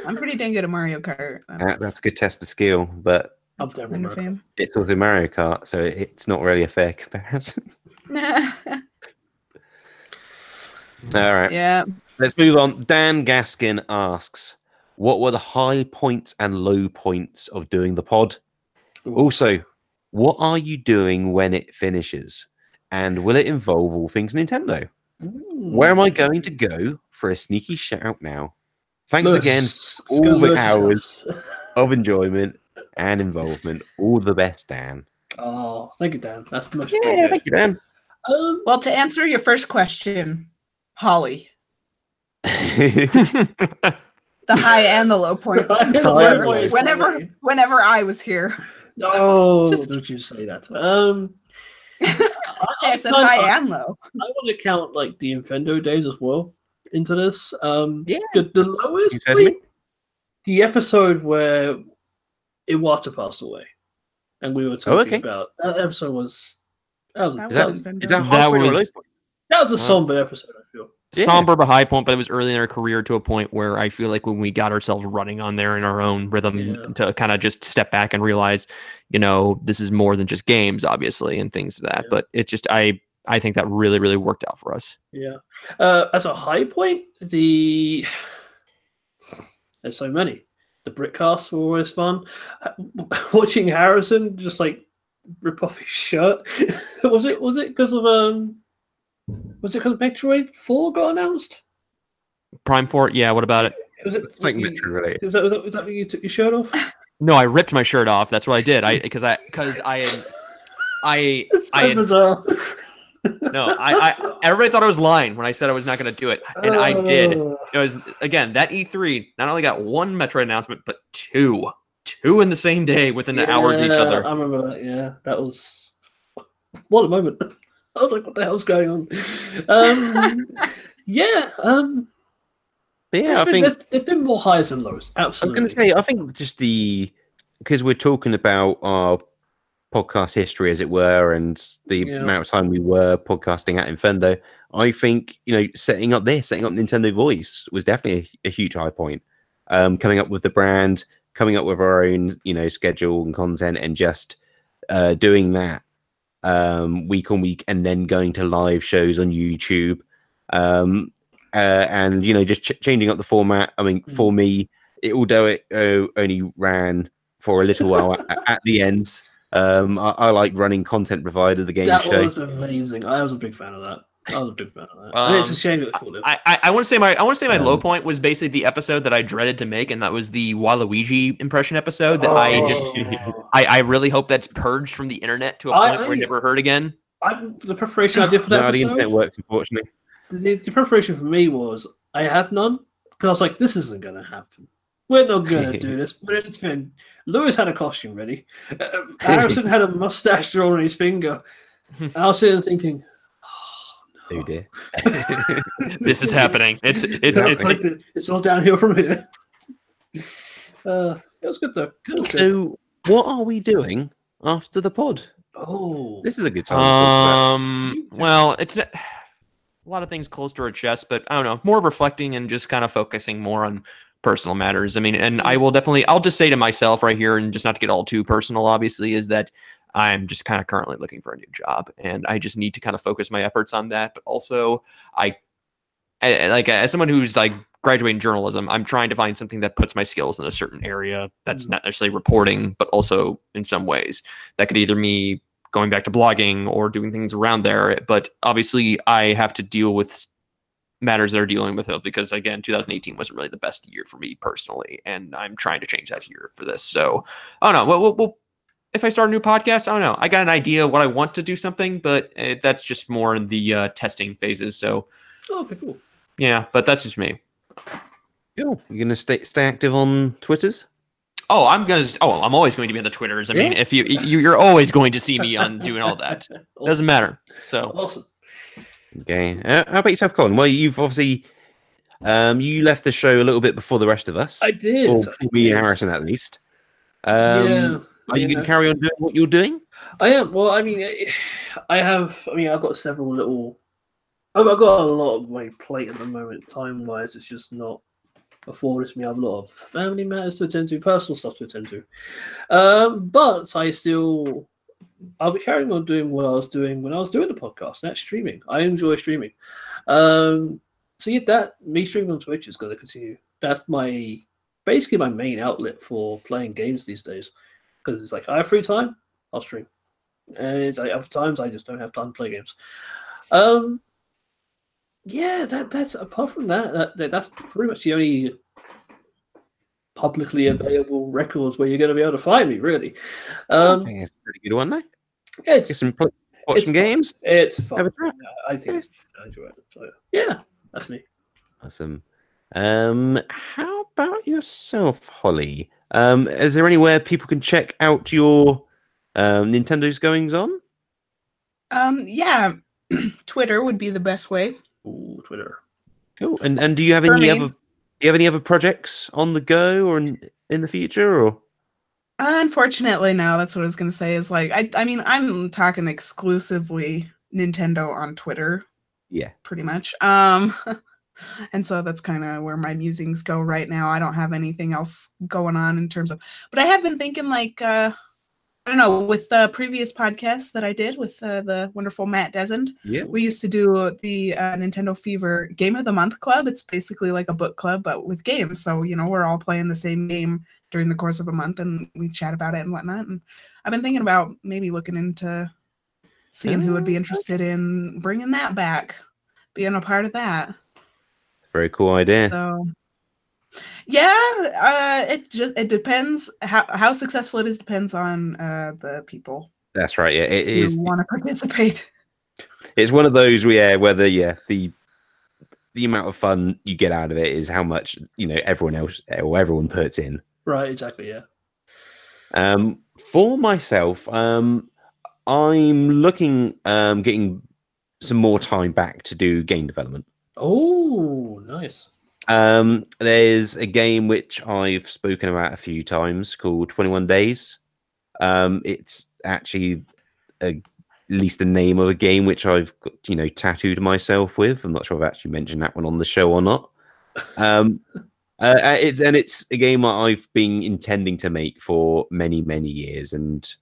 I'm pretty dang good at Mario Kart. That's a good test of skill, but I've never kind of remembered. fame. it's also Mario Kart, so it's not really a fair comparison. All right. Yeah. Let's move on. Dan Gaskin asks, what were the high points and low points of doing the pod? Ooh. Also, what are you doing when it finishes? And will it involve all things Nintendo? Where am I going to go for a sneaky shout now? Thanks Lewis. again Let's for all go the Lewis's hours house. of enjoyment and involvement. All the best, Dan. Oh, thank you, Dan. That's much Yeah, appreciated. thank you, Dan. Well, to answer your first question, Holly, the high and the low point. The high and the low whenever, point is whenever, whenever I was here. Oh, Just- don't you say that. I said I high and low. want to count like the Nintendo days as well into this. Yeah. The lowest You said to me? point, the episode where Iwata passed away, and we were talking okay. about that episode was that was That Is that, was is Nintendo. that high point or low was- point? that was a somber episode. I feel. Yeah. Somber but high point, but it was early in our career to a point where I feel like when we got ourselves running on there in our own rhythm Yeah. to kind of just step back and realize, this is more than just games, obviously, and things like that. Yeah. But it just, I think that really, really worked out for us. Yeah. As a high point, there's so many. The Brickcasts were always fun. Watching Harrison just like rip off his shirt. was it because of Metroid 4 got announced? Prime 4, yeah, what about it? Was it It's like Metro related. Was that when you took your shirt off? No, I ripped my shirt off. That's what I did. Because I had bizarre. no, everybody thought I was lying when I said I was not going to do it, and I did. It was again that E3 not only got one Metroid announcement, but two in the same day within an hour of each other. I remember that. Yeah, that was what a moment. I was like, "What the hell's going on?" Yeah. But yeah, There's been more highs than lows. I was Absolutely. going to say, I think just because we're talking about our podcast history, as it were, and the amount of time we were podcasting at Nintendo, I think, setting up Nintendo Voice was definitely a huge high point. Coming up with the brand, coming up with our own, schedule and content, and just doing that week on week, and then going to live shows on YouTube. And just changing up the format. I mean, for me, although it only ran for a little while at the ends, I like running content provider, the game That show. was amazing. I was a big fan of that. And it's a shame that it fell off. I want to say my low point was basically the episode that I dreaded to make, and that was the Waluigi impression episode. That I really hope that's purged from the internet to a point where I never heard again. The preparation I did for that No, the episode, internet works, unfortunately. the preparation for me was I had none because I was like, this isn't going to happen. We're not going to do this. But it's been. Lewis had a costume ready. Harrison had a mustache drawn on his finger. And I was sitting there thinking, Oh dear. This is happening. It's all downhill from here. It was good though. It was good. So, what are we doing after the pod? Oh, This is a good time. To talk Well, it's a lot of things close to our chest, but I don't know, more reflecting and just kind of focusing more on personal matters. I mean, and I'll just say to myself right here, and just not to get all too personal, obviously, is that I'm just kind of currently looking for a new job, and I just need to kind of focus my efforts on that. But also, like as someone who's like graduating journalism, I'm trying to find something that puts my skills in a certain area that's not necessarily reporting, but also in some ways that could either me going back to blogging or doing things around there. But obviously, I have to deal with matters they're dealing with it because, again, 2018 wasn't really the best year for me personally, and I'm trying to change that year for this. So I don't know. Well, if I start a new podcast, I don't know. I got an idea what I want to do something, but that's just more in the testing phases. So okay, cool. Yeah, but that's just me. Cool. You're gonna stay active on Twitters? Oh, I'm always going to be on the Twitters. I mean, if you're always going to see me on doing all that. Awesome. Doesn't matter. So Awesome. Okay. How about yourself, Colin? Well, you've obviously you left the show a little bit before the rest of us. I did. Or before me and Harrison, at least. Are you going to carry on doing what you're doing? I am. Well, I mean, I've got several little. I've got a lot of my plate at the moment, time-wise. It's just not afforded me. I have a lot of family matters to attend to, personal stuff to attend to. But I'll be carrying on doing what I was doing when I was doing the podcast. That's streaming. I enjoy streaming. So yeah, me streaming on Twitch is going to continue. That's basically my main outlet for playing games these days. Because it's like I have free time, I'll stream, and other times I just don't have time to play games. Yeah, that's apart from that's pretty much the only publicly available records where you're going to be able to find me, really. I think it's a pretty good one, though. Watch some games. It's fun. Have a chat. I think I enjoy it. So yeah, that's me. Awesome. How about yourself, Holly? Is there anywhere people can check out your Nintendo's goings on? Yeah, Twitter would be the best way. Ooh, Twitter. Cool. And do you have any other projects on the go or in the future, or? Unfortunately, no. That's what I was gonna say. Is like I mean, I'm talking exclusively Nintendo on Twitter. Yeah. Pretty much. And so that's kind of where my musings go right now. I don't have anything else going on in terms of, but I have been thinking like, I don't know, with the previous podcast that I did with the wonderful Matt Desmond, we used to do the Nintendo Fever Game of the Month Club. It's basically like a book club, but with games. So, we're all playing the same game during the course of a month and we chat about it and whatnot. And I've been thinking about maybe looking into seeing who would be interested in bringing that back, being a part of that. Very cool idea. So, yeah, it depends how successful it is. Depends on the people. That's right. Yeah, it is. Want to participate? It's one of those where the amount of fun you get out of it is how much everyone puts in. Right. Exactly. Yeah. For myself, I'm looking getting some more time back to do game development. Oh, nice. There's a game which I've spoken about a few times called 21 Days. It's actually at least the name of a game which I've got, tattooed myself with. I'm not sure I've actually mentioned that one on the show or not. It's a game that I've been intending to make for many, many years, and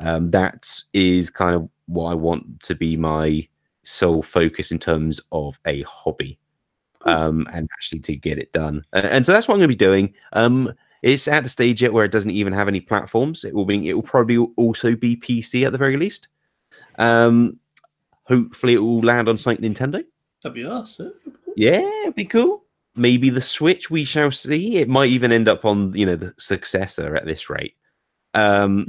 that is kind of what I want to be my sole focus in terms of a hobby. And actually to get it done, and so that's what I'm going to be doing. It's at the stage yet where it doesn't even have any platforms. It will probably also be PC at the very least. Hopefully, it will land on something Nintendo. That'd be awesome. Yeah, it'd be cool. Maybe the Switch. We shall see. It might even end up on the successor at this rate. But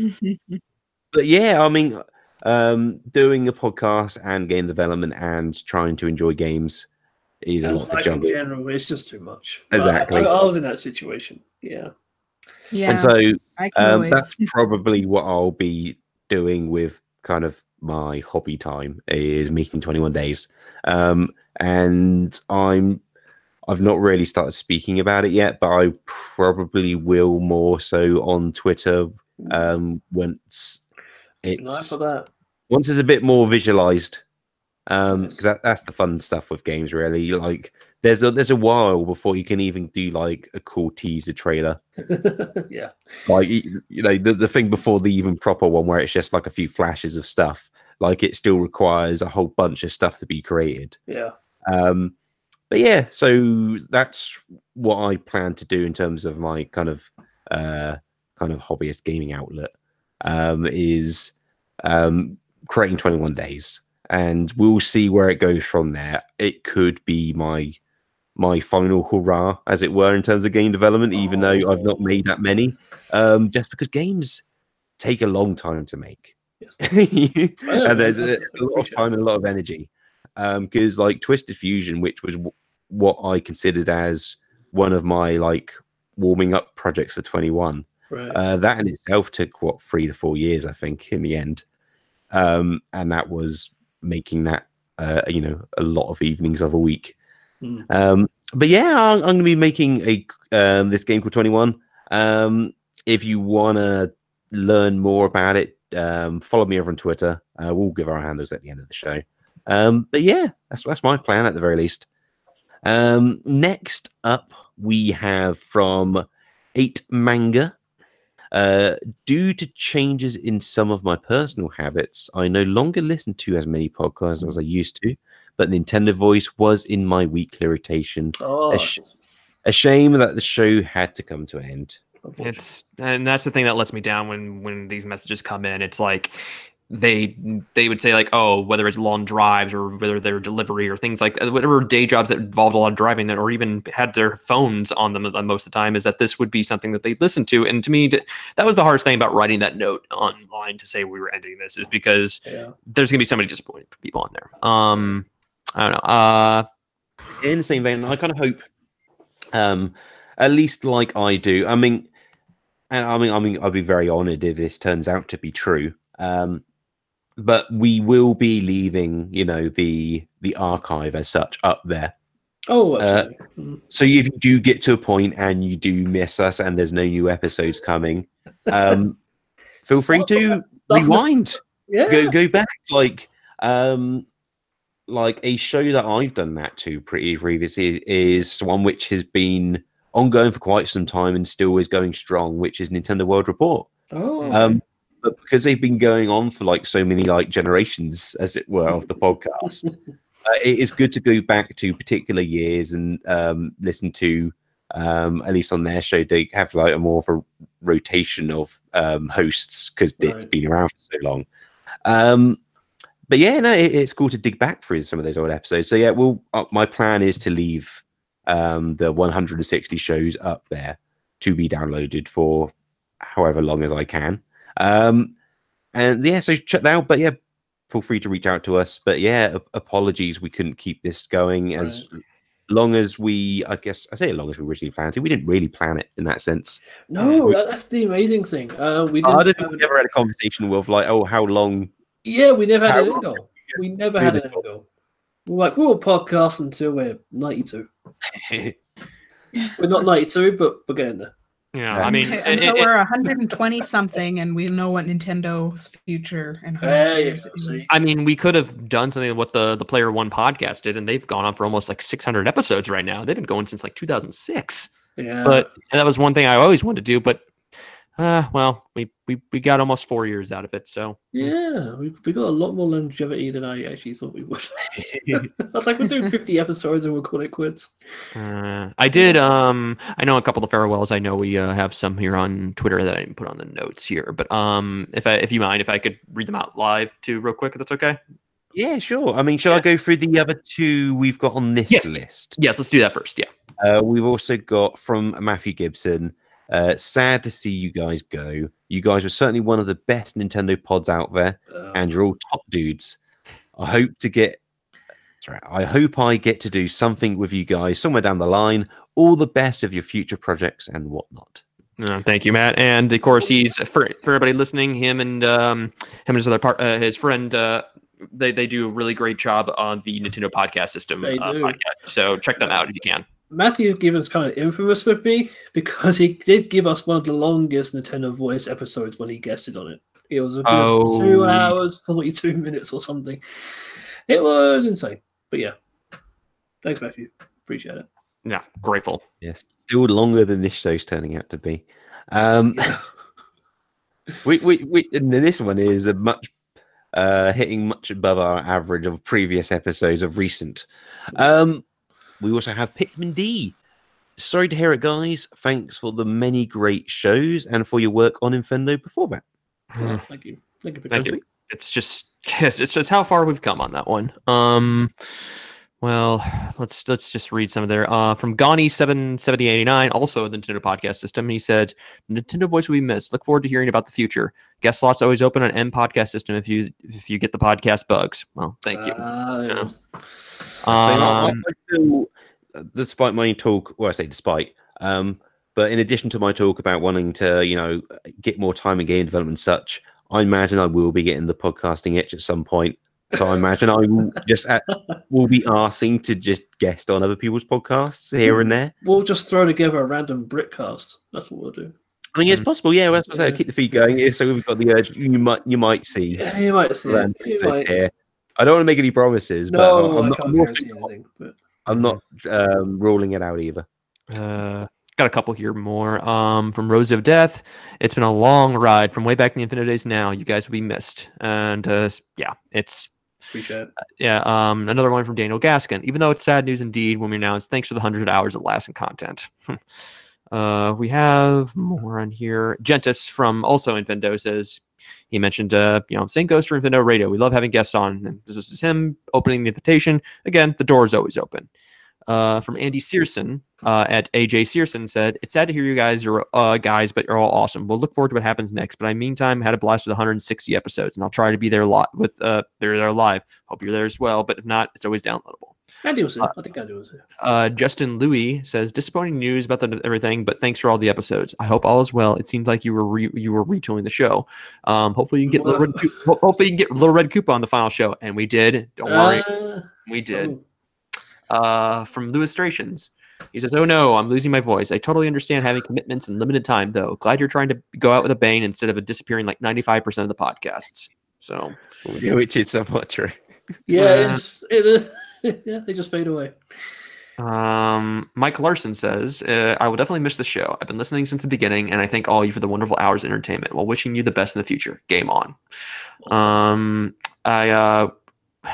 yeah, I mean, doing a podcast and game development and trying to enjoy games is a lot to juggle. In general, it's just too much. Exactly. I was in that situation. Yeah. Yeah. And so that's probably what I'll be doing with kind of my hobby time is making 21 Days. And I've not really started speaking about it yet, but I probably will more so on Twitter once it's a bit more visualized. Because that's the fun stuff with games, really. Like there's a while before you can even do like a cool teaser trailer. Yeah. Like the thing before the even proper one where it's just like a few flashes of stuff. Like it still requires a whole bunch of stuff to be created. Yeah. But yeah, so that's what I plan to do in terms of my kind of hobbyist gaming outlet. Is creating 21 days, and we'll see where it goes from there. It could be my final hurrah, as it were, in terms of game development, even though I've not made that many, just because games take a long time to make. And there's a lot of time and a lot of energy, because like Twisted Fusion, which was what I considered as one of my like warming up projects for 21, right. that in itself took what 3 to 4 years, I think, in the end. And that was making that a lot of evenings of a week. But yeah, I'm going to be making this game called 21. If you want to learn more about it, follow me over on Twitter. We'll give our handles at the end of the show. But yeah, that's my plan at the very least. Next up, we have from 8 Manga. Due to changes in some of my personal habits, I no longer listen to as many podcasts as I used to, but Nintnedo Voice was in my weekly rotation. A shame that the show had to come to an end. And that's the thing that lets me down when these messages come in. It's like they would say like, oh, whether it's long drives or whether they're delivery or things like that, whatever day jobs that involved a lot of driving that, or even had their phones on them most of the time, is that this would be something that they listen to. And to me, that was the hardest thing about writing that note online to say we were ending this, is because there's gonna be so many disappointed people on there. I don't know. In the same vein, I kind of hope, at least like I do. I mean, I'll be very honored if this turns out to be true. But we will be leaving, the archive as such up there. Oh, absolutely. So if you do get to a point and you do miss us and there's no new episodes coming, feel free to rewind. Yeah. Go back. Like a show that I've done that to pretty previously is one which has been ongoing for quite some time and still is going strong, which is Nintendo World Report. But because they've been going on for like so many like generations, as it were, of the podcast, it is good to go back to particular years and listen to, at least on their show, they have like a more of a rotation of hosts because it's been around for so long. But yeah, no, it's cool to dig back through some of those old episodes. So yeah, my plan is to leave the 160 shows up there to be downloaded for however long as I can. And yeah, so check that out. But yeah, feel free to reach out to us. But yeah, apologies we couldn't keep this going as long as we, I guess I say as long as we originally planned to. We didn't really plan it in that sense. No, that's the amazing thing. I don't think we ever had a conversation with like, oh, how long? Yeah, we never had an end goal. We never had an end goal. We're like, we'll podcast until we're 92. We're not 92, but we're getting there. Yeah, I mean, until we're 120 something, and we know what Nintendo's future and years is. I mean, we could have done something what the Player One podcast did, and they've gone on for almost like 600 episodes right now. They've been going since like 2006. Yeah, but that was one thing I always wanted to do. But well, we got almost 4 years out of it. So yeah, we got a lot more longevity than I actually thought we would. I was like, we're doing 50 episodes and we'll call it quits. I did. I know a couple of farewells. I know we have some here on Twitter that I didn't put on the notes here. But if you mind, if I could read them out live too, real quick, if that's okay. Yeah, sure. I mean, shall I go through the other two we've got on this list? Yes, let's do that first. Yeah. We've also got from Matthew Gibson. Sad to see you guys go. You guys were certainly one of the best Nintendo pods out there, and you're all top dudes. I hope I get to do something with you guys somewhere down the line. All the best of your future projects and whatnot. Thank you, Matt. And of course, he's for everybody listening. Him and his other his friend. They do a really great job on the Nintendo podcast system podcast. So check them out if you can. Matthew Gibbons kind of infamous with me because he did give us one of the longest Nintendo Voice episodes when he guested on it. It was a good 2 hours, 42 minutes or something. It was insane. But yeah, thanks, Matthew. Appreciate it. Yeah, grateful. Yes, still longer than this show's turning out to be. We and this one is a much hitting much above our average of previous episodes of recent. We also have Pikmin D. Sorry to hear it, guys. Thanks for the many great shows and for your work on Nintendo before that. Oh, thank you. Thank you. It's just how far we've come on that one. Well, let's just read some of there. From Gani77089, also the Nintendo podcast system. He said, Nintendo Voice will be missed. Look forward to hearing about the future. Guest slots always open on M podcast system if you get the podcast bugs. Well, thank you. I feel, despite my talk, well, I say despite, but in addition to my talk about wanting to, get more time in game development and such, I imagine I will be getting the podcasting itch at some point. So I imagine I will be asking to just guest on other people's podcasts here and there. We'll just throw together a random Britcast. That's what we'll do. I mean, it's possible. Yeah, that's what I say. Keep the feed going. Yeah, so we've got the urge. You might see. Yeah, you might see. Here. I don't want to make any promises, no, but I'm not ruling it out either. Got a couple here more. From Rose of Death. It's been a long ride from way back in the Infinite Days now. You guys will be missed. And it's. Appreciate it. Another one from Daniel Gaskin. Even though it's sad news indeed when we announce thanks for the 100 hours of lasting content. We have more on here. Gentis from also Infendo says he mentioned same goes for Infendo Radio. We love having guests on. And this is him opening the invitation. Again, the door is always open. From Andy Searson at AJ Searson said, it's sad to hear you guys are guys, but you're all awesome. We'll look forward to what happens next. But I meantime had a blast with 160 episodes, and I'll try to be there there live. Hope you're there as well. But if not, it's always downloadable. Andy was here. I think Andy was here. Justin Louis says, disappointing news about everything, but thanks for all the episodes. I hope all is well. It seemed like you were retooling the show. Hopefully you can get Little Red Koopa on the final show, and we did. Don't worry, we did. From Illustrations. He says, oh no, I'm losing my voice. I totally understand having commitments and limited time, though. Glad you're trying to go out with a bang instead of disappearing like 95% of the podcasts. So, which is somewhat true. Yeah, it is. Yeah, they just fade away. Mike Larson says, I will definitely miss the show. I've been listening since the beginning, and I thank all of you for the wonderful hours of entertainment while wishing you the best in the future. Game on.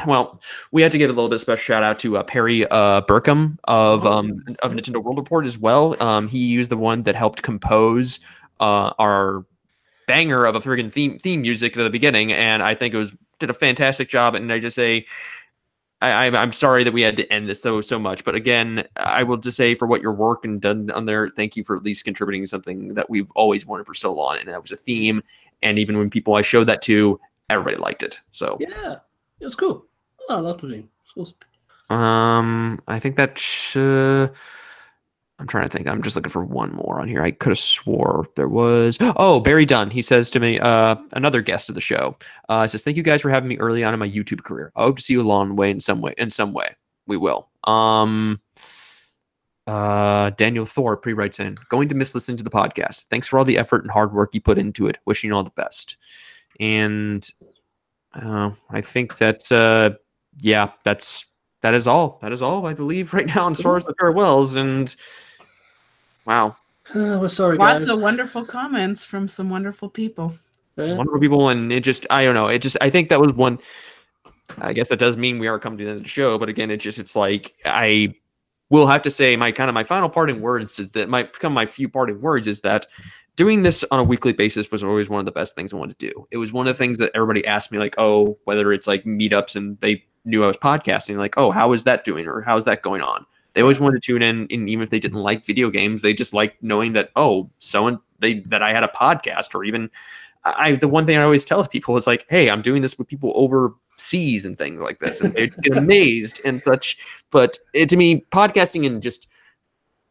Well, we had to give a little bit of special shout out to Perry Burkham of Nintendo World Report as well. He was the one that helped compose our banger of a friggin' theme music at the beginning, and I think did a fantastic job. And I just say, I'm sorry that we had to end this so much, but again, I will just say for what your work and done on there, thank you for at least contributing something that we've always wanted for so long, and that was a theme. And even when people I showed that to, everybody liked it. So yeah. It was cool. I loved it. Awesome. I think that I'm trying to think. I'm just looking for one more on here. I could have swore there was. Oh, Barry Dunn. He says to me, another guest of the show. Says, thank you guys for having me early on in my YouTube career. I hope to see you along the way in some way. We will. Daniel Thorpe writes in, going to miss listening to the podcast. Thanks for all the effort and hard work you put into it. Wishing you all the best. And I think that that is all. That is all I believe right now as far as the farewells. And wow, we're sorry, guys. Lots of wonderful comments from some wonderful people. Wonderful people, and I don't know. I think that was one. I guess that does mean we are coming to the end of the show, but again, it's like I will have to say my final parting words that might become my few parting words is that doing this on a weekly basis was always one of the best things I wanted to do. It was one of the things that everybody asked me, like, oh, whether it's like meetups and they knew I was podcasting, like, oh, how is that doing? Or how's that going on? They always wanted to tune in, and even if they didn't like video games, they just liked knowing that, oh, that I had a podcast, or even the one thing I always tell people is like, hey, I'm doing this with people overseas and things like this. And they get amazed and such. But to me, podcasting and just,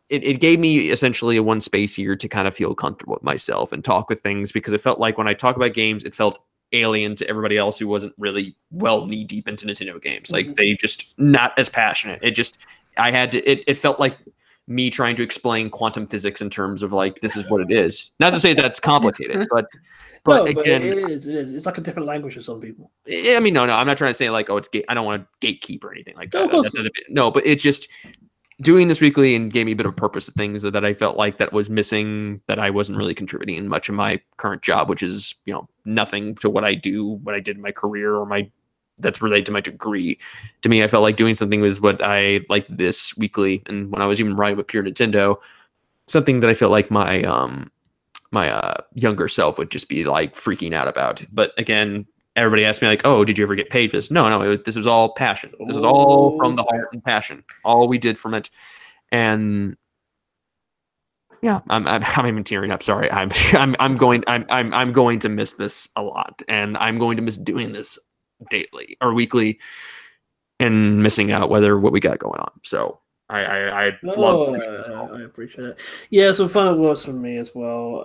it gave me essentially a one space here to kind of feel comfortable with myself and talk with things, because it felt like when I talk about games, it felt alien to everybody else who wasn't really knee deep into Nintendo games. Like they just not as passionate. It felt like me trying to explain quantum physics in terms of like, this is what it is. Not to say that's complicated, but again, it is. It's like a different language for some people. I mean, no, I'm not trying to say like, oh, it's I don't want to gatekeep or anything like that. No, but it just, doing this weekly and gave me a bit of purpose of things that I felt like that was missing, that I wasn't really contributing in much of my current job, which is, nothing to what I do, what I did in my career or that's related to my degree. To me, I felt like doing something was what I liked this weekly. And when I was even writing with Pure Nintendo, something that I felt like my younger self would just be like freaking out about. But again, everybody asked me like, "Oh, did you ever get paid for this?" No, this was all passion. This was all from the heart and passion. All we did from it, and yeah, I'm even tearing up. Sorry, I'm going to miss this a lot, and I'm going to miss doing this daily or weekly, and missing out what we got going on. So I love it. I appreciate it. Yeah, some fun it was for me as well.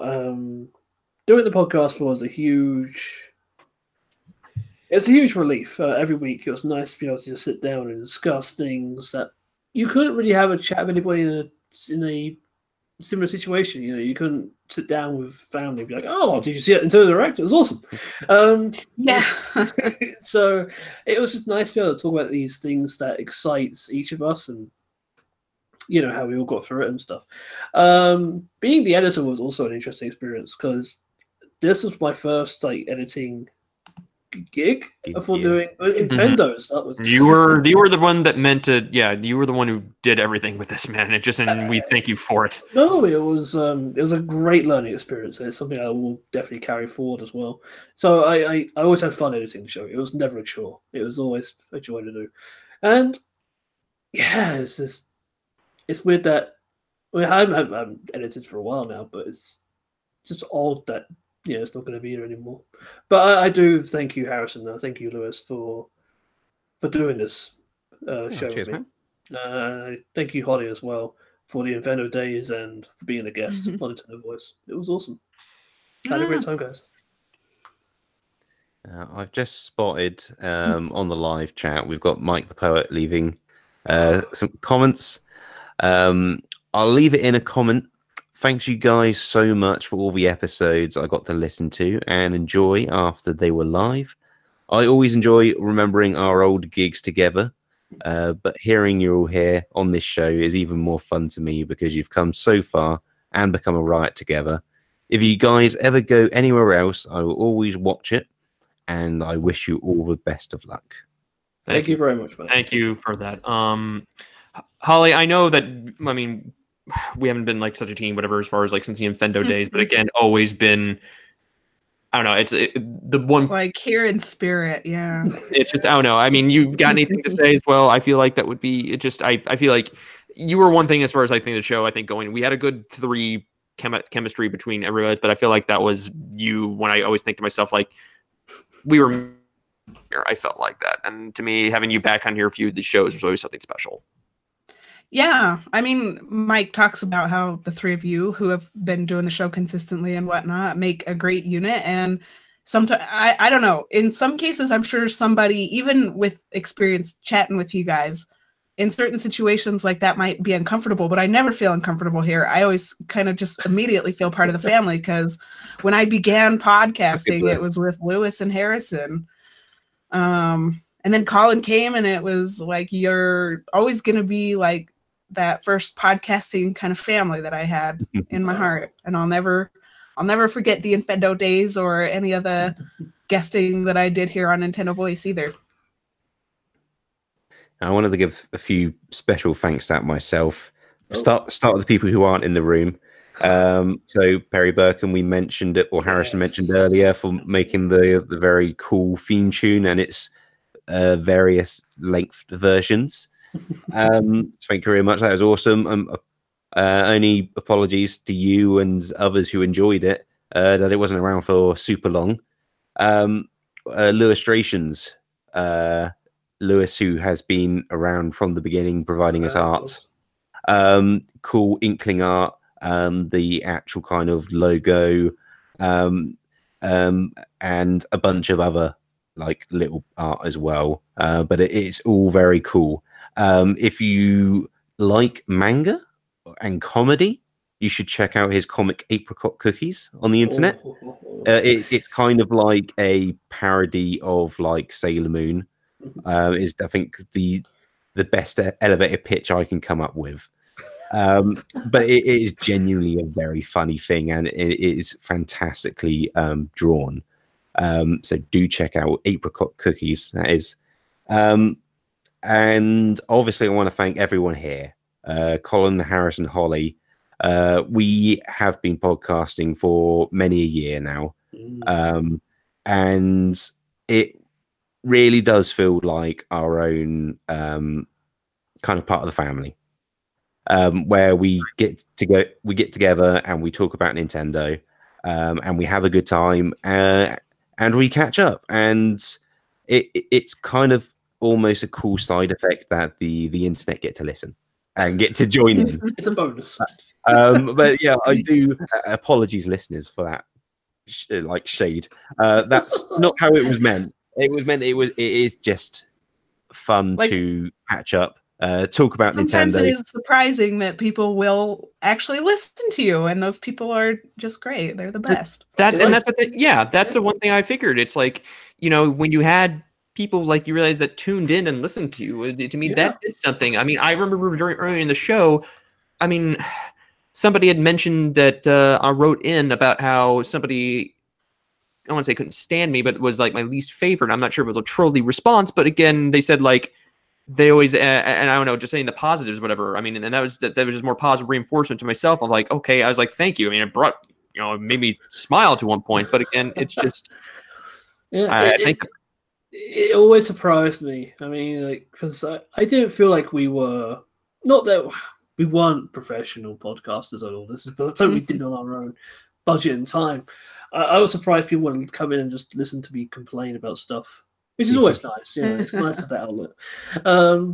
Doing the podcast was a huge relief. Every week it was nice to be able to just sit down and discuss things that you couldn't really have a chat with anybody in a similar situation. You couldn't sit down with family and be like, "Oh, did you see it in Nintendo Direct? It was awesome." Yeah. So it was just nice to be able to talk about these things that excites each of us, and how we all got through it and stuff. Being the editor was also an interesting experience because this was my first editing gig before doing Nintendo stuff. You were the one that meant to. Yeah, you were the one who did everything with this, man. And we thank you for it. No, it was a great learning experience. It's something I will definitely carry forward as well. So I always had fun editing the show. It was never a chore. It was always a joy to do. And yeah, it's weird that I haven't edited for a while now, but it's just odd that it's not going to be here anymore. But I do thank you, Harrison, and thank you, Lewis, for doing this show cheers, with me. Thank you, Holly, as well, for the Nintendo days and for being a guest on Nintendo Voice. It was awesome. Had a great time, guys. I've just spotted on the live chat, we've got Mike the Poet leaving some comments. I'll leave it in a comment. Thanks you guys so much for all the episodes I got to listen to and enjoy after they were live. I always enjoy remembering our old gigs together, but hearing you all here on this show is even more fun to me because you've come so far and become a riot together. If you guys ever go anywhere else, I will always watch it, and I wish you all the best of luck. Thank you very much, man. Thank you for that. Holly, I know that, we haven't been such a team, whatever, as far as since the Nintendo days, but again, always been, I don't know, the one here in spirit. Yeah. It's just, I don't know. You got anything to say as well? I feel like that would be, I feel like you were one thing as far as I think the show, going, we had a good three chemistry between everybody, but I feel like that was you when I always think to myself, we were here. I felt like that. And to me, having you back on here a few of the shows was always something special. Yeah, Mike talks about how the three of you who have been doing the show consistently and whatnot make a great unit. And sometimes, I don't know, in some cases, I'm sure somebody, even with experience chatting with you guys, in certain situations like that might be uncomfortable, but I never feel uncomfortable here. I always kind of just immediately feel part of the family because when I began podcasting, it was with Lewis and Harrison. And then Colin came and it was you're always going to be that first podcasting kind of family that I had in my heart. And I'll never forget the Nintendo days or any of the guesting that I did here on Nintendo Voice either. I wanted to give a few special thanks to myself. Start with the people who aren't in the room. So Perry Burkham, we mentioned it, or Harrison mentioned earlier, for making the very cool theme tune and its various length versions. Thank you very much. That was awesome. Only apologies to you and others who enjoyed it that it wasn't around for super long. Illustrations, Lewis, who has been around from the beginning, providing us art, cool inkling art, the actual kind of logo, and a bunch of other little art as well. But it's all very cool. If you like manga and comedy, you should check out his comic Apricot Cookies on the internet. It's kind of like a parody of Sailor Moon. Is I think the the best elevator pitch I can come up with. But it is genuinely a very funny thing, and it is fantastically drawn. So do check out Apricot Cookies. That is. And obviously, I want to thank everyone here. Colin, Harrison, Holly. We have been podcasting for many a year now. And it really does feel like our own kind of part of the family. Where we get together and we talk about Nintendo, and we have a good time, and we catch up, and it's kind of almost a cool side effect that the internet get to listen and get to join in. It's a bonus. But yeah, I do apologies, listeners, for that like shade. That's not how it was meant. It is just fun to catch up. Talk about sometimes Nintendo. It is surprising that people will actually listen to you, and those people are just great. They're the best. That's the thing. Yeah, that's the one thing I figured. It's like, when you had people like you realize that tuned in and listened to you, to me that did something. I mean, I remember very early in the show, I mean, somebody had mentioned that I wrote in about how somebody, I want to say couldn't stand me, but it was like my least favorite. I'm not sure if it was a trolly response, but again, they said like, they always, and I don't know, just saying the positives, whatever. I mean, and that was just more positive reinforcement to myself. I'm like, okay, I was like, thank you. I mean, it brought, it made me smile to one point, but again, it's just, I think it always surprised me. I mean, like, because I didn't feel like we were, not that we weren't professional podcasters at all. This is something we did on our own budget and time. I was surprised people would come in and just listen to me complain about stuff, which is always nice. It's nice to have that outlet. But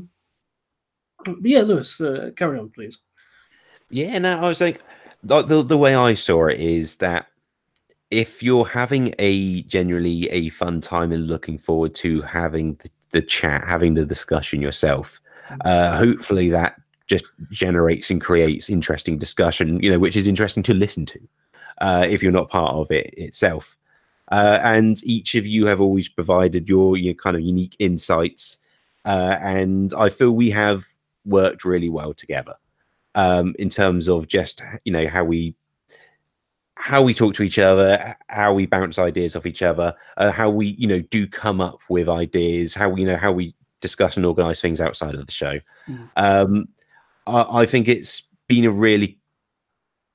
yeah, Lewis, carry on, please. Yeah, no, I was like, the way I saw it is that if you're having genuinely a fun time and looking forward to having the chat, having the discussion yourself, hopefully that just generates and creates interesting discussion, which is interesting to listen to if you're not part of it itself. And each of you have always provided your kind of unique insights, and I feel we have worked really well together in terms of just how we talk to each other, how we bounce ideas off each other, how we do come up with ideas, how we discuss and organize things outside of the show. I think it's been a really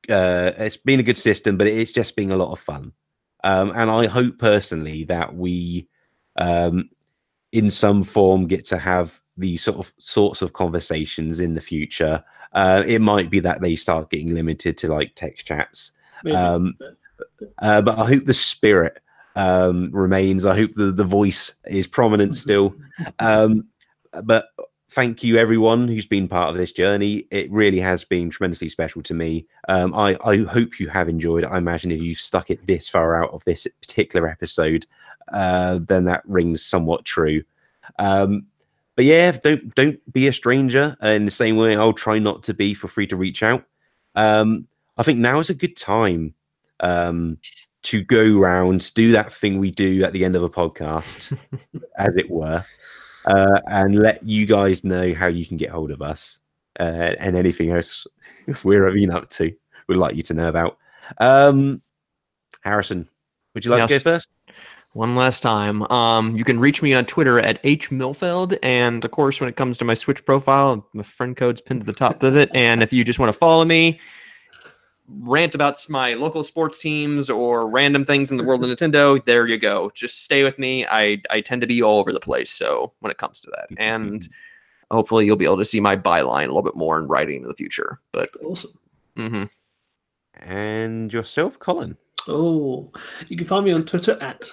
it's been a good system, but it's just been a lot of fun. And I hope personally that we, in some form, get to have these sorts of conversations in the future. It might be that they start getting limited to like text chats, but I hope the spirit remains. I hope the voice is prominent still. But thank you, everyone who's been part of this journey. It really has been tremendously special to me. I hope you have enjoyed it. I imagine if you've stuck it this far out of this particular episode, then that rings somewhat true. But yeah, don't be a stranger. In the same way, I'll try not to be. Feel free to reach out. I think now is a good time to go round, do that thing we do at the end of a podcast, as it were. And let you guys know how you can get hold of us and anything else we're up to. We'd like you to know about. Harrison, would you like to go first? One last time. You can reach me on Twitter at HMilfeld, and of course, when it comes to my Switch profile, my friend code's pinned to the top of it. And if you just want to follow me, rant about my local sports teams or random things in the world of Nintendo, there you go. Just stay with me. I tend to be all over the place, so when it comes to that, and hopefully you'll be able to see my byline a little bit more in writing in the future. But awesome. And yourself, Colin? Oh, you can find me on Twitter at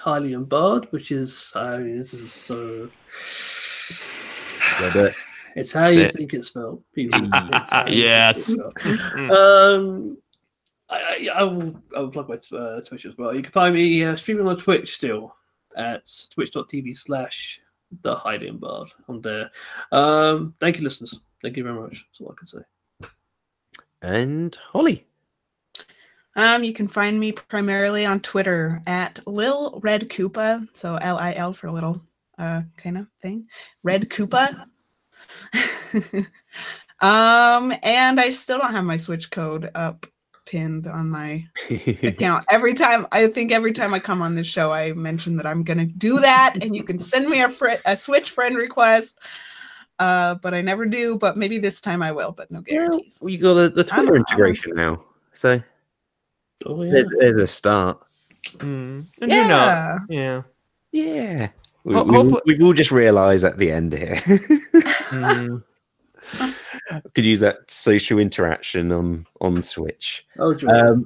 Harrision Milfeld, which is, this is so. It's how you think it's spelled. Yes. I will plug my Twitch as well. You can find me streaming on Twitch still at twitch.tv/TheHarrision on there. Thank you, listeners. Thank you very much. That's all I can say. And Holly? You can find me primarily on Twitter at Lil Red Koopa, so LIL for little kind of thing. Red Koopa. And I still don't have my Switch code up pinned on my account. Every time I come on this show, I mention that I'm gonna do that, and you can send me a Switch friend request. But I never do. But maybe this time I will. But no guarantees. Well, you got the Twitter integration now, so there's a start. And Yeah. Yeah. We've all just realised at the end here. Could use that social interaction on Switch. Oh, joy.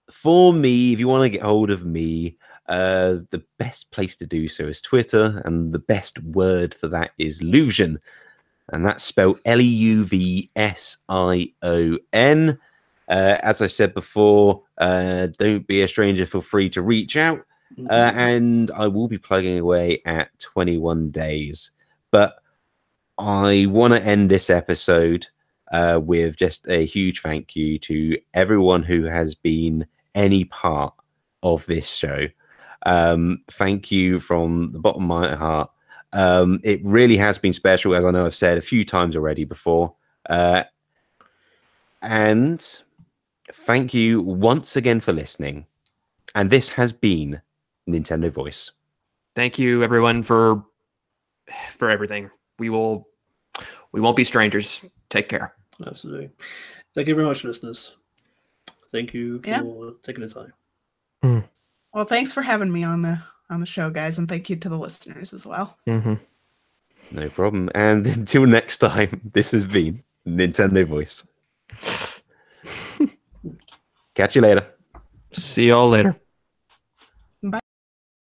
For me, if you want to get hold of me, the best place to do so is Twitter, and the best word for that is Luvision, and that's spelled Leuvsion. As I said before, don't be a stranger. Feel free to reach out, and I will be plugging away at 21 days. But I want to end this episode with just a huge thank you to everyone who has been any part of this show. Thank you from the bottom of my heart. It really has been special, as I know I've said a few times already before. And thank you once again for listening. And this has been Nintendo Voice. Thank you, everyone, for everything. We won't be strangers. Take care. Absolutely. Thank you very much, listeners. Thank you for taking the time. Well, thanks for having me on the show, guys, and thank you to the listeners as well. No problem. And until next time, this has been Nintendo Voice. Catch you later. See y'all later.